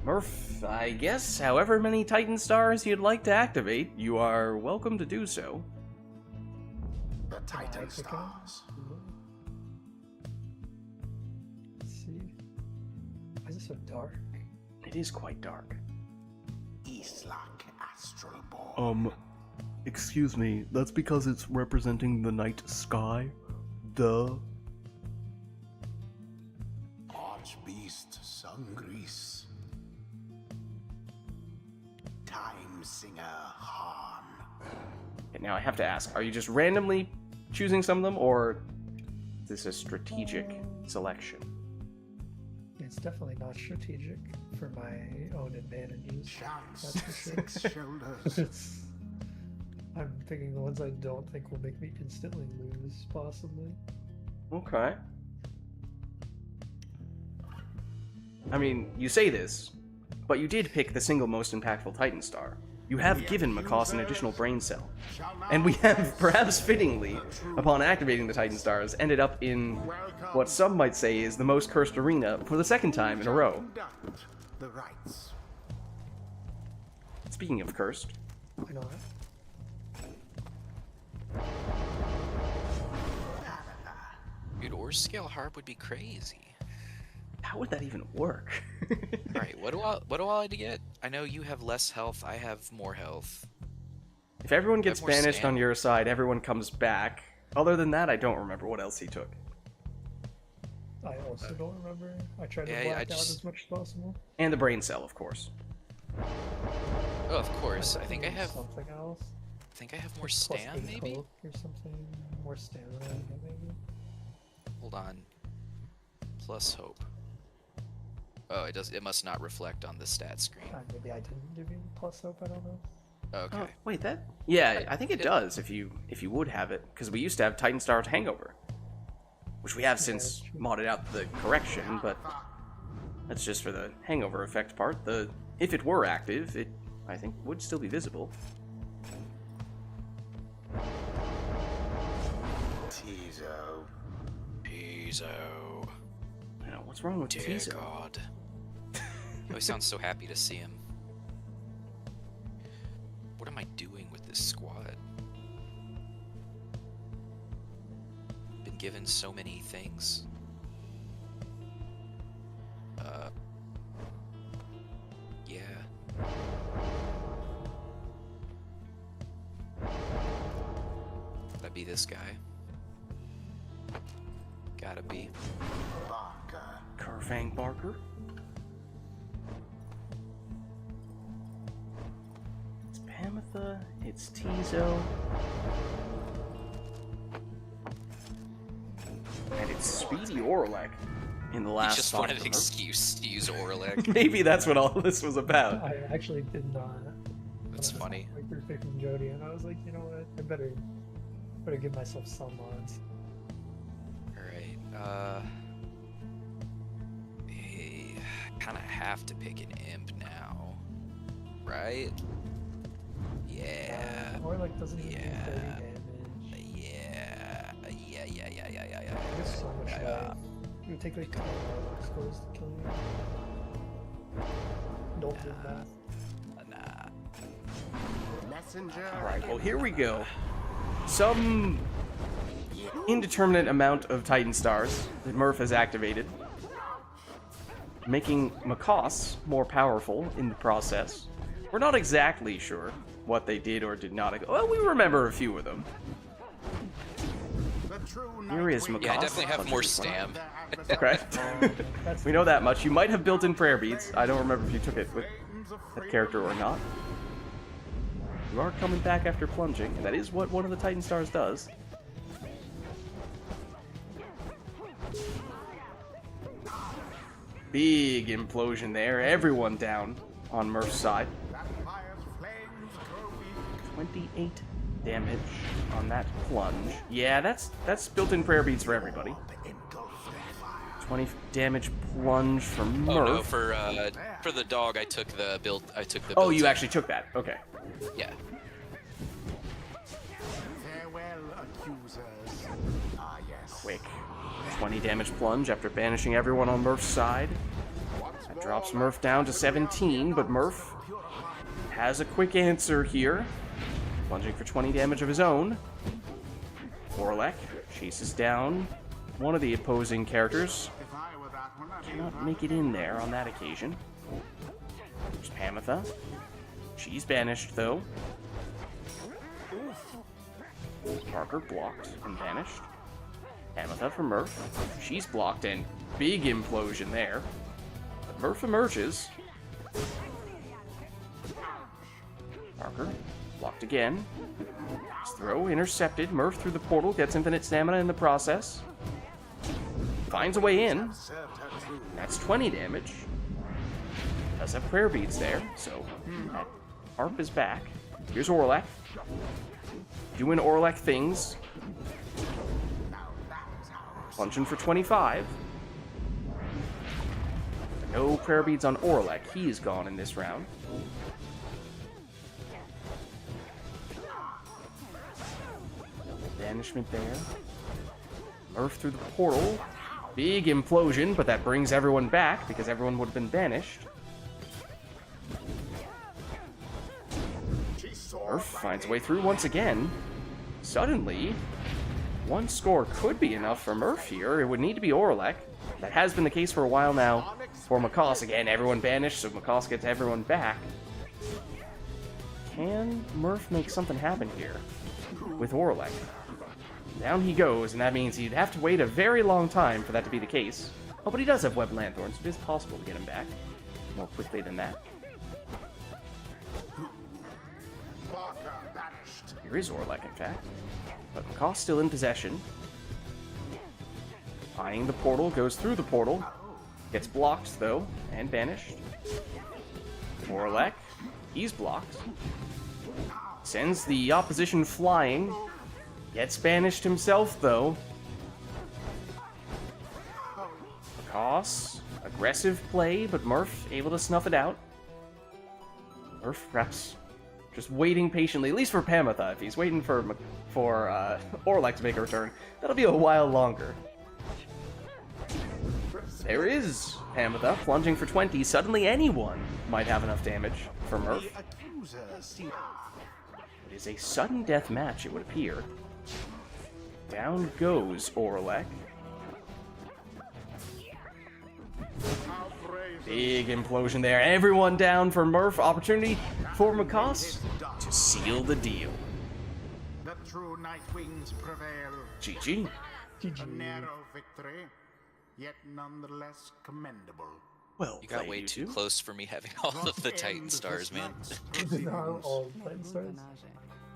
Murph, I guess, however many Titan Stars you'd like to activate, you are welcome to do so. The Titan Stars. Let's see. Why is it so dark? It is quite dark. Eastlock Astral Ball. Excuse me, that's because it's representing the night sky? Duh. Archbeast Sungrease. Time Singer Han. Okay, now I have to ask, are you just randomly choosing some of them, or is this a strategic selection? It's definitely not strategic for my own advantages. Chance That's for sure. Six Shoulders. I'm picking the ones I don't think will make me instantly lose, possibly. Okay. I mean, you say this, but you did pick the single most impactful Titan Star. You have given McCoss an additional brain cell. And we have, perhaps fittingly, upon activating the Titan Stars, ended up in what some might say is the most cursed arena for the second time in a row. Conduct the rites. Speaking of cursed, I know that. Dude, or scale harp would be crazy. how would that even work? Alright, what do I need to get? I know you have less health, I have more health. If everyone gets I have more banished on stamina. your side, everyone comes back. Other than that, I don't remember what else he took. I also don't remember. I tried Yeah, to I black out just- as much as possible. And the brain cell, of course. Oh, of course. I think I have something else. more Plus stam, 8 maybe? health or something. More stamina, maybe. Hold on. Plus hope. Oh, it does. It must not reflect on the stat screen. Maybe I didn't give you plus hope. I don't know. Okay. Oh, wait, that? Yeah, I think it does if you would have it, because we used to have Titan Star's Hangover, which we have since modded out the correction, but that's just for the hangover effect part. If it were active, it I think would still be visible. Tizo. I know, what's wrong with Dear Tizo? God. He always sounds so happy to see him. What am I doing with this squad? Been given so many things. Yeah. Gotta be this guy. Gotta be. Carfang Barker? It's Pamitha, it's Tizo. And it's Speedy Orlek in the last He just song wanted of an the excuse to use Orlek. Maybe that's what all this was about. I actually did not. That's funny. Like we were picking Jody, and I was like, you know what? I better give myself some mods. Alright, kinda have to pick an imp now. Right? Yeah. Or like doesn't even do 30 Yeah. damage. Yeah. There's so much life. It would take like 10 scores to kill you. Don't do that. Nah. Messenger. Alright, well here we go. Some indeterminate amount of Titan Stars that Murph has activated, making Macaws more powerful in the process. We're not exactly sure what they did or did not. Well, we remember a few of them. Here is Macaws. Yeah, I definitely have more stam. Okay. We know that much. You might have built in prayer beads. I don't remember if you took it with that character or not. You are coming back after plunging, and that is what one of the Titan Stars does. Big implosion there. Everyone down on Murph's side. 28 damage on that plunge. Yeah, that's built-in prayer beads for everybody. 20 damage plunge for Murph. Oh no, for the dog I took the build. Oh, you actually took that. Okay. Yeah. Farewell, accusers. Ah, yes. Quick. 20 damage plunge after banishing everyone on Murph's side. That drops Murph down to 17, but Murph has a quick answer here. Plunging for 20 damage of his own. Orlek chases down one of the opposing characters. Cannot make it in there on that occasion. There's Pamitha. She's banished, though. Parker blocked and banished. Pamitha for Murph. She's blocked and big implosion there. But Murph emerges. Parker blocked again. His throw intercepted. Murph through the portal gets infinite stamina in the process. Finds a way in. That's 20 damage. Does have prayer beads there, so that harp is back. Here's Orlek. Doing Orlek things. Plunging for 25. No prayer beads on Orlek. He's gone in this round. Banishment there. Murph through the portal. Big implosion, but that brings everyone back because everyone would have been banished. Murph finds a way through once again. Suddenly, one score could be enough for Murph here. It would need to be Orlek. That has been the case for a while now. For Macaws, again, everyone banished, so Macaws gets everyone back. Can Murph make something happen here with Orlek? Down he goes, and that means he'd have to wait a very long time for that to be the case. Oh, but he does have Web Lanthorn, so it is possible to get him back more quickly than that. Here is Orlek, in fact. But Macaw's still in possession. Eyeing the portal, goes through the portal. Gets blocked, though, and banished. Orlek, he's blocked. Sends the opposition flying. Gets banished himself, though. Cos, aggressive play, but Murph able to snuff it out. Murph perhaps just waiting patiently, at least for Pamatha. If he's waiting for Orlek to make a return, that'll be a while longer. There is Pamatha plunging for 20. Suddenly anyone might have enough damage for Murph. It is a sudden death match, it would appear. Down goes Orlek. Big implosion there. Everyone down for Murph. Opportunity for Makos to seal the deal. The true Nightwings prevail. GG. A narrow victory, yet nonetheless commendable. Well, You got way too close for me having all of the Titan stars, man. Not all Titan stars.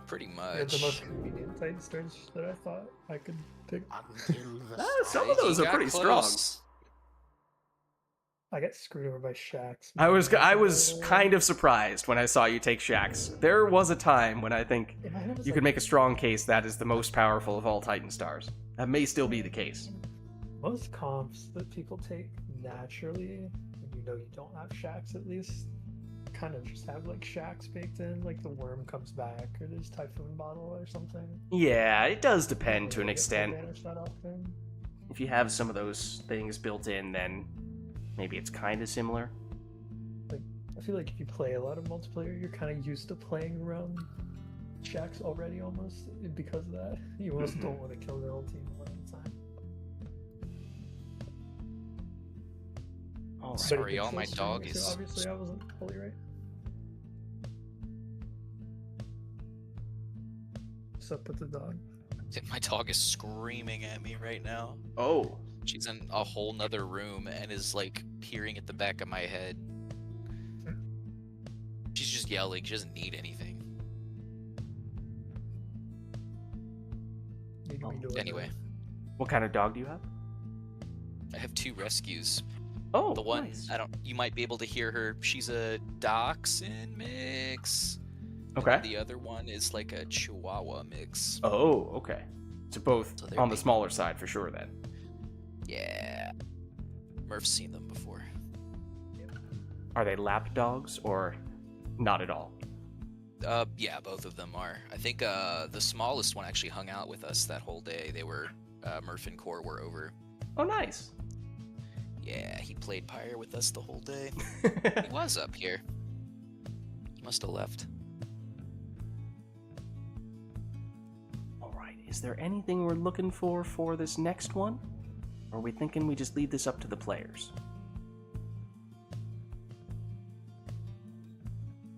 Pretty You had the much. most convenient Titan stars that I thought I could pick. Until the Some of those You are got pretty strong. close. I got screwed over by Shax. I was kind of surprised when I saw you take Shax. There was a time when I think you could make a strong case that is the most powerful of all Titan stars. That may still be the case. Most comps that people take naturally, when you know you don't have Shax at least, kind of just have like Shax baked in, like the worm comes back, or there's Typhoon Bottle or something. Yeah, it does depend to an Don't get extent. banished that often. If you have some of those things built in, then maybe it's kind of similar. Like, I feel like if you play a lot of multiplayer, you're kind of used to playing around Shax already almost, because of that. You almost don't want to kill their whole team one at a time. All right. But Sorry, it all my kills dog streaming, so is. obviously I wasn't fully right. What's up with the dog? My dog is screaming at me right now. Oh. She's in a whole nother room and is like peering at the back of my head. She's just yelling. She doesn't need anything. Need me to Anyway, What kind of dog do you have? I have 2 rescues. Oh, The one nice. you might be able to hear her. She's a dachshund mix. And Okay. the other one is like a Chihuahua mix. Oh, okay. So both So they're on the big. smaller side for sure then. Yeah. Murph's seen them before. Are they lap dogs or not at all? Yeah, both of them are. I think the smallest one actually hung out with us that whole day. They were Murph and Core were over. Oh, nice. Yeah, he played Pyre with us the whole day. He was up here. He must have left. All right. Is there anything we're looking for this next one? Or are we thinking we just leave this up to the players?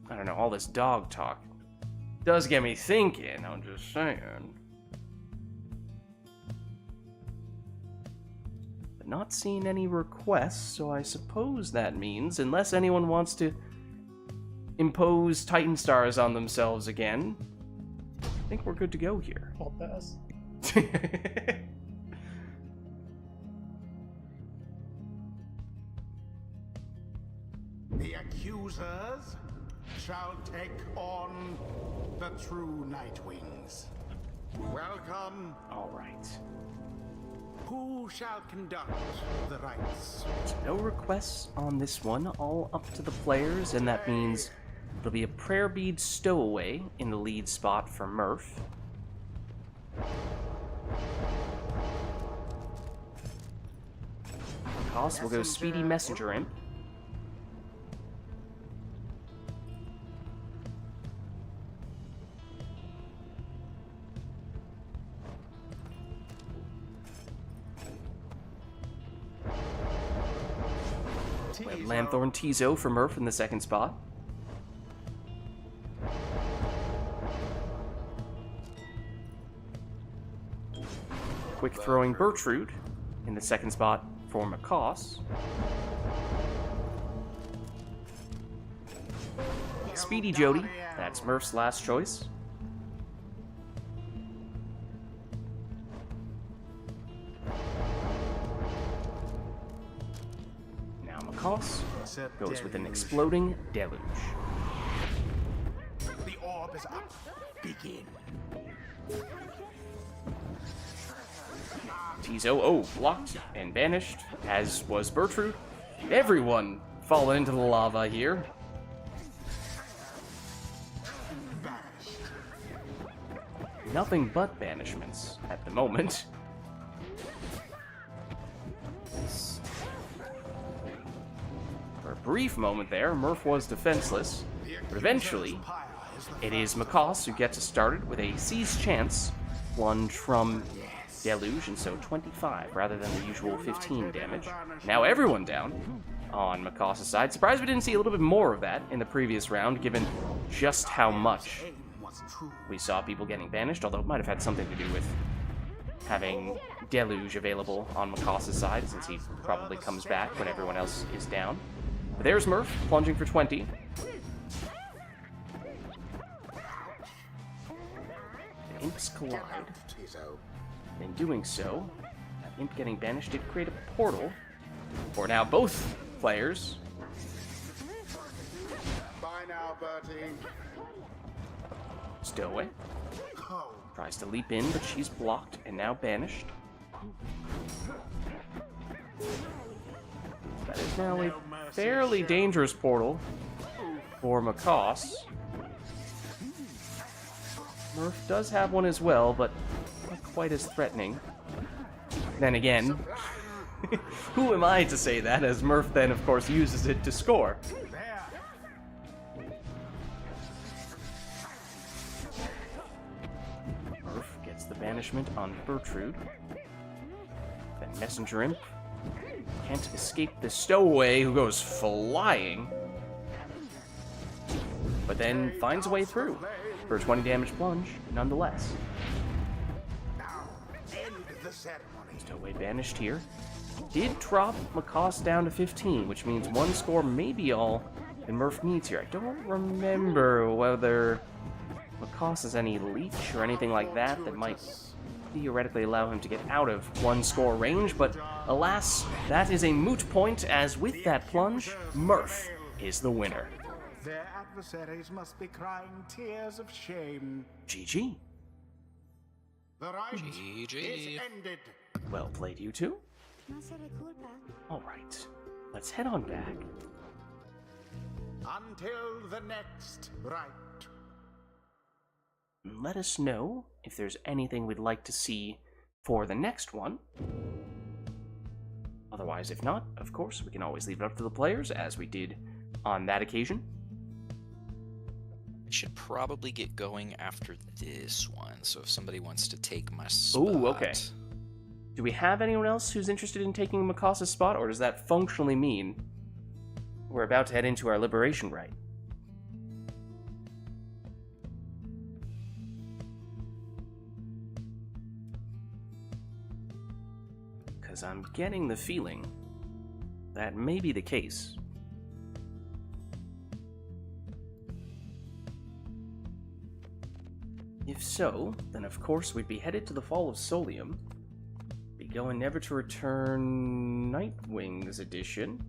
I don't know, all this dog talk does get me thinking, I'm just saying. But not seeing any requests, so I suppose that means, unless anyone wants to impose Titan Stars on themselves again, I think we're good to go here. I'll pass. The accusers shall take on the true Nightwings. Welcome. All right. Who shall conduct the rites? No requests on this one, all up to the players, and that means it'll be a prayer bead stowaway in the lead spot for Murph. Cost will go Speedy Messenger Imp. Lanthorn Tizo for Murph in the second spot. Quick throwing Birchroot in the second spot for Makos. Speedy Jody, that's Murph's last choice. Macaws goes with an exploding deluge. The orb is up. Begin. Tizo, oh, blocked and banished, as was Bertrude. Everyone fallen into the lava here. Nothing but banishments at the moment. For a brief moment there, Murph was defenseless, but eventually, it is Macaws who gets us started with a seize chance plunge from Deluge, and so 25 rather than the usual 15 damage. Now everyone down on Macaws' side. Surprised we didn't see a little bit more of that in the previous round, given just how much we saw people getting banished, although it might have had something to do with having Deluge available on Macaws' side, since he probably comes back when everyone else is down. But there's Murph, plunging for 20. The Imps collide. In doing so, that Imp getting banished did create a portal for now both players. Bye now, Bertie. Stowaway tries to leap in, but she's blocked and now banished. That is now a fairly dangerous portal for Macaws. Murph does have one as well, but not quite as threatening. Then again, who am I to say that, as Murph then, of course, uses it to score? Murph gets the banishment on Bertrude. Then Messenger Imp can't escape the Stowaway, who goes flying, but then finds a way through for a 20 damage plunge, nonetheless. Stowaway banished here. Did drop Macaws down to 15, which means one score may be all that Murph needs here. I don't remember whether Macaws has any leech or anything like that that might theoretically allow him to get out of one score range, but alas, that is a moot point, as with that plunge, Murph is the winner. Their adversaries must be crying tears of shame. GG. The rite GG. is ended. Well played, you two. Alright, let's head on back. Until the next rite. Let us know if there's anything we'd like to see for the next one. Otherwise, if not, of course, we can always leave it up to the players, as we did on that occasion. I should probably get going after this one, so if somebody wants to take my spot... Ooh, okay. Do we have anyone else who's interested in taking Macaws' spot, or does that functionally mean we're about to head into our liberation rite? Because I'm getting the feeling that may be the case. If so, then of course we'd be headed to the Fall of Solium, be going Never to Return Nightwing's edition.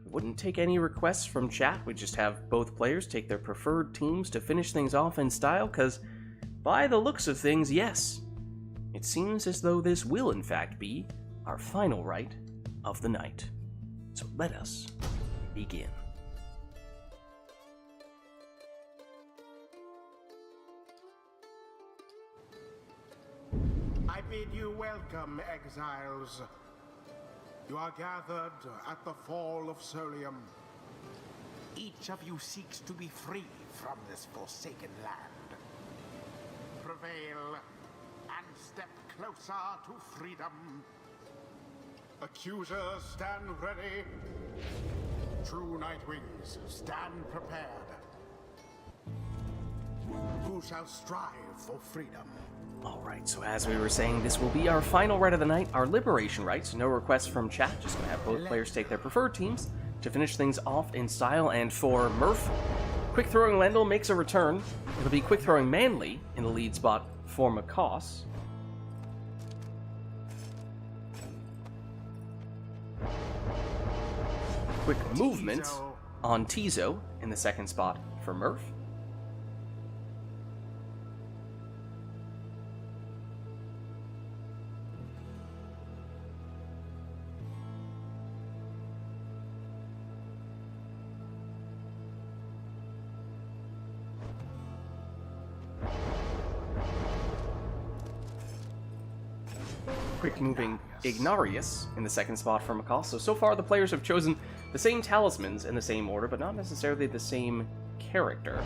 Wouldn't take any requests from chat, we'd just have both players take their preferred teams to finish things off in style, because by the looks of things, yes, it seems as though this will in fact be our final rite of the night. So let us begin. I bid you welcome, exiles. You are gathered at the Fall of Solium. Each of you seeks to be free from this forsaken land. Prevail and step closer to freedom. Accusers, stand ready. True Nightwings, stand prepared. Who shall strive for freedom? Alright, so as we were saying, this will be our final rite of the night, our liberation rite, so no requests from chat, just gonna have both players take their preferred teams to finish things off in style. And for Murph, Quick Throwing Lendl makes a return. It'll be Quick Throwing Manly in the lead spot for Macaws. quick movement on Tizo in the second spot for Murph. Quick moving Ignarius in the second spot for Mikal. So far the players have chosen the same talismans in the same order, but not necessarily the same character.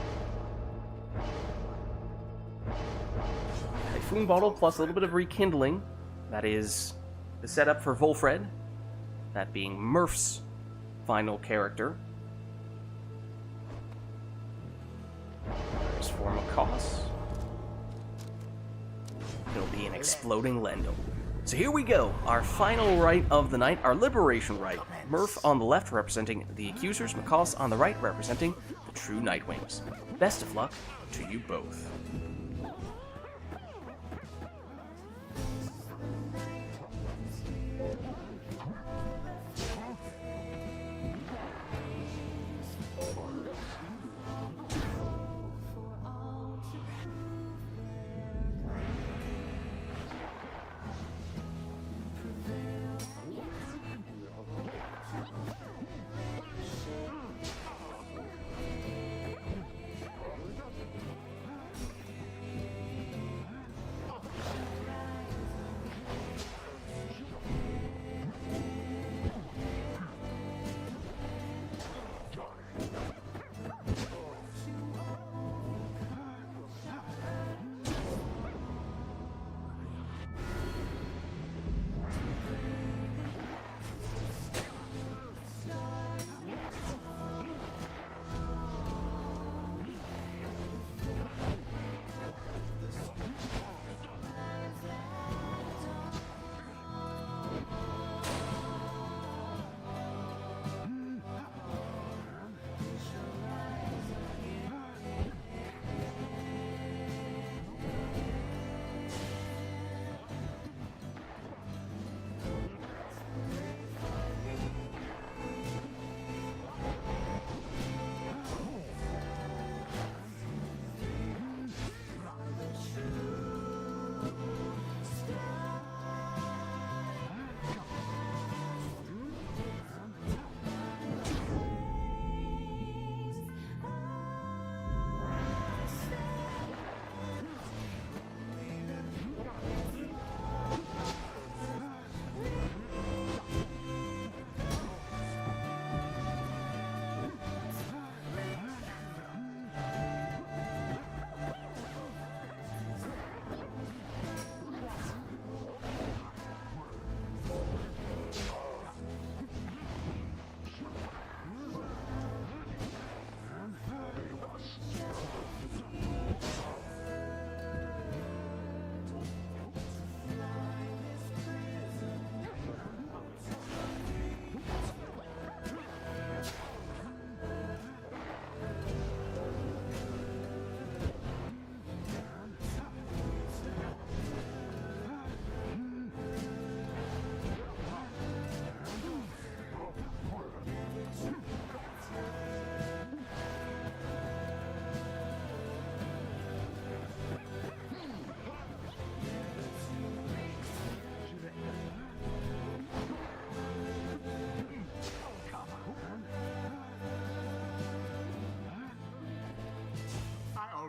Typhoon Bottle plus a little bit of Rekindling. That is the setup for Volfred. That being Murph's final character. There's for Mikal. It'll be an Exploding Lendl. So here we go, our final rite of the night, our Liberation Rite. Murph on the left representing the Accusers, Mikal on the right representing the True Nightwings. Best of luck to you both.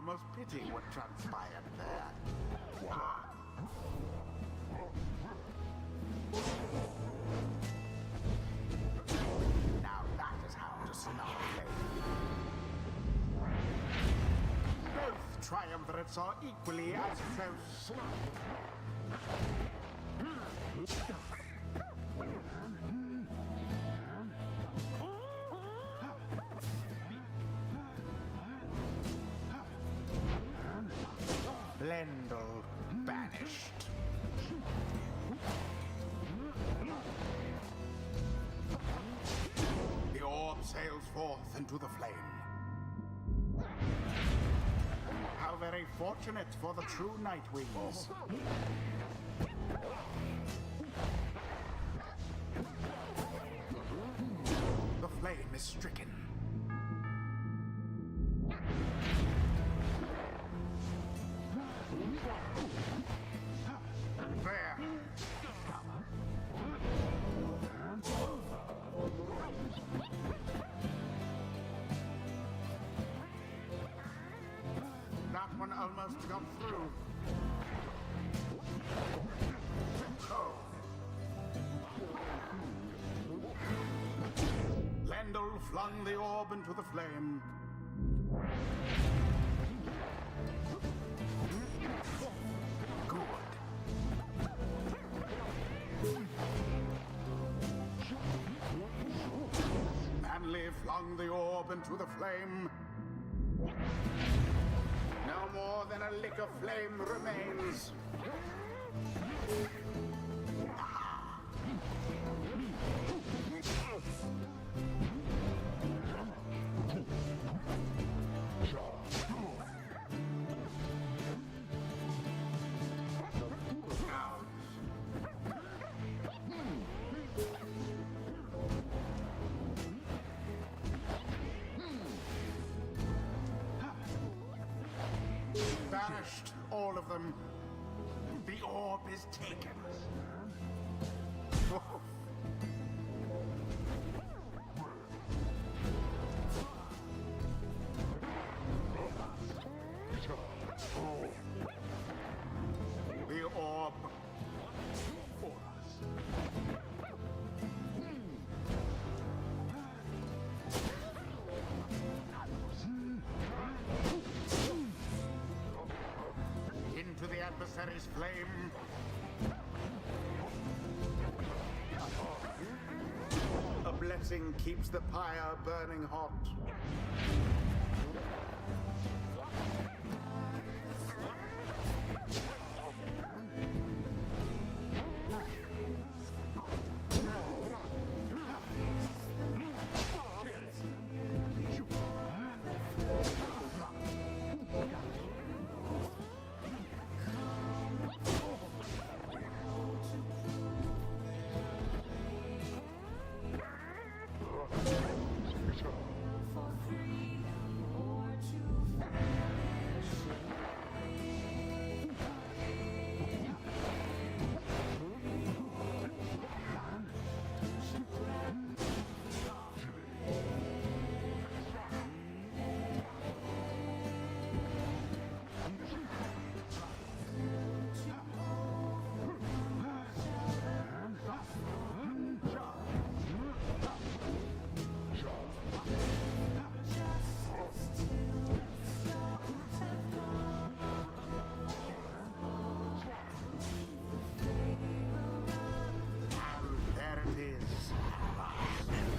almost pity what transpired there. Now that is how to snarl. Both triumvirates are equally as close. Lendl banished. The orb sails forth into the flame. How very fortunate for the true Nightwings. The flame is stricken. There. That one almost got through. Oh. Lendl flung the orb into the flame. Good. Manly flung the orb into the flame. No more than a lick of flame remains. Banished, all of them. The orb is taken. Whoa. The orb for us. Into the adversary's flame. A blessing keeps the pyre burning hot.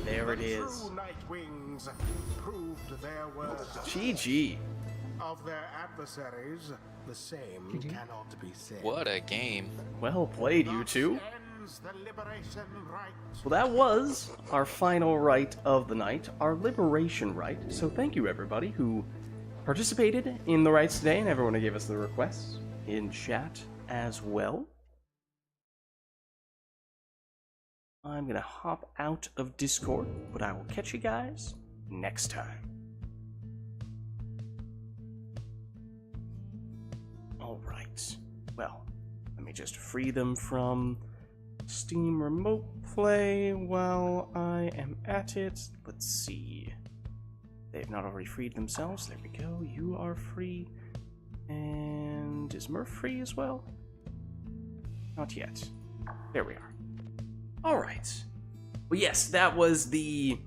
There it is. True Nightwings proved their worth. GG. Of their adversaries, the same cannot be said. What a game. Well played, you two. Ends the liberation rite. Well, that was our final rite of the night, our liberation rite. So thank you, everybody, who participated in the rites today, and everyone who gave us the requests in chat as well. I'm gonna hop out of Discord, but I will catch you guys next time. Alright, well, let me just free them from Steam Remote Play while I am at it. Let's see. They've not already freed themselves. There we go. You are free. And is Murph free as well? Not yet. There we are. Alright. Well, yes, that was the...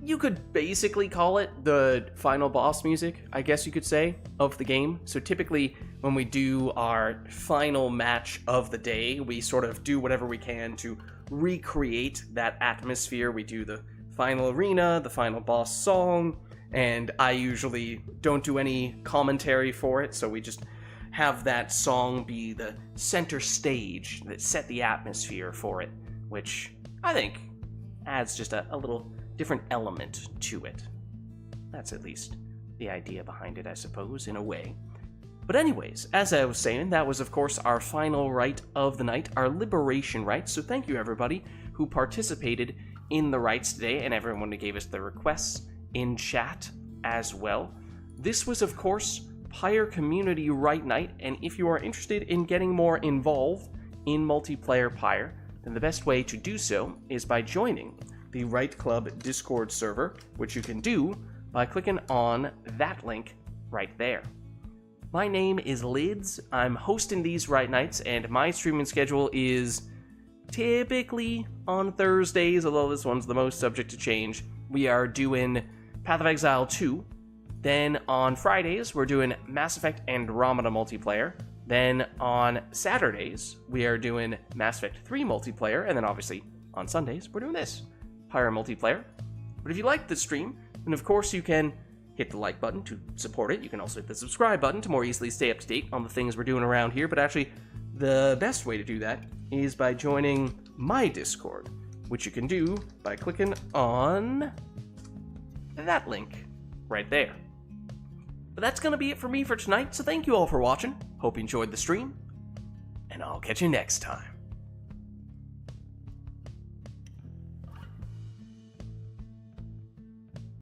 You could basically call it the final boss music, I guess you could say, of the game. So typically, when we do our final match of the day, we sort of do whatever we can to recreate that atmosphere. We do the final arena, the final boss song, and I usually don't do any commentary for it, so we just have that song be the center stage that set the atmosphere for it, which I think adds just a little different element to it. That's at least the idea behind it, I suppose, in a way. But anyways, as I was saying, that was of course our final rite of the night, our liberation rite, so thank you everybody who participated in the rights today, and everyone who gave us the requests in chat as well. This was, of course, Pyre Community RITE Night, and if you are interested in getting more involved in multiplayer Pyre, then the best way to do so is by joining the RITE Club Discord server, which you can do by clicking on that link right there. My name is Lids. I'm hosting these RITE Nights, and my streaming schedule is typically on Thursdays, although this one's the most subject to change. We are doing Path of Exile 2. Then on Fridays, we're doing Mass Effect Andromeda multiplayer. Then on Saturdays, we are doing Mass Effect 3 multiplayer. And then obviously on Sundays, we're doing this, Pyre multiplayer. But if you like the stream, then of course you can hit the like button to support it. You can also hit the subscribe button to more easily stay up to date on the things we're doing around here. But actually, the best way to do that is by joining my Discord, which you can do by clicking on that link right there. But that's going to be it for me for tonight, so thank you all for watching. Hope you enjoyed the stream, and I'll catch you next time.